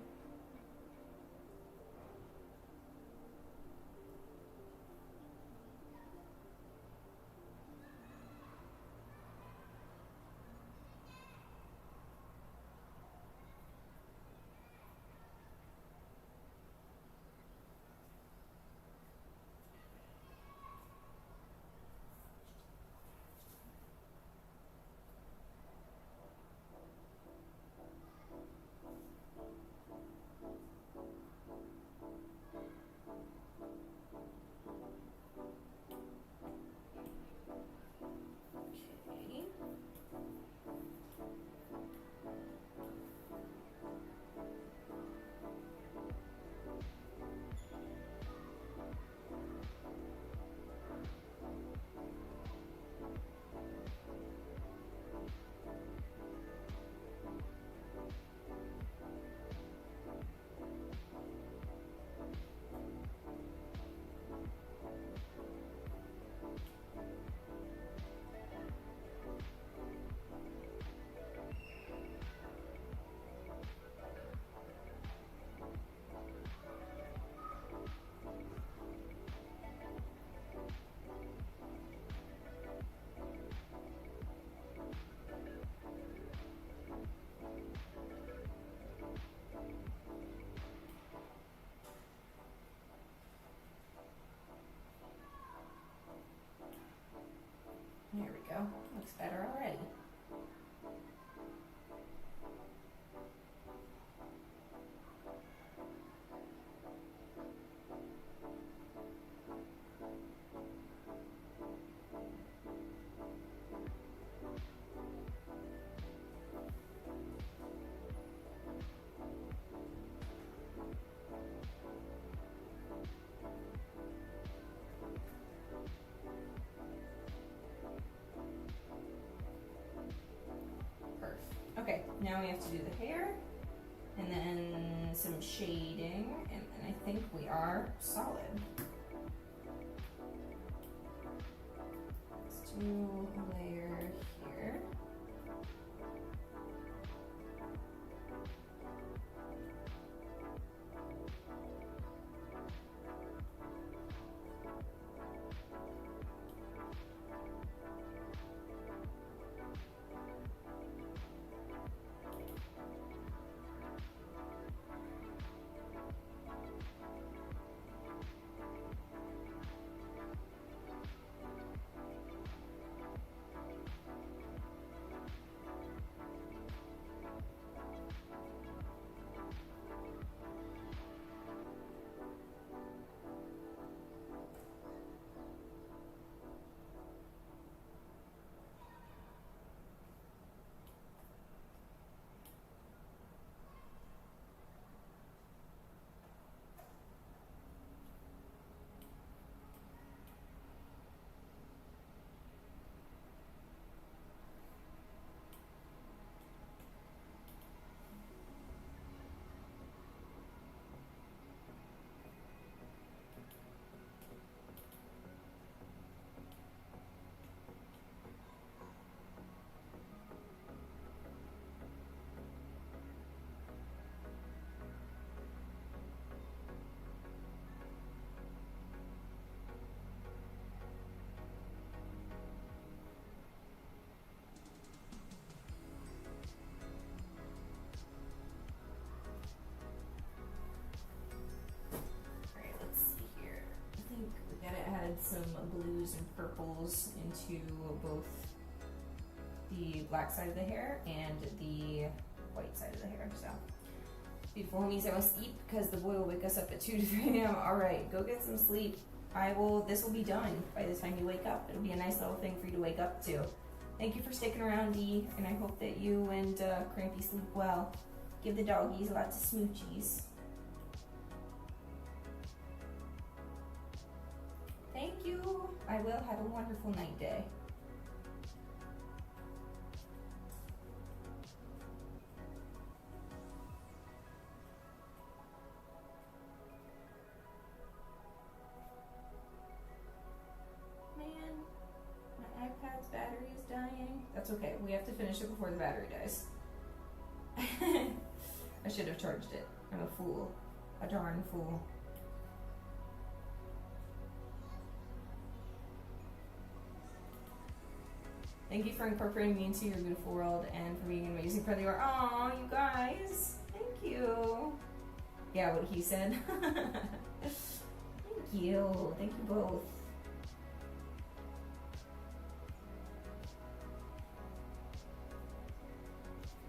There we go. Looks better already. Okay, now we have to do the hair, and then some shading, and then I think we are solid. Let's do a layer here. some blues and purples into both the black side of the hair and the white side of the hair. So, beautiful homies, I must sleep because the boy will wake us up at 2 to 3 a.m. All right, go get some sleep. This will be done by the time you wake up. It'll be a nice little thing for you to wake up to. Thank you for sticking around, Dee, and I hope that you and Crampy sleep well. Give the doggies lots of smoochies. Thank you. I will. Have a wonderful night day. Man, my iPad's battery is dying. That's okay. We have to finish it before the battery dies. I should have charged it. I'm a fool. A darn fool. Thank you for incorporating me into your beautiful world and for being an amazing friend you are. Aw, you guys. Thank you. Yeah, what he said. Thank you. Thank you both.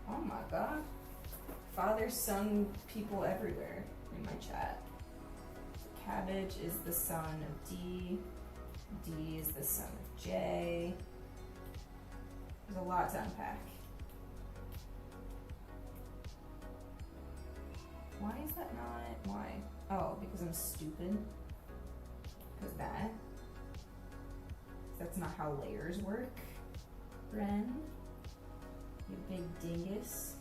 Oh my god. Father, son, people everywhere in my chat. Cabbage is the son of D. D is the son of J. There's a lot to unpack. Why is that not? Why? Oh, because I'm stupid. Because that's not how layers work. Ren. You big dingus.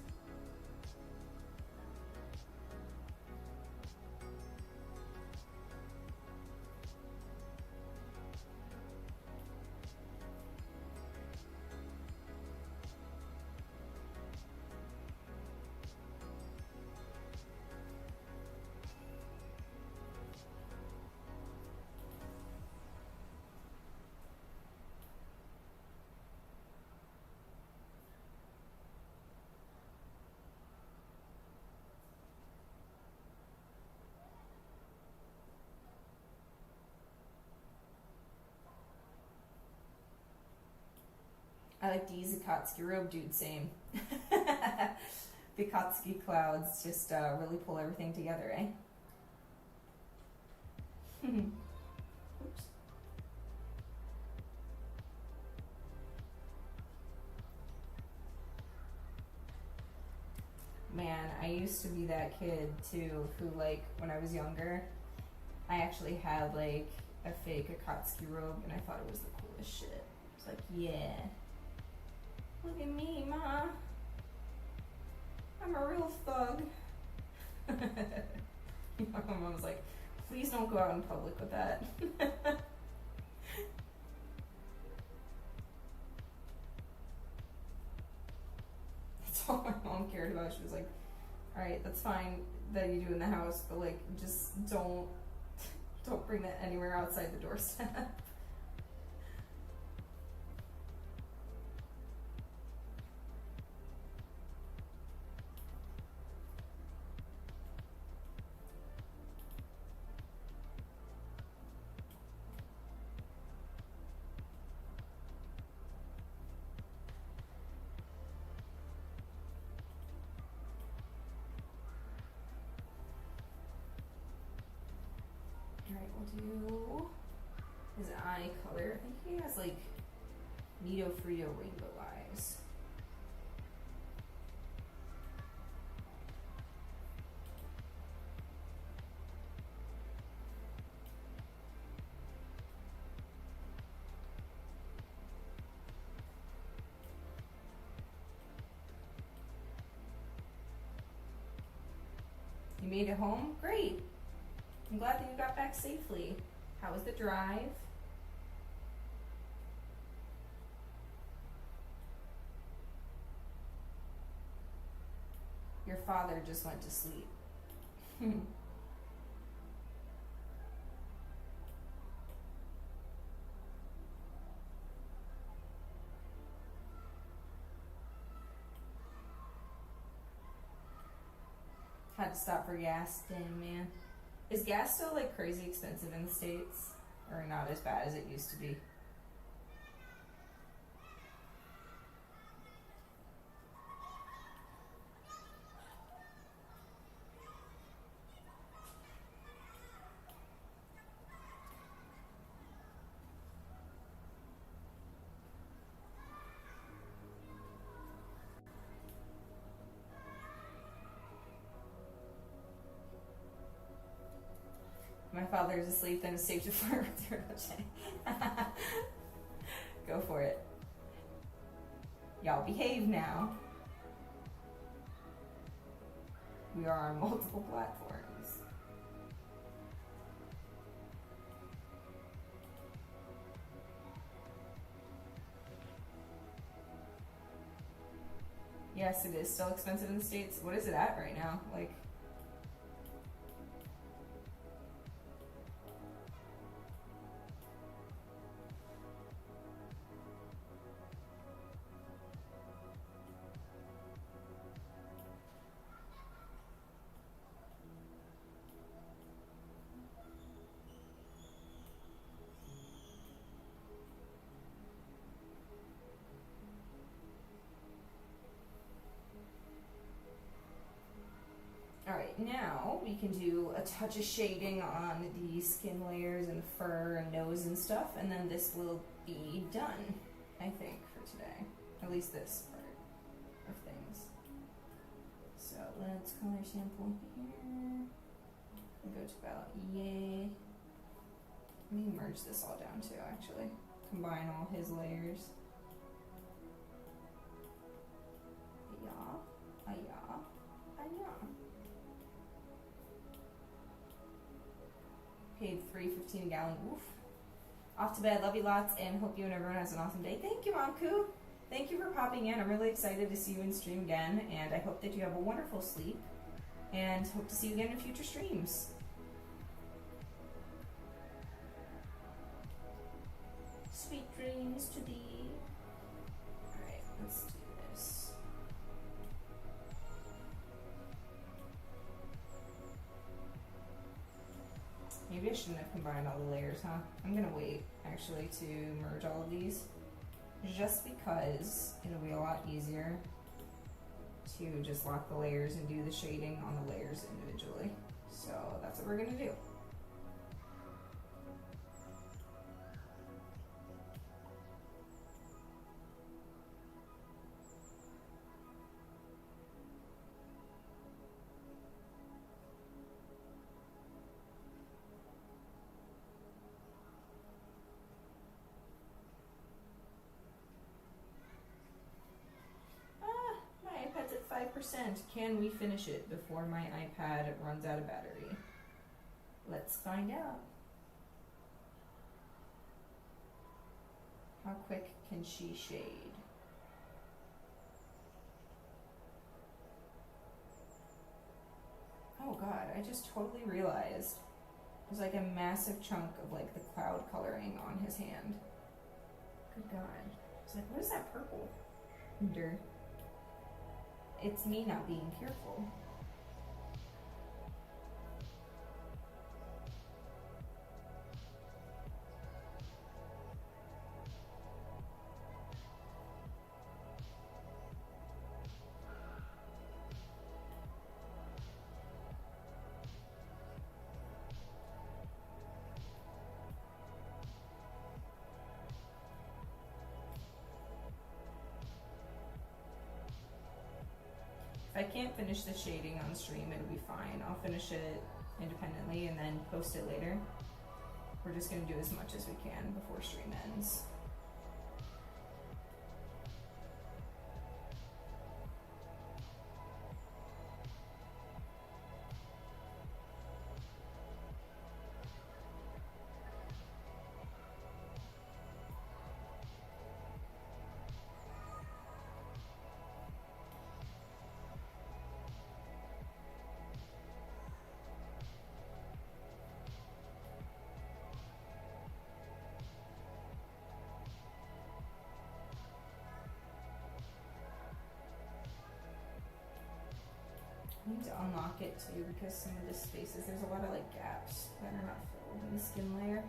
I like to use a Kotsky robe, dude, same. The Kotsky clouds just really pull everything together, eh? Oops. Man, I used to be that kid too, who like, when I was younger, I actually had like a fake Akatsuki robe and I thought it was the coolest shit. It's like, yeah. Look at me, Ma. I'm a real thug. My mom was like, please don't go out in public with that. That's all my mom cared about. She was like, alright, that's fine that you do in the house, but like, just don't bring that anywhere outside the doorstep. Do his eye color. I think he has like Nito Frito rainbow eyes. You made it home? Great. I'm glad that you got back safely. How was the drive? Your father just went to sleep. Had to stop for gas. Damn, man. Is gas still like crazy expensive in the States? or not as bad as it used to be. My father is asleep, then it's safe to flirt with your Roche. Go for it. Y'all behave now. We are on multiple platforms. Yes, it is still expensive in the States. What is it at right now? Like, alright, now we can do a touch of shading on the skin layers and fur and nose and stuff, and then this will be done, I think, for today. At least this part of things. So let's color sample here. We'll go to about yay. Let me merge this all down too, actually. Combine all his layers. Yeah, yeah, yeah. Paid $3.15 a gallon. Oof. Off to bed. Love you lots, and hope you and everyone has an awesome day. Thank you, Anku. Thank you for popping in. I'm really excited to see you in stream again, and I hope that you have a wonderful sleep, and hope to see you again in future streams. Sweet dreams to thee. Alright, let's do this. Maybe I shouldn't have combined all the layers, huh? I'm gonna wait, actually, to merge all of these. Just because it'll be a lot easier to just lock the layers and do the shading on the layers individually. So that's what we're gonna do. iPad's at 5%. Can we finish it before my iPad runs out of battery? Let's find out. How quick can she shade? Oh god, I just totally realized there's like a massive chunk of like the cloud coloring on his hand. Good god. It's like, what is that purple? Dirt. It's me not being careful. If I can't finish the shading on stream, it'll be fine. I'll finish it independently and then post it later. We're just gonna do as much as we can before stream ends. I need to unlock it too because some of the spaces, there's a lot of like gaps that are not filled in the skin layer.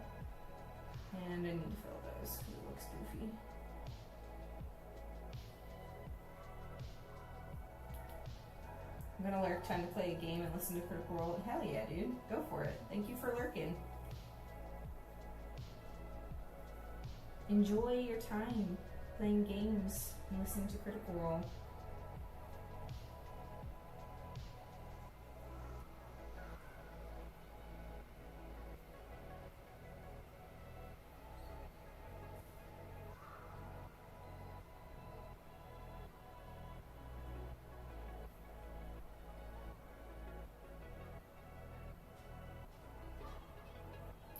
And I need to fill those because it looks goofy. I'm gonna lurk trying to play a game and listen to Critical Role. Hell yeah, dude. Go for it. Thank you for lurking. Enjoy your time playing games and listening to Critical Role.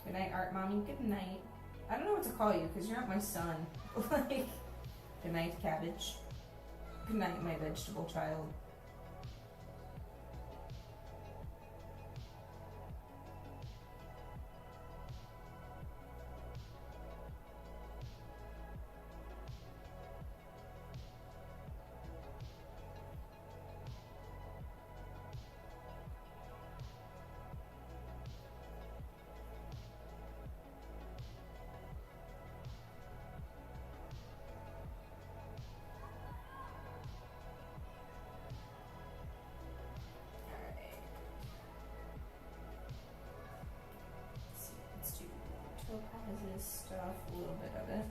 Good night, Art Mommy. Good night. I don't know what to call you because you're not my son. Like, good night, Cabbage. Good night, my vegetable child. Topaz's stuff, a little bit of it.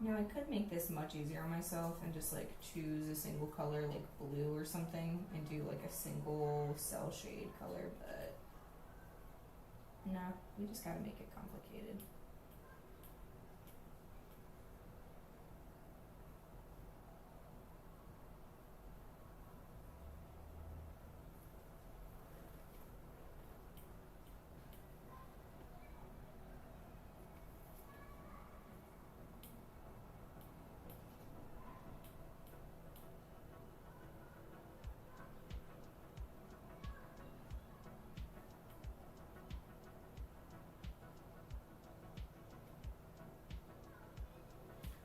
Now I could make this much easier on myself and just like choose a single color like blue or something and do like a single cell shade color, but no, we just gotta make it complicated.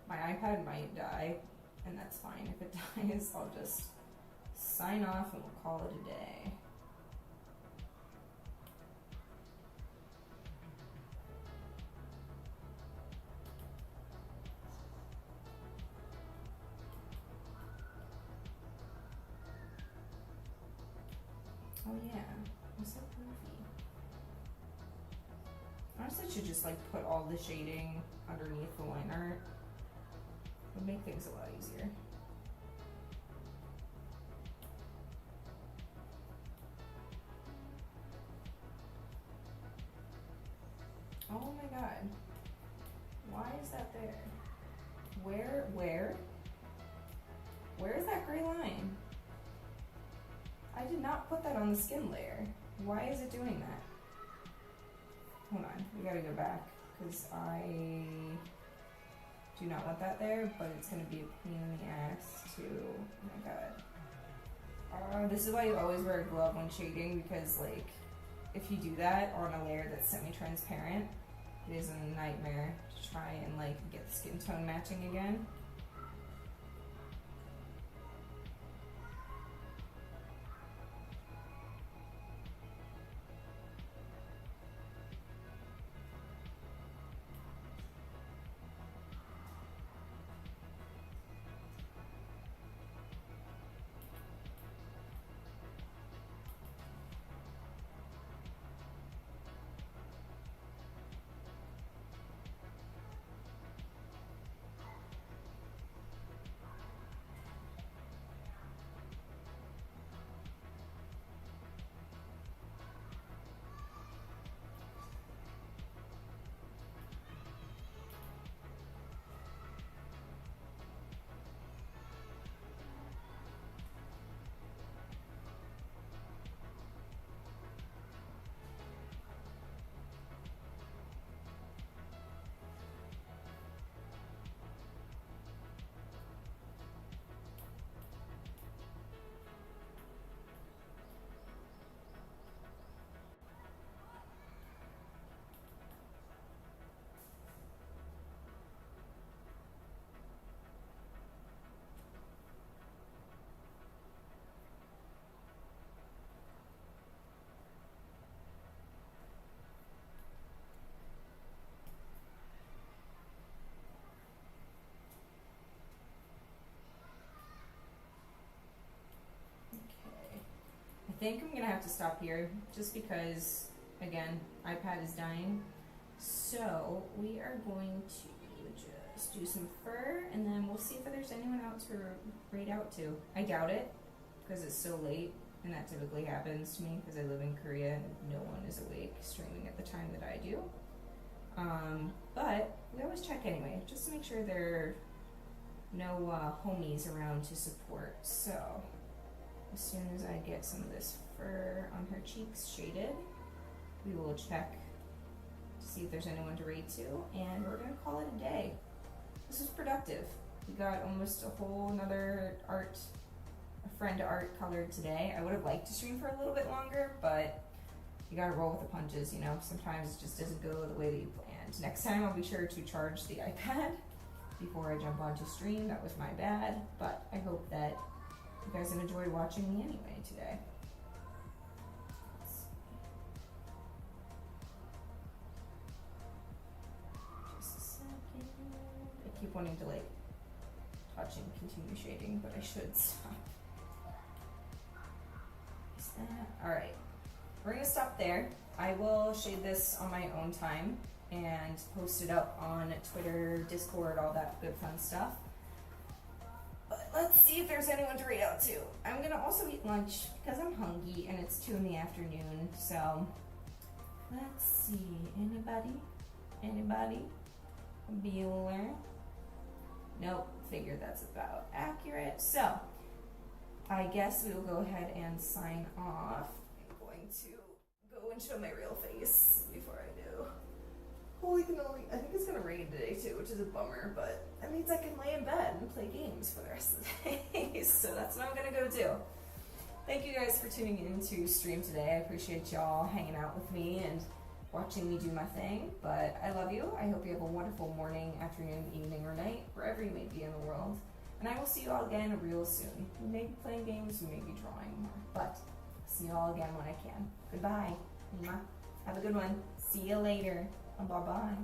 My iPad might die, and that's fine. If it dies, I'll just sign off and we'll call it a day. Oh yeah, I'm so goofy. Honestly, I should just like put all the shading underneath the line art. Would make things a lot easier. Oh my god. Why is that there? Where is that gray line? I did not put that on the skin layer. Why is it doing that? Hold on, we gotta go back because I do not want that there, but it's going to be a pain in the ass to, oh my god. This is why you always wear a glove when shading, because like, if you do that on a layer that's semi-transparent, it is a nightmare to try and like get the skin tone matching again. think I'm gonna have to stop here just because, again, iPad is dying. So we are going to just do some fur, and then we'll see if there's anyone out to raid out to. I doubt it, because it's so late, and that typically happens to me because I live in Korea and no one is awake streaming at the time that I do. But we always check anyway, just to make sure there are no homies around to support. So as soon as I get some of this fur on her cheeks shaded, we will check to see if there's anyone to raid to, and we're gonna call it a day. This was productive. We got almost a whole another friend art colored today. I would have liked to stream for a little bit longer, but you gotta roll with the punches, you know? Sometimes it just doesn't go the way that you planned. Next time I'll be sure to charge the iPad before I jump onto stream. That was my bad, but I hope that you guys have enjoyed watching me anyway today. Just a second. I keep wanting to like touch and continue shading, but I should stop. Is that alright? We're gonna stop there. I will shade this on my own time and post it up on Twitter, Discord, all that good fun stuff. But let's see if there's anyone to read out to. I'm gonna also eat lunch because I'm hungry and it's 2 in the afternoon. So let's see. Anybody? Anybody? Bueller? Nope. Figured that's about accurate. So I guess we will go ahead and sign off. I'm going to go and show my real face before I do. Holy cannoli. I think it's gonna rain today too, which is a bummer, but that means I can lay in bed and play games for the rest of the day. So that's what I'm gonna go do. Thank you guys for tuning in to stream today. I appreciate y'all hanging out with me and watching me do my thing, but I love you. I hope you have a wonderful morning, afternoon, evening, or night, wherever you may be in the world. And I will see you all again real soon. We may be playing games, we may be drawing more, but see you all again when I can. Goodbye. Mwah. Have a good one. See you later. Bye-bye.